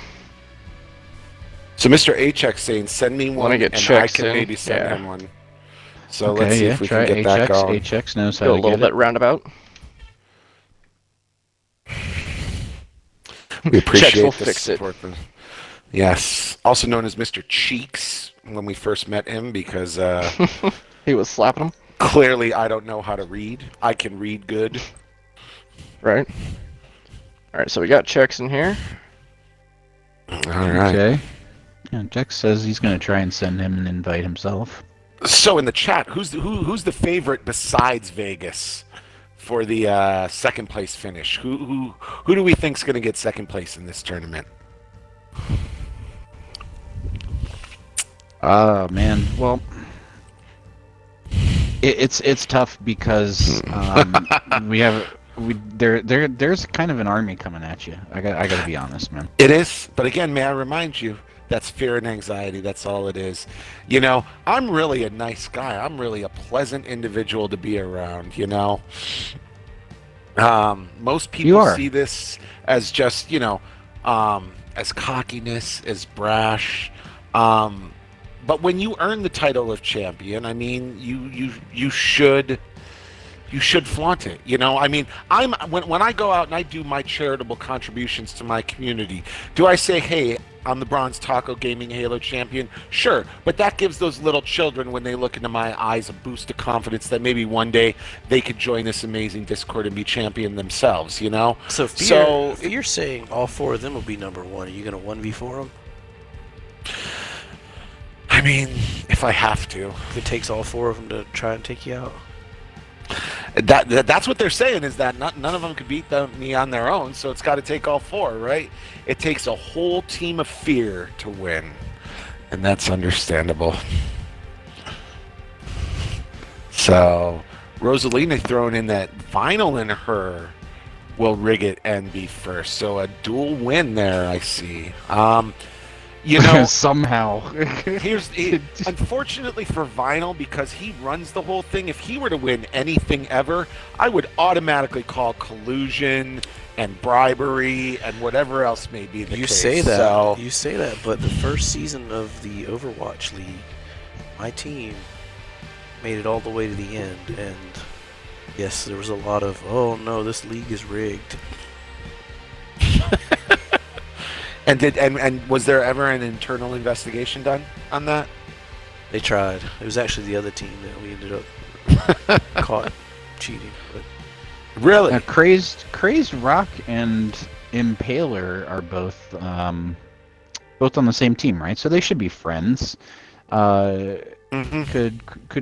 So Mr. HX saying, send me one, me get and I checks can in. maybe send Yeah. him one. So Okay, let's see yeah, if we try can get that HX. going. HX knows how Go a to little get bit roundabout. We appreciate will the fix it. support. Yes, also known as Mr. Cheeks when we first met him, because He was slapping him, clearly I don't know how to read. I can read good. right? All right, so we got checks in here. All it. right. Okay. Yeah, Jack says he's going to try and send him an invite himself. So in the chat, who's the favorite besides Vegas for the second place finish? Who do we think's going to get second place in this tournament? Man. Well, it's tough because there's kind of an army coming at you. I got to be honest, man. It is, but again, may I remind you, that's fear and anxiety. That's all it is. You know, I'm really a nice guy. I'm really a pleasant individual to be around, you know. Most people see this as just, you know, as cockiness, as brash. But when you earn the title of champion, I mean, you should flaunt it. You know, I mean, when I go out and I do my charitable contributions to my community, do I say, hey, I'm the Bronze Taco Gaming Halo champion? Sure, but that gives those little children, when they look into my eyes, a boost of confidence that maybe one day they could join this amazing Discord and be champion themselves, you know? So if you're saying all four of them will be number one, are you going to 1v4 them? I mean, if I have to. If it takes all four of them to try and take you out? That's what they're saying, is that none of them could beat me on their own, so it's got to take all four, right? It takes a whole team of fear to win, and that's understandable. So, Rosalina throwing in that Vinyl in her will rig it and be first, so a dual win there, I see. You know, somehow. Unfortunately for Vinyl, because he runs the whole thing, if he were to win anything ever, I would automatically call collusion and bribery and whatever else may be the case. You say that, So, you say that, but the first season of the Overwatch League, my team made it all the way to the end, and yes, there was a lot of, oh no, this league is rigged. And was there ever an internal investigation done on that? They tried. It was actually the other team that we ended up caught cheating. But Really? Crazed Rock and Impaler are both on the same team, right? So they should be friends. Could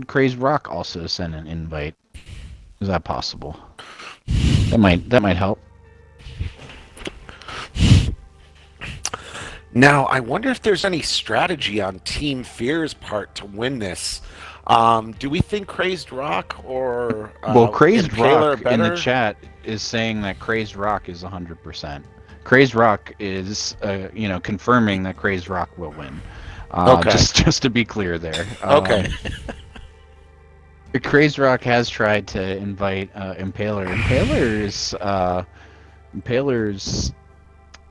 Crazed Rock also send an invite? Is that possible? That might help. Now, I wonder if there's any strategy on Team Fear's part to win this. Do we think Crazed Rock or Crazed Impaler Rock in the better? chat is saying that Crazed Rock is 100%. Crazed Rock is, confirming that Crazed Rock will win. Okay. Just to be clear there. Okay. Crazed Rock has tried to invite Impaler. Impaler's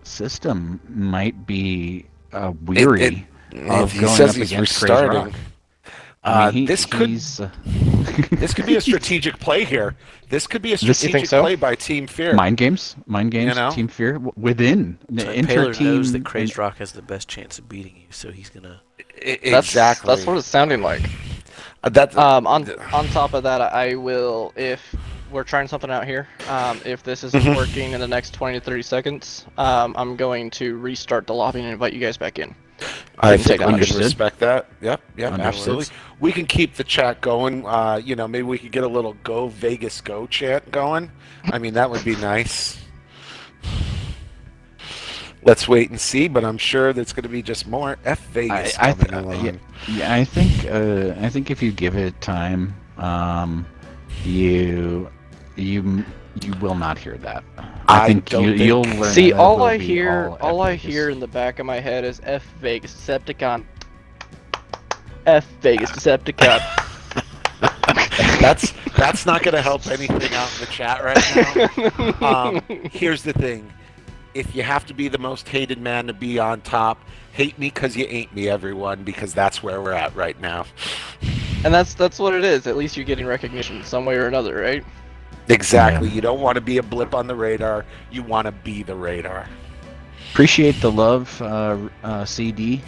system might be weary of he going says up he's against Crazed restarting. Rock. I mean, This could be a strategic play here. This could be a strategic so? play by Team Fear. Mind games, You know? Team Fear within the So Impaler inter-team. knows that Crazed Rock has the best chance of beating you, so he's gonna. Exactly. That's what it's sounding like. That's On top of that, I will, if we're trying something out here, if this isn't working in the next 20 to 30 seconds, I'm going to restart the lobby and invite you guys back in. I can think take we that. can Understood. respect that. Yep, Understood. absolutely. We can keep the chat going. Maybe we could get a little "Go Vegas Go" chant going. I mean, that would be nice. Let's wait and see, but I'm sure there's going to be just more F Vegas coming along. Yeah, I think if you give it time, you will not hear that. I think don't you'll think- learn. See, that all it'll I be hear, all I F Vegas. hear in the back of my head is F Vegas Decepticon. F Vegas Decepticon. That's not going to help anything out in the chat right now. Here's the thing. If you have to be the most hated man to be on top, hate me because you ain't me, everyone, because that's where we're at right now. And that's what it is. At least you're getting recognition some way or another, right? Exactly. Yeah. You don't want to be a blip on the radar. You want to be the radar. Appreciate the love, CD,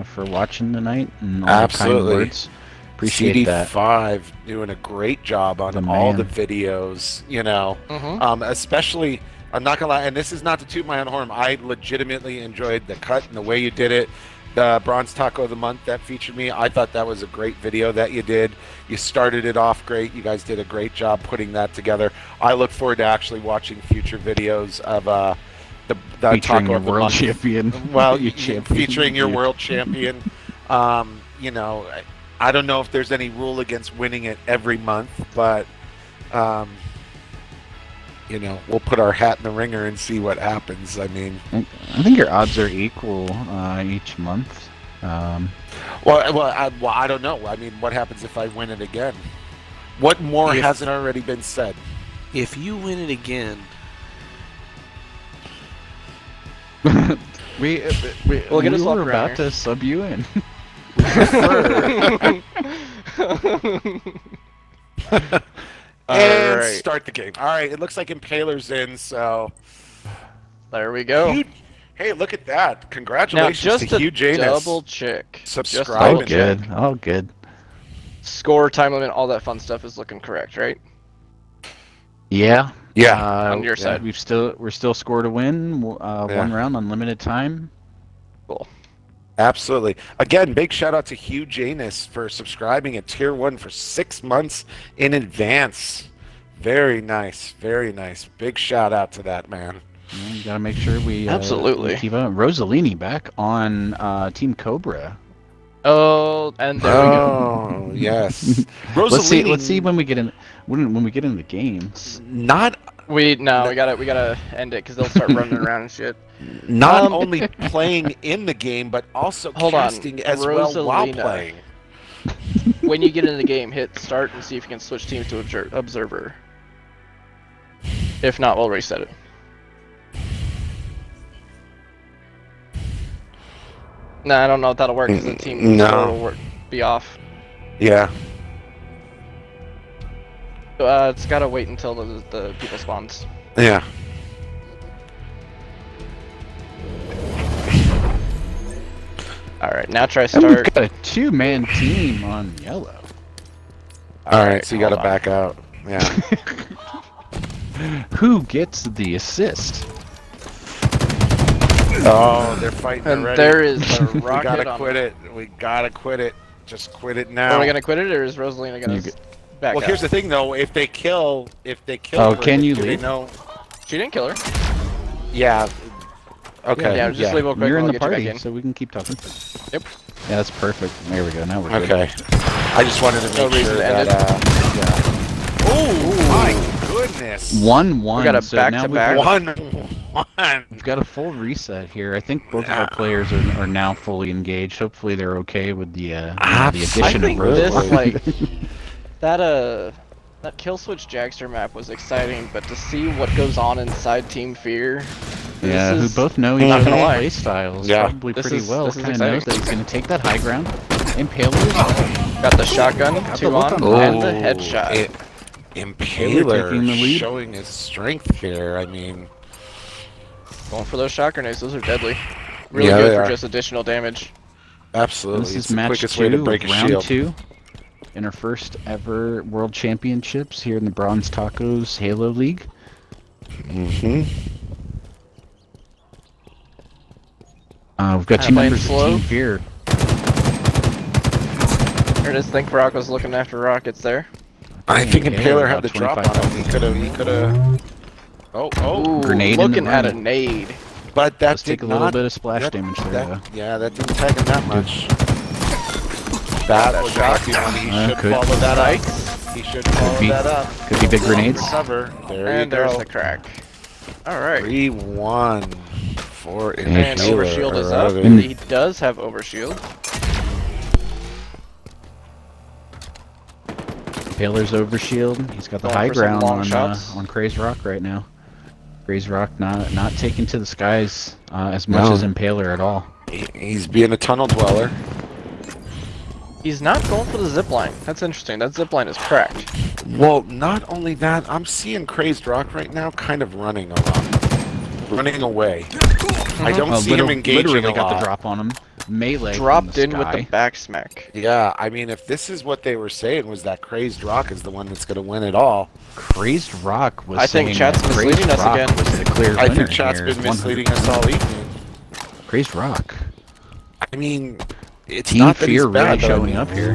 for watching tonight and all Absolutely. the kind words. Appreciate that. CD5 doing a great job on The all man. the videos, especially, I'm not gonna lie, and this is not to toot my own horn, I legitimately enjoyed the cut and the way you did it. The Bronze Taco of the Month that featured me, I thought that was a great video that you did. You started it off great. You guys did a great job putting that together. I look forward to actually watching future videos of the Featuring Taco your of the world Month. champion. Well, Your champion. featuring your Yeah. world champion. I don't know if there's any rule against winning it every month, but we'll put our hat in the ringer and see what happens. I mean, I think your odds are equal each month. I don't know. I mean, what happens if I win it again? What more If- hasn't already been said? If you win it again, We'll get a swap were around about here. to sub you in. And Alright. start the game. All right, it looks like Impaler's in, so... There we go. Hugh- hey, look at that. Now, Congratulations just to to Hugh Janus. double check, Subscribe. All and good. All good. score, time limit, all that fun stuff is looking correct, right? Yeah. Yeah. On your side. We're still scored a win. One round, unlimited time. Cool. Absolutely. Again, big shout out to Hugh Janus for subscribing at Tier 1 for 6 months in advance. Very nice. Very nice. Big shout out to that man. Yeah, you gotta make sure we Absolutely. we keep up. Rosalini back on Team Cobra. Oh, and there we go. Oh, yes. Let's see. Rosalini, Let's see when we get in. When we get in the game. not We gotta end it because they'll start running around and shit. not Um, only playing in the game, but also Hold on. casting as well while Rosalina. playing. When you get in the game, hit start and see if you can switch teams to observer. If not, we'll reset it. Nah, I don't know if that'll work because the team No. control will be off. Yeah. It's gotta wait until the people spawns. Yeah. Alright, now try And we've start. got a two-man team on yellow. All right, so you got to hold on. back out. Yeah. Who gets the assist? Oh, they're fighting And already. there is the We rocket gotta on. quit it. We gotta quit it. Just quit it now. Are we gonna quit it or is Rosalina gonna You back Well, out? here's the thing, though. If they kill, Oh, her, can you do they leave? know? She didn't kill her. Yeah. Okay. Yeah, just leave real quick. You're in I'll the get you party, back in. so we can keep talking. Yep. Yeah, that's perfect. There we go. Now we're good. Okay. I just wanted to No make reason sure to end that. it. Yeah. Oh my goodness. 1-1. We got a so now back-to-back. 1-1. We've got a full reset here. I think both of our players are now fully engaged. Hopefully they're okay with the the I addition think of this, Roadblock. like, that Killswitch Jagster map was exciting, but to see what goes on inside Team Fear, Yeah, who this is both know not each gonna other's lie. play styles Yeah. probably This pretty is- well. this is Kind of knows exciting. that he's going to take that high ground. Impaler. got the shotgun, Got the 2 look on, on and the Oh, headshot. taking Impaler the lead. showing his strength here. I mean, Going for those shot grenades, those are deadly. Really Yeah, good they for are. just additional damage. absolutely. This It's is the match quickest way to 2, break a round shield. 2, in our first ever World Championships here in the Bronze Tacos Halo League. Mm-hmm. We've got Kinda two playing members slow. of Team Fear. Here it is, think Rock was looking after rockets there. I think Impaler Impaler had about the drop 25 on him. He could have. Oh, Ooh, Grenade in the looking at a room. nade. but that Let's did take a little not. bit of splash that- damage there, that- yeah, that didn't tag him that much. That was lucky one. He should could- follow that up. He should follow be- that up. Could be big grenades. Recover. There And you there's go. the crack. Alright. 3-1 for And Impaler. overshield is up. Alright. He does have overshield. Impaler's overshield. He's got the Going high for some ground long shots. on Crazed Rock right now. Crazed Rock not taken to the skies as much No. as Impaler at all. He's being a tunnel dweller. He's not going for the zipline. That's interesting. That zipline is cracked. Well, not only that, I'm seeing Crazed Rock right now kind of running a lot. Running away. I don't see him engaging literally a got lot. the drop on him. Melee from Dropped the in with the sky. back smack. Yeah, I mean, if this is what they were saying, was that Crazed Rock is the one that's going to win it all. Crazed Rock was I think saying chat's that Crazed misleading us Rock again. was the clear I winner think chat's here, been misleading 100%. us all evening. Crazed Rock. I mean, it's Team not that Fear he's bad, really but I showing mean, up here.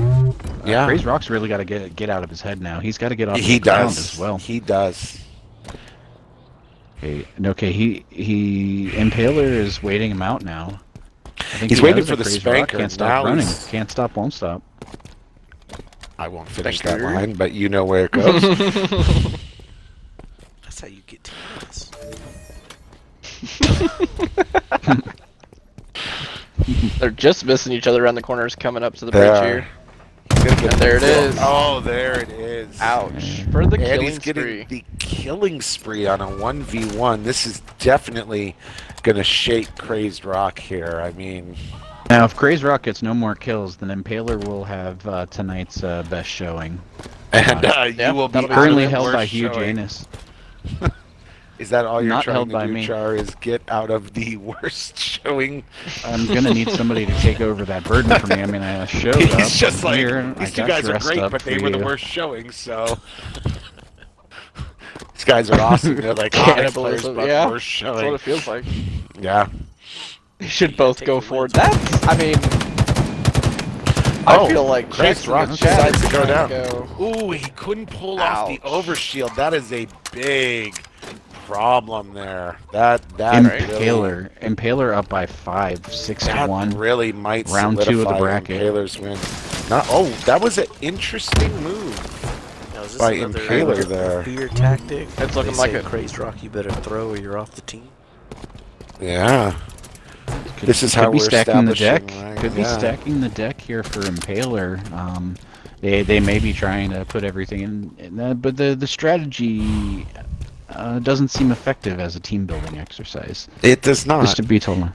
Yeah. Crazed Rock's really got to get out of his head now. He's got to get off He the ground does. as well. He does. Okay, he Impaler is waiting him out now. I think He's he waiting knows for that the Crazed Rock spanker. Can't stop Now running. he's- Can't stop, won't stop. I won't finish Thank that you. line, but you know where it goes. That's how you get teams. They're just missing each other around the corners coming up to the They bridge are. here. He's gonna get And there it the kill. is. Oh, there it is. Ouch. For the And killing he's getting spree. the killing spree on a 1v1. This is definitely gonna shake Crazed Rock here. I mean, Now, if Crazed Rock gets no more kills, then Impaler will have tonight's best showing. and Yeah, you will be that'll be out of Currently it held worst by Hugh showing. Janus. Is that all you're Not trying held to by do, me. Char? Is get out of the worst showing? I'm gonna need somebody to take over that burden for me. I mean, I showed up. He's just I'm like, here, and these I two got guys are dressed great, up but they for were the you. worst showing. So these guys are awesome. They're like Onyx players, Cannibalism, but yeah. worst That's what showing. it feels like. Yeah. They should both Take go the forward. wins. That's, I mean, Oh, I feel like Crazed Crazed Rock Rock decides to go trying down. Ooh, he couldn't pull off the Ouch. overshield. That is a big problem there. That Impaler. Impaler up by 5, 6-1. That really might Round 2 of the solidify bracket. Impaler's win. Oh, that was an interesting move. Now, is this By another Impaler there. fear tactic? It's looking They like say, it. Crazed Rock, you better throw or you're off the team. Yeah. Could, This is could how be we're stacking the deck. establishing rank, Could be yeah. stacking the deck here for Impaler. They may be trying to put everything in, but the strategy doesn't seem effective as a team building exercise. It does not. Just to be told.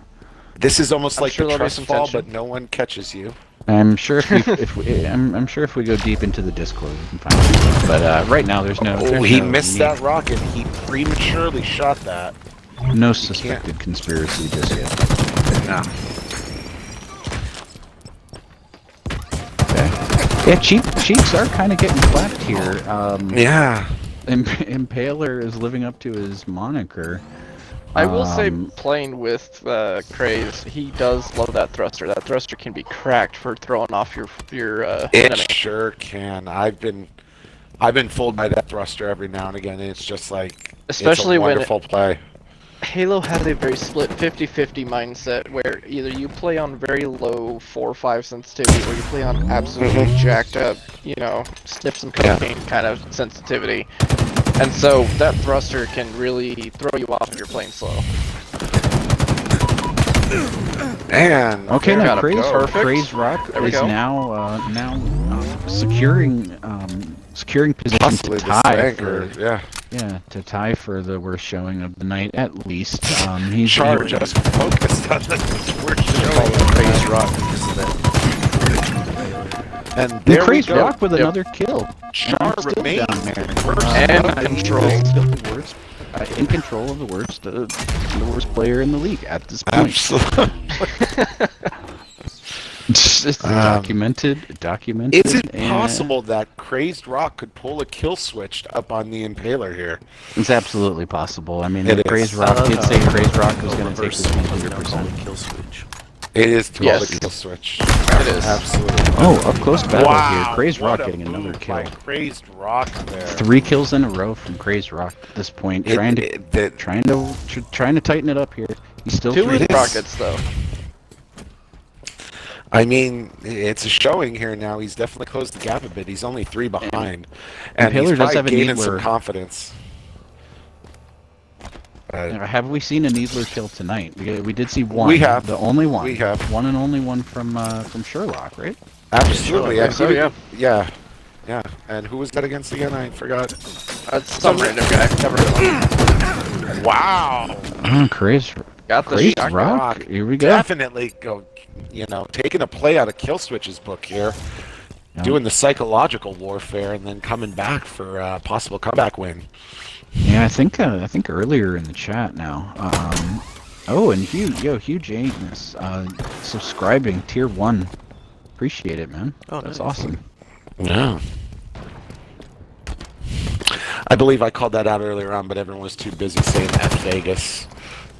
This is almost I'm like sure the there'll be trust some fall, tension. but no one catches you. I'm sure I'm sure if we go deep into the Discord, we can find it. But right now, there's no. Oh, there's he no missed need- that rocket. He prematurely shot that. No suspected conspiracy just yet. No. Yeah, cheeks are kind of getting clapped here. Yeah. Impaler is living up to his moniker. I will say, Um, playing with Crazed, he does love that thruster. That thruster can be cracked for throwing off your It enemy. sure can. I've been fooled by that thruster every now and again. And it's just like Especially it's a when wonderful play. Halo has a very split 50-50 mindset where either you play on very low 4-5 sensitivity or you play on absolutely jacked up, sniff some cocaine kind of sensitivity. And so that thruster can really throw you off if you're playing slow. Man. Okay, now Got him. Perfect. Crazed Rock There we is go. now securing position Possibly to the tie anchor. for Yeah. to tie for the worst showing of the night at least. He's Char just focused on the worst showing. Crazed Rock because of that. And there we Crazed go. Rock with another kill. Char Still remains down there. first And in control. Still the worst, in control of the worst player in the league at this point. Absolutely. It's documented. Is it and possible that Crazed Rock could pull a Killswitch up on the Impaler here? It's absolutely possible. I mean, It is. Crazed Rock did say Crazed Rock was going to take this Reverse 100%. Killswitch. It is to Yes. pull the Killswitch. It is. Absolutely. Oh, up close battle Wow. here. Crazed what Rock a getting another move kill. by Crazed Rock there. 3 kills in a row from Crazed Rock at this point. Trying to tighten it up here. He's still 2 3 with is. rockets though. I mean, it's a showing here now. He's definitely closed the gap a bit. He's only 3 behind. And Impaler he's does probably have a gaining some Needler. confidence. Have we seen a Needler kill tonight? We did see one. We have. The only one. We have. One and only one from Shirloc, right? Absolutely. I And think so, who- yeah. Yeah. And who was that against again? I forgot. That's some random guy. Never heard of him. Wow. Oh, Crazed Got the Crazed shot. Rock. Here we go. Definitely go, taking a play out of Killswitch's book here. Yeah. Doing the psychological warfare and then coming back for a possible comeback win. Yeah, I think earlier in the chat now. And Hugh James, subscribing tier 1. Appreciate it, man. Oh, That's nice. awesome. Yeah. I believe I called that out earlier on, but everyone was too busy saying F Vegas.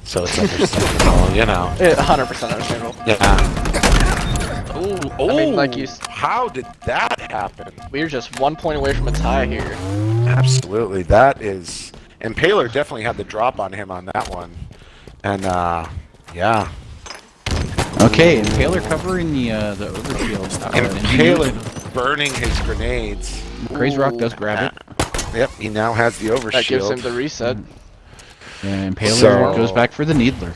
So it's understandable, 100% understandable. Yeah. Ooh, I mean, like How did that happen? we're just 1 point away from a tie here. Absolutely. That is... Impaler definitely had the drop on him on that one. And, yeah. Okay, Impaler covering the overshield. Impaler burning his grenades. Crazed Rock does grab it. Yep, he now has the overshield. That gives him the reset. Yeah, Impaler So- goes back for the Needler.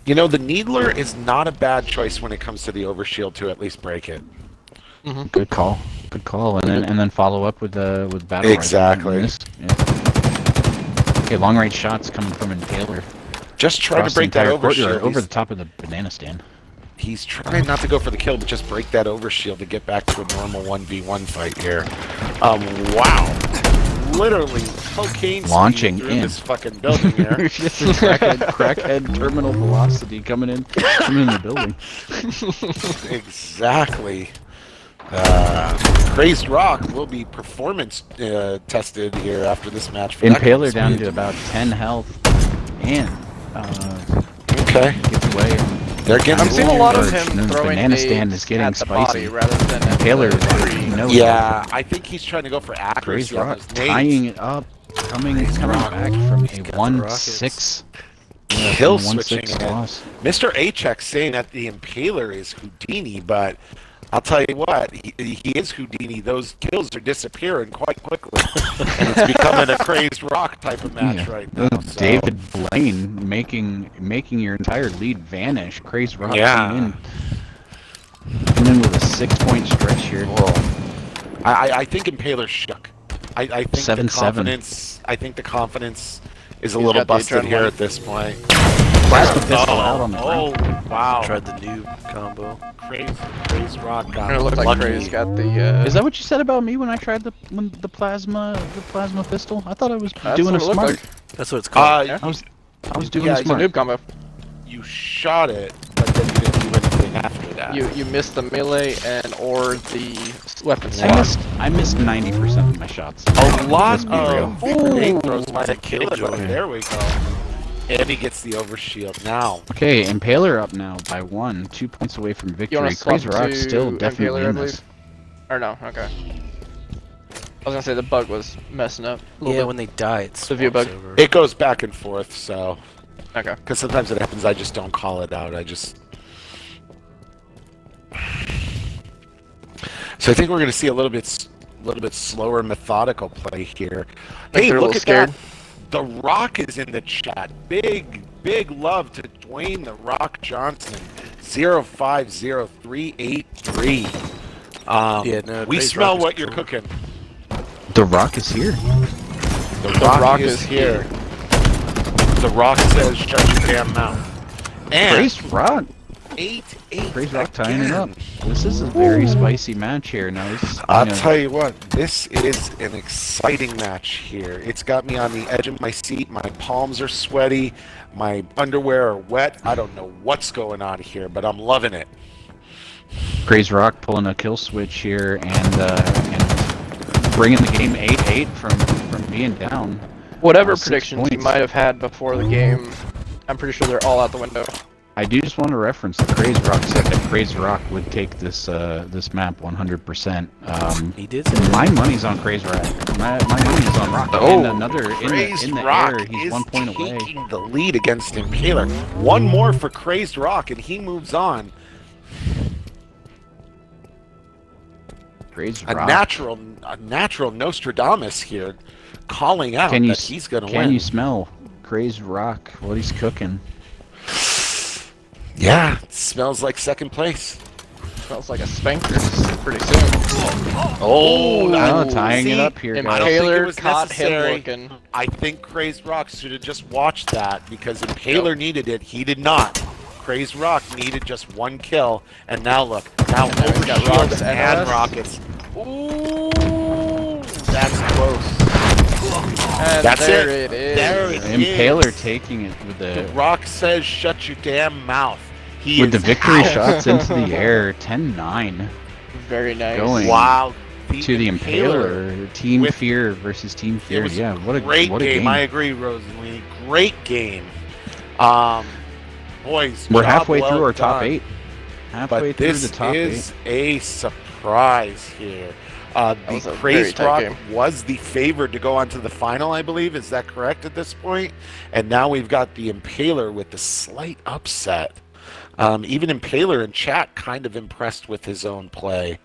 The Needler is not a bad choice when it comes to the overshield to at least break it. Good call. Good call. And then follow up with battle. Exactly. Rifle. Yeah. Okay, long range shots coming from Impaler. Just trying Across to break the that entire courtyard, overshield. over the top of the banana stand. He's trying not to go for the kill, but just break that overshield to get back to a normal 1v1 fight here. Wow. Literally cocaine speed Launching through in. this fucking building here. Just a crackhead terminal velocity coming in the building. Exactly. Crazed Rock will be performance tested here after this match. For that kind Impaler of down speed. to about 10 health, and Okay. gets away. They're getting I'm seeing a lot of Merge. him The throwing banana nades stand is getting at the spicy. body rather than at Impaler the is tree. no. Yeah, I think he's trying to go for Crazed accuracy on Rock those nades. tying it up, coming Rock. back from a got the 1-6. Kill switching it. loss. MrAChecks saying that the Impaler is Houdini, but I'll tell you what, he is Houdini. Those kills are disappearing quite quickly. And it's becoming a Crazed Rock type of match Yeah. right now. So. David Blaine making your entire lead vanish. Crazed Rock Yeah. coming in with a 6-point stretch here. I think Impaler shook. I think 7-7. the confidence. I think the confidence is a He's little got the busted here adrenaline. at this point. Plasma pistol out on the ground. Oh, wow. Tried the new combo. Crazed Rock got It looked like lucky. Craze got the. Is that what you said about me when I tried the plasma pistol? I thought I was That's doing what a it looked smart. like. That's what it's called. Yeah. I was doing Yeah, a it's a smart. Noob combo. You shot it, but then you didn't do anything after that. You missed the melee or the weapon swap. I missed 90% of my shots. A lot Let's be real. of grenade throws Ooh, might have kill killed it, but joy. there we go. And he gets the overshield now. Okay, Impaler up now by 1, 2 points away from victory. wanna swap Crazy Rock to still Impaler, definitely I in believe? this. Or no, okay. I was gonna say the bug was messing up. A little Yeah, bit. when they die, it's The view bug. over. It goes back and forth, so... Okay. Because sometimes it happens, I just don't call it out, I just... So I think we're going to see a little bit little bit slower, methodical play here. Think Hey, they're a look little at scared. that. The Rock is in the chat. Big love to Dwayne the Rock Johnson. 050383. Yeah, no, we Crazed smell Rock is what you're cool. cooking. The Rock is here. The Rock is here. The Rock says, "Shut your damn mouth." And Crazed Rock. 8-8 Crazed Rock tying it up. again. This is a very spicy match here. Now, I'll tell you what, this is an exciting match here. It's got me on the edge of my seat. My palms are sweaty. My underwear are wet. I don't know what's going on here, but I'm loving it. Crazed Rock pulling a kill switch here and bringing the game 8-8 from being down. Whatever 6 predictions you points. might have had before the game, I'm pretty sure they're all out the window. I do just want to reference that Crazed Rock said that Crazed Rock would take this this map 100%. He did say that. My money's on Crazed Rock. My money's on Rock. Oh, and another Crazed in the Rock air. He's is 1 point away. taking the lead against Impaler. One more for Crazed Rock, and he moves on. Crazed A Rock. natural Nostradamus here, calling out Can you that he's going to can win. you smell Crazed Rock? What he's cooking? Yeah, it smells like second place. Smells like a spanker pretty soon. Oh, Tying see, it up here, I guys. don't think it Impaler was caught him necessary. looking. I think Crazed Rock should have just watched that because Impaler needed it. He did not. Crazed Rock needed just one kill, and now look, now now he's got Overshield rocks and and rockets. Ooh, that's close. And That's there it. it is. There it Impaler is. taking it with The the Rock says, "Shut your damn mouth." He with the is victory out. shots into the air. 10-9 Very nice. Going. Wow. to the Impaler. Team with- Fear versus Team It Fear. was Yeah, what a great what a game. game. I agree, Rosalie. Great game. Boys, We're job halfway well through our top done. 8. Halfway But through this the top is 8. a surprise here. The was a very Crazed tight Rock game. was the favored to go on to the final, I believe. Is that correct at this point? And now we've got the Impaler with the slight upset. Even Impaler in chat kind of impressed with his own play.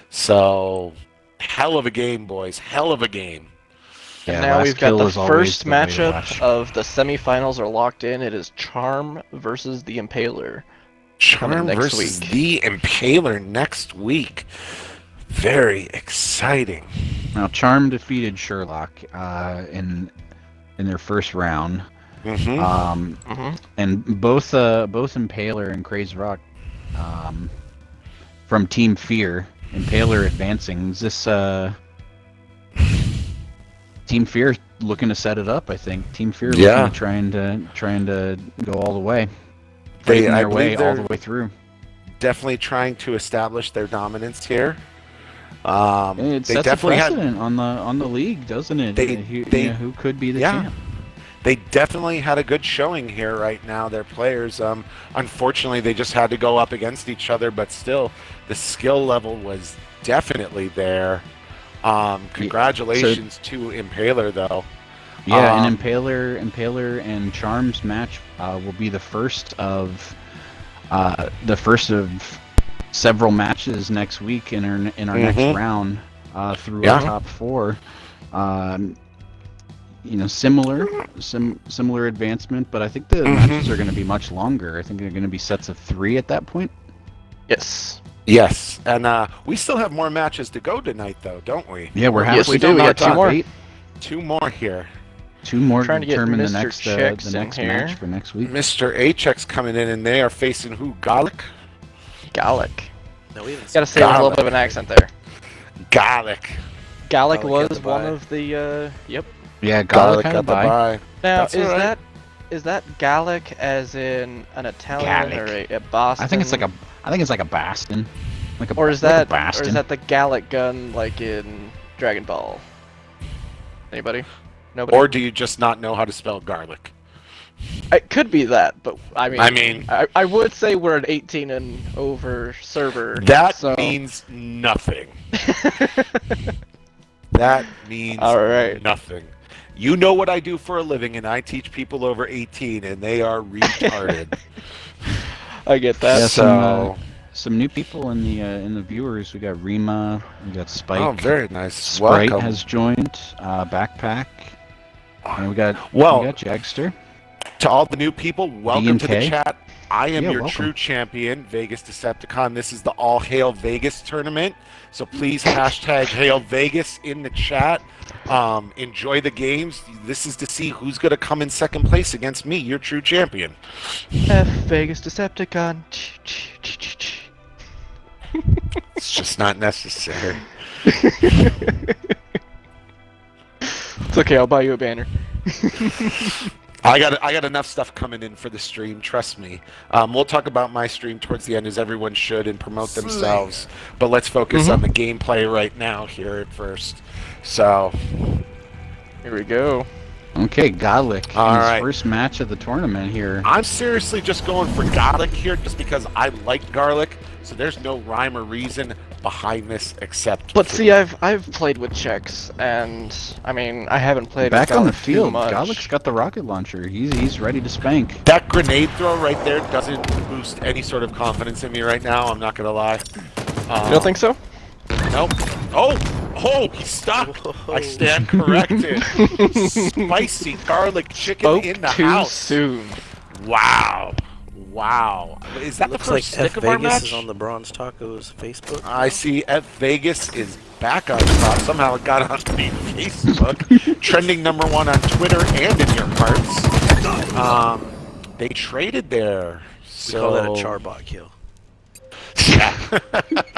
So, hell of a game, boys. Hell of a game. Yeah, And now last we've got kill the is always first the way to matchup watch. of the semifinals are locked in. It is Charm versus the Impaler. Charm next versus week. the Impaler next week. Very exciting. Now, Charm defeated Shirloc in their first round. Mm-hmm. And both Impaler and Crazed Rock from Team Fear. Impaler advancing. Is this Team Fear looking to set it up? I think Team Fear Yeah. looking to trying to go all the way. They- Fighting I their way believe all they're- the way through. Definitely trying to establish their dominance here. It They sets a definitely had precedent on the league, doesn't it? Who could be the champ? they definitely had a good showing here right now. Their players, unfortunately, they just had to go up against each other, but still, the skill level was definitely there. Congratulations to Impaler, though. Yeah, and Impaler and Charm's match will be the first of several matches next week in our next round through our top 4. Similar advancement, but I think the matches are going to be much longer. I think they're going to be sets of 3 at that point. Yes. Yes, and we still have more matches to go tonight, though, don't we? Yeah, we're halfway Yes, we do. through We our got 2 top more. 8. 2 more here. 2 more to Trying to get determine the Mr. next Checks in here. match for next week. MrAChecks coming in, and they are facing who? Gahlic? Gahlic. No, we haven't Gotta seen say with a little Gahlic. bit of an accent there. Gahlic. Gahlic Gahlic was had the one bye. of the yep. Yeah, Gahlic Gahlic had got a the bye. bye. Now That's all right. is that Gahlic as in an Italian Gallic. or a Boston? I think it's like a Bastion. or is like a that Bastion. the Gallic gun like in Dragon Ball? Anybody? Nobody. Or do you just not know how to spell garlic? It could be that, but I mean, I mean- I would say we're an 18 and over server. That so. means nothing. That means All right. nothing. You know what I do for a living, and I teach people over 18, and they are retarded. I get that. Yeah, So some new people in the viewers. We got Rima, we got Spike. Oh, very nice. Sprite Welcome. has joined. Backpack. And we got Jagster. To all the new people, welcome to the DMK. chat. I am your welcome. true champion, Vegas Decepticon. This is the All Hail Vegas tournament. So please hashtag Hail Vegas in the chat. Enjoy the games. This is to see who's going to come in second place against me, your true champion. F Vegas Decepticon. It's just not necessary. It's okay, I'll buy you a banner. I got enough stuff coming in for the stream, trust me. We'll talk about my stream towards the end, as everyone should, and promote themselves. But let's focus on the gameplay right now here at first. So, Here we go. Okay, Gahlic. All his right. first match of the tournament here. I'm seriously just going for Gahlic here, just because I like garlic. So there's no rhyme or reason behind this except. But for- see, I've played with checks, and I mean, I haven't played Back with on the Gahlic too field, much. Gahlic's got the rocket launcher. He's ready to spank. That grenade throw right there doesn't boost any sort of confidence in me right now. I'm not gonna lie. You don't think so? Nope. Oh, he's stuck. I stand corrected. Spicy garlic chicken Spoke in the too house. soon. Wow. Is that the Looks first like stick F of our Vegas match? is on the Bronze Tacos Facebook. I see F Vegas is back on top. Somehow it got on the Facebook. Trending #1 on Twitter and in your hearts. They traded there. We call that a Charbot kill. Yeah.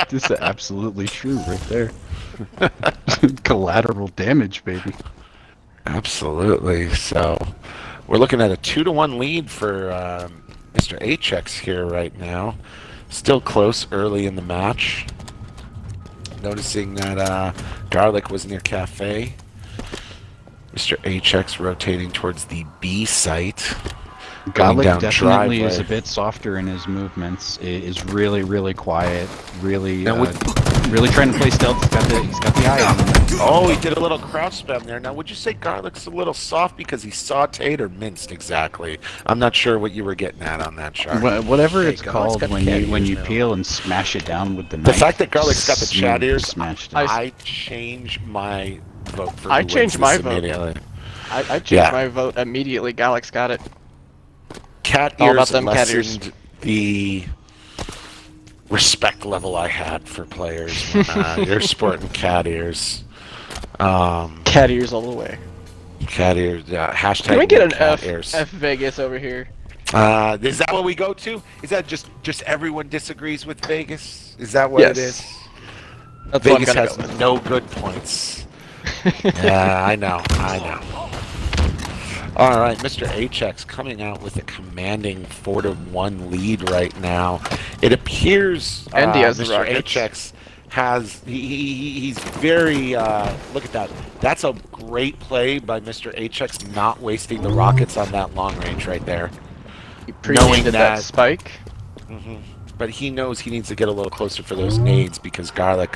This is absolutely true right there. Collateral damage, baby. Absolutely. So we're looking at a 2-1 lead for MrAChecks here right now. Still close early in the match. Noticing that Garlic was near Cafe. MrAChecks rotating towards the B site. Gahlic down definitely is a driveway. bit softer in his movements. Is really, really quiet. Really, Now really trying to play stealth. He's got the eye on him. Oh, he did a little crouch spam there. Now, would you say Garlic's a little soft because he's sauteed or minced exactly? I'm not sure what you were getting at on that chart. Whatever Hey, it's Gahlic's called got when cat you ears now. peel and smash it down with the knife. The fact that Garlic's got the chat ears, smashed it. I change my vote for I who changed wins my this vote. immediately. I changed Yeah. my vote immediately. Gahlic's got it. Cat All ears about them cat lessened ears. the respect level I had for players. You're sporting cat ears. Cat ears all the way. Cat ears. Hashtag Can we get an cat F ears. F Vegas over here? Is that what we go to? Is that just everyone disagrees with Vegas? Is that what it is? That's Vegas what I'm has gonna go with. no good points. Yeah, I know. All right, MrAChecks coming out with a commanding 4-1 lead right now. It appears And he has the MrAChecks has he's very look at that. That's a great play by MrAChecks, not wasting the rockets on that long range right there. He preempted that that- spike. But he knows he needs to get a little closer for those nades because Garlic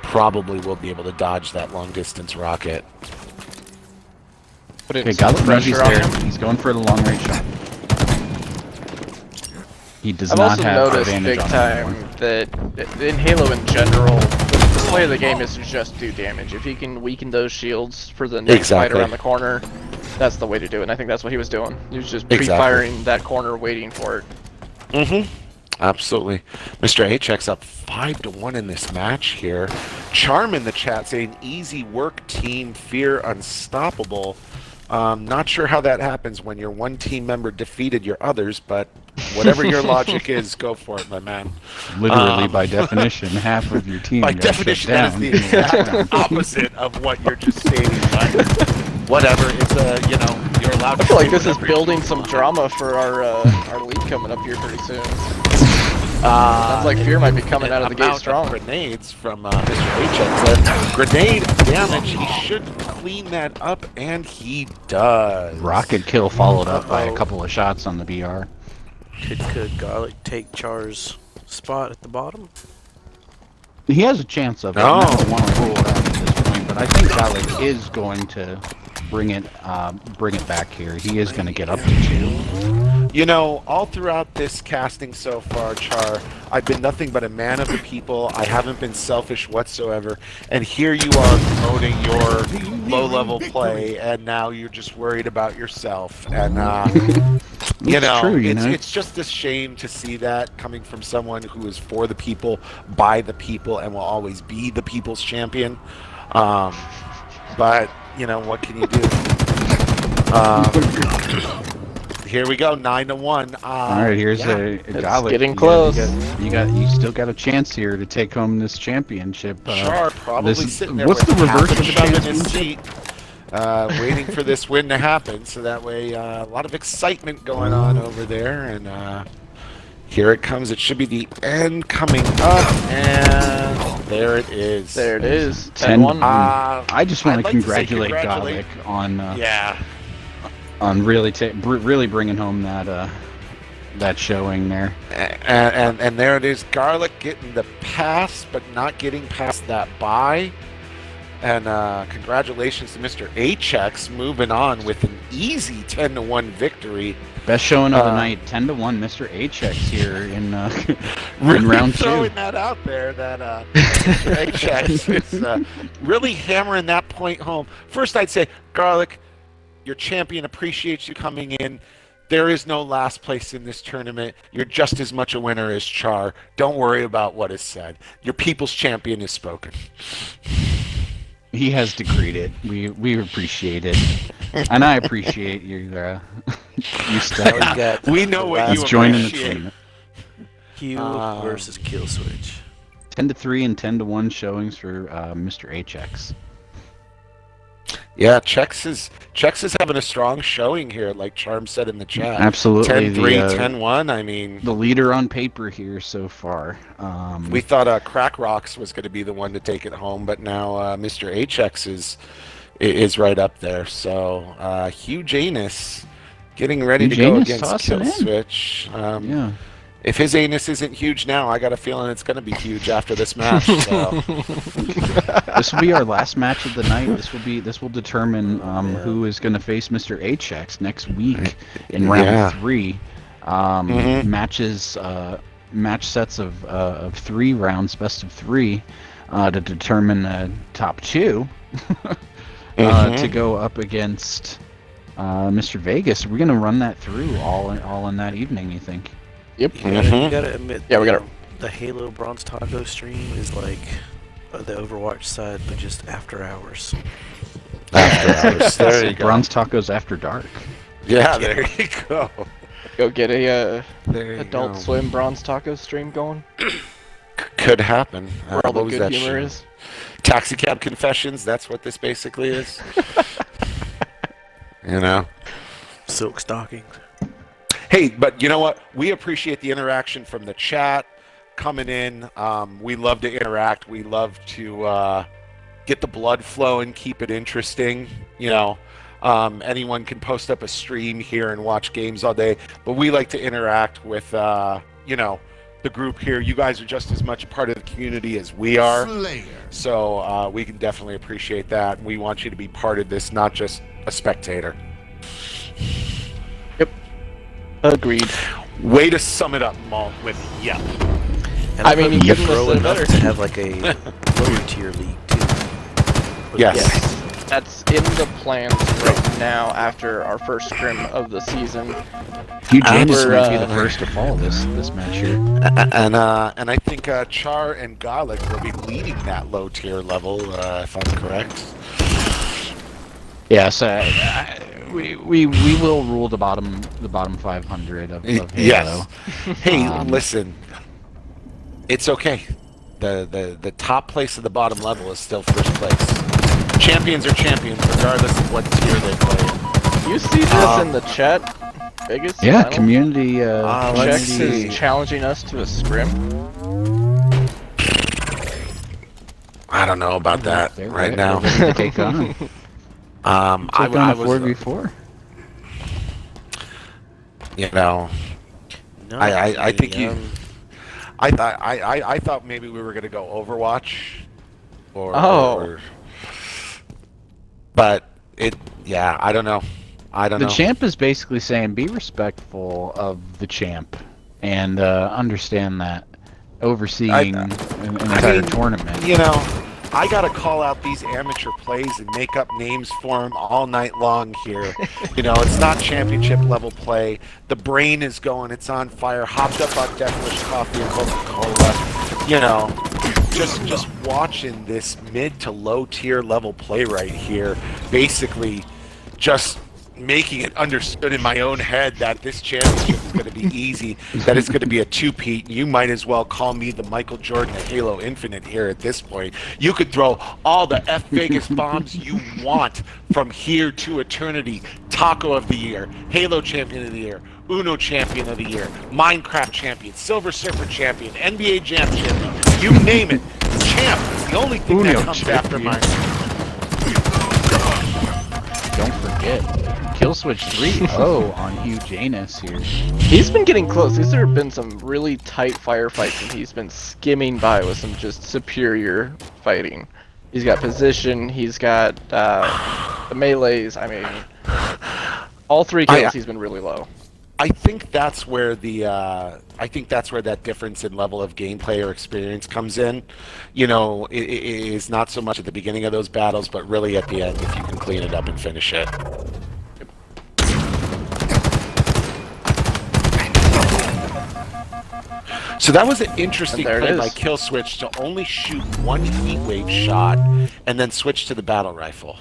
probably will be able to dodge that long distance rocket. Put in Okay, some Gahlic knows he's pressure on there. him. He's going for the long range shot. He does I've not also have noticed advantage big on time that that in Halo in general, the play of the game is to just do damage. If he can weaken those shields for the next fight Exactly. around the corner, that's the way to do it. And I think that's what he was doing. He was just Exactly. pre-firing that corner, waiting for it. Absolutely. MrAChecks up 5-1 in this match here. Charm in the chat saying, easy work team, fear unstoppable. Not sure how that happens when your one team member defeated your others, but whatever your logic is, go for it, my man. Literally, by definition, half of your team By got shut definition, that is down. the exact opposite of what you're just stating. But whatever, it's you're allowed to I feel like say this is whatever you building some drama for our lead coming up here pretty soon. Sounds like Fear might be coming out of the gate amount of strong. Grenades from MrAChecks. Grenade damage. He should clean that up, and he does. Rocket kill followed up by a couple of shots on the BR. Could Garlic take Char's spot at the bottom? He has a chance of it. No. I don't want to rule it out at this point, but I think Gahlic is going to bring it back here. He is going to get up to 2. You know, all throughout this casting so far, Char, I've been nothing but a man of the people. I haven't been selfish whatsoever. And here you are promoting your low-level play, and now you're just worried about yourself. And, you know, true, it's just a shame to see that coming from someone who is for the people, by the people, and will always be the people's champion. But, you know, what can you do? Here we go, 9-1. All right, here's a Gahlic. Getting close. You still got a chance here to take home this championship. Char probably sitting there what's with the reverse half a of the chin in his championship? seat, waiting for this win to happen. So that way, a lot of excitement going on over there. And here it comes. It should be the end coming up, and there it is. There it is. 10-1. 10-1. I just want I'd to like to say congratulate congratulate- Gahlic on Yeah. on really really bringing home that showing there. And there it is. Gahlic getting the pass, but not getting past that bye. And congratulations to MrAChecks moving on with an easy 10-1 victory. Best showing of the night, 10-1, MrAChecks here in Really round 2. throwing that out there, that MrAChecks is really hammering that point home. First, I'd say, Gahlic, your champion appreciates you coming in. There is no last place in this tournament. You're just as much a winner as Char. Don't worry about what is said. Your people's champion is spoken. He has decreed it. We appreciate it, and I appreciate you. You stepping. We know what you joining the appreciate. tournament. Hugh versus Killswitch. 10-3 and 10-1 showings for MrAChecks. Yeah, Checks is having a strong showing here, like Charm said in the chat. Absolutely, 10-3, 10-1. I mean, the leader on paper here so far. we thought Crack Rocks was going to be the one to take it home, but now MrAChecks is right up there. So Hugh Janus getting ready to go against Killswitch. Yeah. If his anus isn't huge now, I got a feeling it's going to be huge after this match. So. This will be our last match of the night. This will determine who is going to face MrAChecks next week in round 3. Matches, match sets of 3 rounds, best of 3, to determine the top 2 to go up against Mr. Vegas. We're going to run that through all in that evening, you think? Yep. You gotta admit, Yeah, we gotta. the Halo Bronze Taco stream is like the Overwatch side, but just after hours. After hours. There you go. Bronze Tacos After Dark. Yeah, there you go. Go get a There you Adult go. Swim bronze taco stream going. Could happen. Where all the What was good that humor show? is. Taxi Cab Confessions, that's what this basically is. You know? Silk stockings. Hey, but you know what? We appreciate the interaction from the chat coming in. We love to interact. We love to get the blood flowing, keep it interesting. You know, anyone can post up a stream here and watch games all day, but we like to interact with, you know, the group here. You guys are just as much a part of the community as we are. So we can definitely appreciate that. We want you to be part of this, not just a spectator. Agreed. Way to sum it up, Malt, with yep. And I mean, you you couldn't grow have said it enough better. to have like a lower tier league too. Yes. Yes. That's in the plans right now after our first scrim of the season. Hugh James We're, might be the first to fall this match here. And I think Char and Gahlic will be leading that low tier level, if I'm correct. Yes, we will rule the bottom 500 of Halo. Yes. Hey, listen. It's okay. The top place of the bottom level is still first place. Champions are champions, regardless of what tier they play. You see this in the chat, Vegas? Yeah, Final? community. let's Checks see. is challenging us to a scrim. I don't know about that They're right now. they're ready to take on. I Take on a was, 4v4. you know, No, I think you. um, I thought maybe we were gonna go Overwatch, or Oh. or- but yeah, I don't know. I don't The know. champ is basically saying be respectful of the champ and understand that overseeing an entire tournament. You know, I gotta call out these amateur plays and make up names for them all night long here. You know, it's not championship level play. The brain is going, it's on fire, hopped up on Deathwish Coffee and Coca-Cola. You know, just watching this mid to low tier level play right here, basically just making it understood in my own head that this championship is going to be easy, that it's going to be a two-peat. You might as well call me the Michael Jordan of Halo Infinite here at this point. You could throw all the F Vegas bombs you want from here to eternity. Taco of the Year, Halo Champion of the Year, Uno Champion of the Year, Minecraft Champion, Silver Surfer Champion, NBA Jam Champion, you name it. Champ is the only thing Uno that comes after champion. mine. Don't forget, Killswitch 3-0 on Hugh Janus here. He's been getting close. These have been some really tight firefights, and he's been skimming by with some just superior fighting. He's got position. He's got the melees. I mean, all 3 kills. He's been really low. I think that's where that difference in level of gameplay or experience comes in. You know, it is not so much at the beginning of those battles, but really at the end if you can clean it up and finish it. So that was an interesting play by Killswitch to only shoot 1 heatwave shot and then switch to the battle rifle.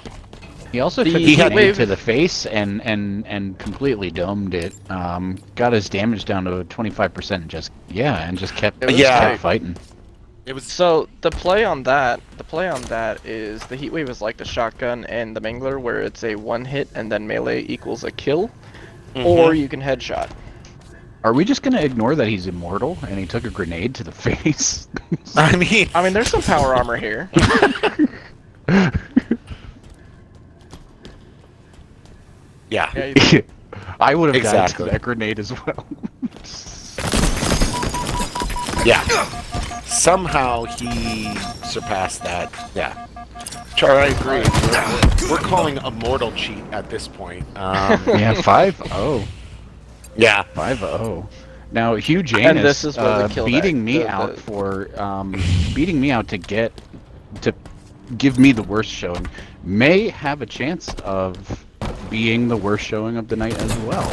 He also took a grenade to the face and completely domed it. Got his damage down to 25% and just kept fighting. It was so the play on that is the heatwave is like the shotgun and the mangler, where it's a 1 hit and then melee equals a kill, or you can headshot. Are we just gonna ignore that he's immortal and he took a grenade to the face? I mean, there's some power armor here. Yeah. I would have died to Exactly. that grenade as well. Yeah. Somehow he surpassed that. Yeah. Char, I agree. We're calling a mortal cheat at this point. Yeah, 5-0. Yeah. 5-0. Now Hugh Janus this is where the kill beating me out to give me the worst showing may have a chance of being the worst showing of the night as well.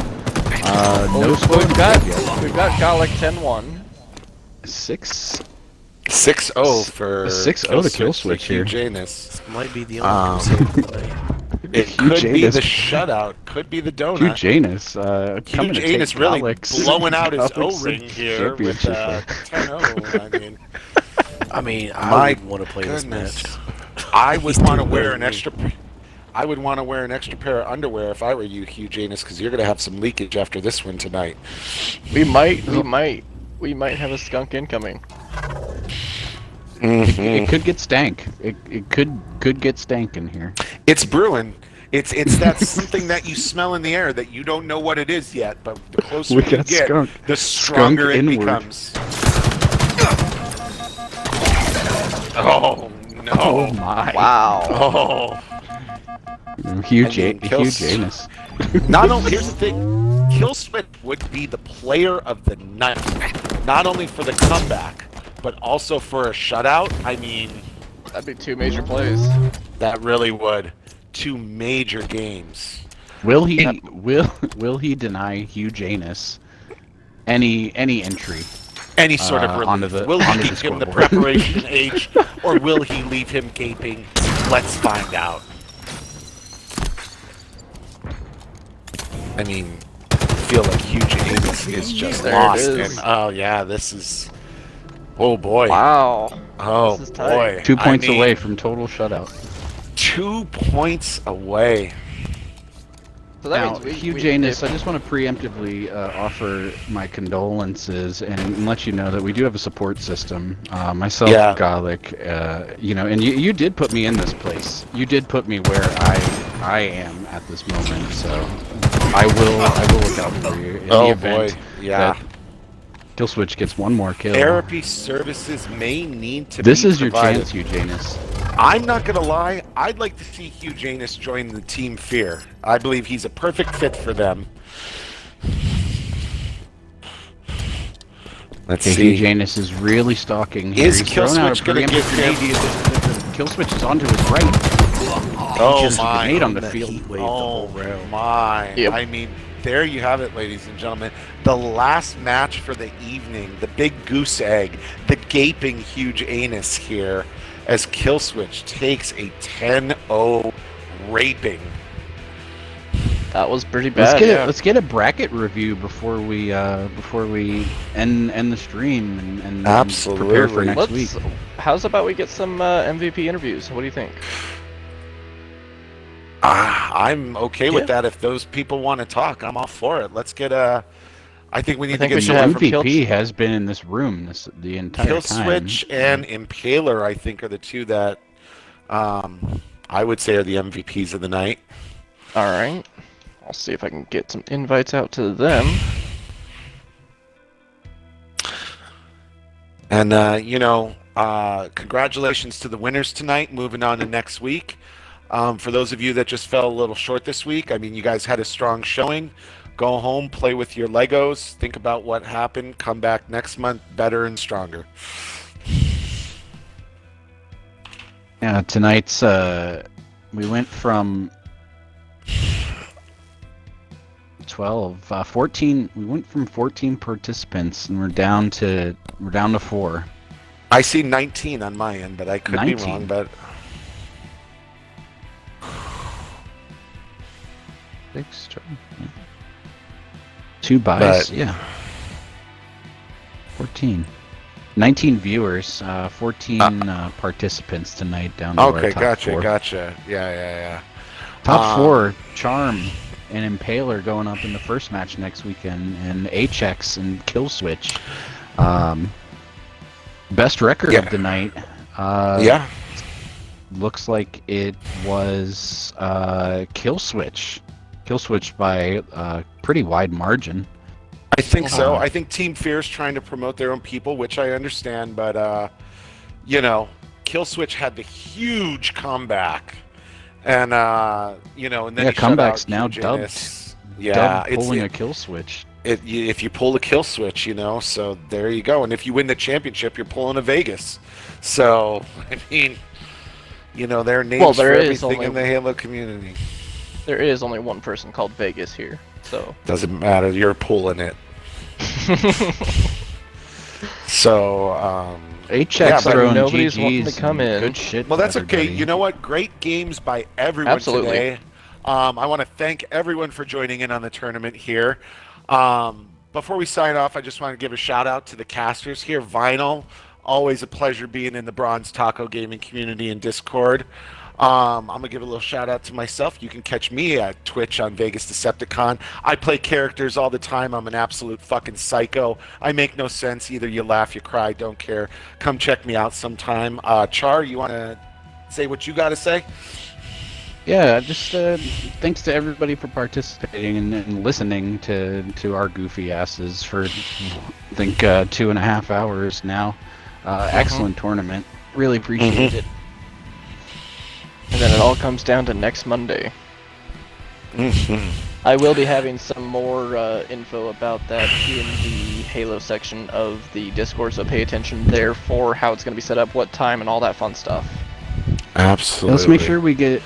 No score. We've got Gahlic 10-1. 6-0 for 6-0 to Killswitch here. Janus. This might be the only save play. It could be the shutout, could be the donut. Hugh Janus Hugh coming to Janus take really Gahlic's blowing out his Gahlic's O-ring here with championship. 10-0. I mean, I My wouldn't want to play this goodness. match. I would He's want to too wear low an to me. extra. I would want to wear an extra pair of underwear if I were you, Hugh Janus, because you're going to have some leakage after this one tonight. We might have a skunk incoming. It could get stank. It could get stank in here. It's brewing. It's that something that you smell in the air that you don't know what it is yet, but the closer We you got get, skunk. the stronger it inward. becomes. Oh no! Oh my! Wow. Oh. Hugh And then Janus. Not only, here's the thing, Killswitch would be the player of the night, not only for the comeback, but also for a shutout. I mean, That'd be 2 major plays. that really would. 2 major games. Will he deny Hugh Janus any entry? Any sort of onto relief. the- Will onto he the give him the scoreboard. preparation H, or will he leave him gaping? Let's find out. I mean, I feel like Hugh Janus is just There it lost. is. And, oh yeah, this is. Oh boy. Wow. Oh This is tight. boy. 2 points I mean, away from total shutout. 2 points away. So that Now, means Hugh Janus, I just want to preemptively offer my condolences and let you know that we do have a support system. Myself, Yeah. Gahlic, and you did put me in this place. You did put me where I am at this moment. So I will look out for you in the Oh event boy. Yeah. that Killswitch gets one more kill. Therapy services may need to This be is your provided. chance, Hugh Janus. I'm not going to lie. I'd like to see Hugh Janus join the Team Fear. I believe he's a perfect fit for them. Let's see. Hugh Janus is really stalking here. Is He's throwing out a Killswitch going to preemptive give grenade. him... Killswitch is onto his right. Oh Just a my. grenade on the That field. heat wave the Oh whole round. my. Yep. I mean, there you have it, ladies and gentlemen. The last match for the evening. The big goose egg. The gaping huge anus here as Killswitch takes a 10-0 raping. That was pretty bad. Let's get a bracket review before we end the stream and prepare for Absolutely. next week. How's about we get some MVP interviews? What do you think? I'm okay with that. If those people want to talk, I'm all for it. Let's get a... I think we need to think get we should some have MVP has been in this room the entire Killswitch time. and Impaler, I think, are the two that I would say are the MVPs of the night. All right. I'll see if I can get some invites out to them. And, congratulations to the winners tonight. Moving on to next week. For those of you that just fell a little short this week, I mean, you guys had a strong showing. Go home, play with your Legos, think about what happened, come back next month better and stronger. Yeah, tonight's we went from 14. We went from 14 participants, and we're down to 4. I see 19 on my end, but I could be 19. wrong. But 6, 2 buys, But- yeah. 14. 19 viewers, 14 participants tonight down to our okay, top gotcha, 4. gotcha. Yeah. Top 4, Charm and Impaler going up in the first match next weekend, and HX and Killswitch. Best record Yeah. of the night. Yeah. Looks like it was Killswitch. Killswitch by a pretty wide margin. I think so. Uh-huh. I think Team Fear's trying to promote their own people, which I understand, but Killswitch had the huge comeback. And and then Yeah, he shut comeback's out now Hugh dubbed. Janus. Yeah, Dubbed it's pulling a Killswitch. if you pull a Killswitch, so there you go. And if you win the championship, you're pulling a Vegas. So I mean, there are names there for is everything only- in the Halo community. There is only one person called Vegas here, so. Doesn't matter. You're pulling it. So, HX Yeah, but throwing nobody's wanting GGs to come and in. Good shit. well, to that's okay. everybody. You know what? Great games by everyone Absolutely. today. I want to thank everyone for joining in on the tournament here. Before we sign off, I just want to give a shout out to the casters here. Vinyl, always a pleasure being in the Bronze Taco Gaming community and Discord. I'm going to give a little shout out to myself. You can catch me at Twitch on Vegas Decepticon. I play characters all the time. I'm an absolute fucking psycho. I make no sense. Either you laugh, you cry, don't care. Come check me out sometime. Char, you want to say what you got to say? Yeah, just thanks to everybody for participating and listening to our goofy asses for, I think, 2.5 hours now. Excellent tournament. Really appreciate it. And then it all comes down to next Monday. I will be having some more info about that in the Halo section of the Discord, so pay attention there for how it's going to be set up, what time, and all that fun stuff. Absolutely. Let's make sure we get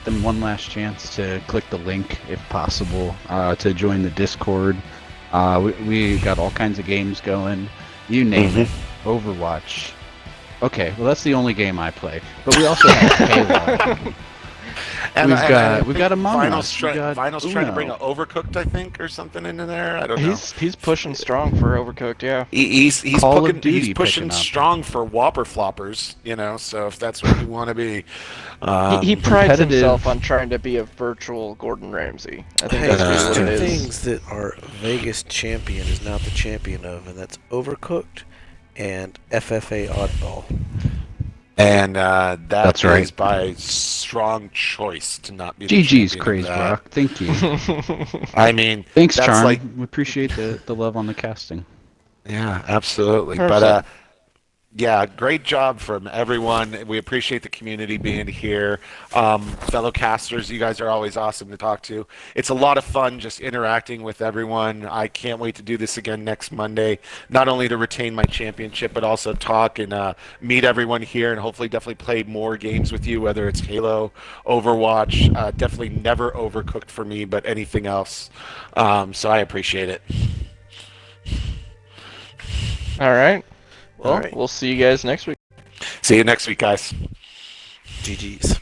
them one last chance to click the link, if possible, to join the Discord. We got all kinds of games going. You name it. Overwatch. Okay, well that's the only game I play. But we also have Halo. We've got Among Us. Vinyl's trying to bring Uno. an Overcooked, I think, or something into there. I don't know. He's pushing strong for Overcooked, yeah. He's Call of Duty he's pushing picking up. strong for Whopper Floppers, so if that's what you want to be. He prides competitive. himself on trying to be a virtual Gordon Ramsay. I think Hey, that's there's really two what it is. things that our Vegas champion is not the champion of, and that's Overcooked and FFA Oddball. And That's is right. by strong choice to not be the GG's champion of Crazed that. Rock. Thank you. I mean, Thanks, that's Charm. like, We appreciate the love on the casting. yeah, absolutely. Perfect. Yeah, great job from everyone. We appreciate the community being here. Fellow casters, you guys are always awesome to talk to. It's a lot of fun just interacting with everyone. I can't wait to do this again next Monday, not only to retain my championship, but also talk and meet everyone here and hopefully definitely play more games with you, whether it's Halo, Overwatch, definitely never Overcooked for me, but anything else. So I appreciate it. All right. Well, All right. we'll see you guys next week. See you next week, guys. GG's.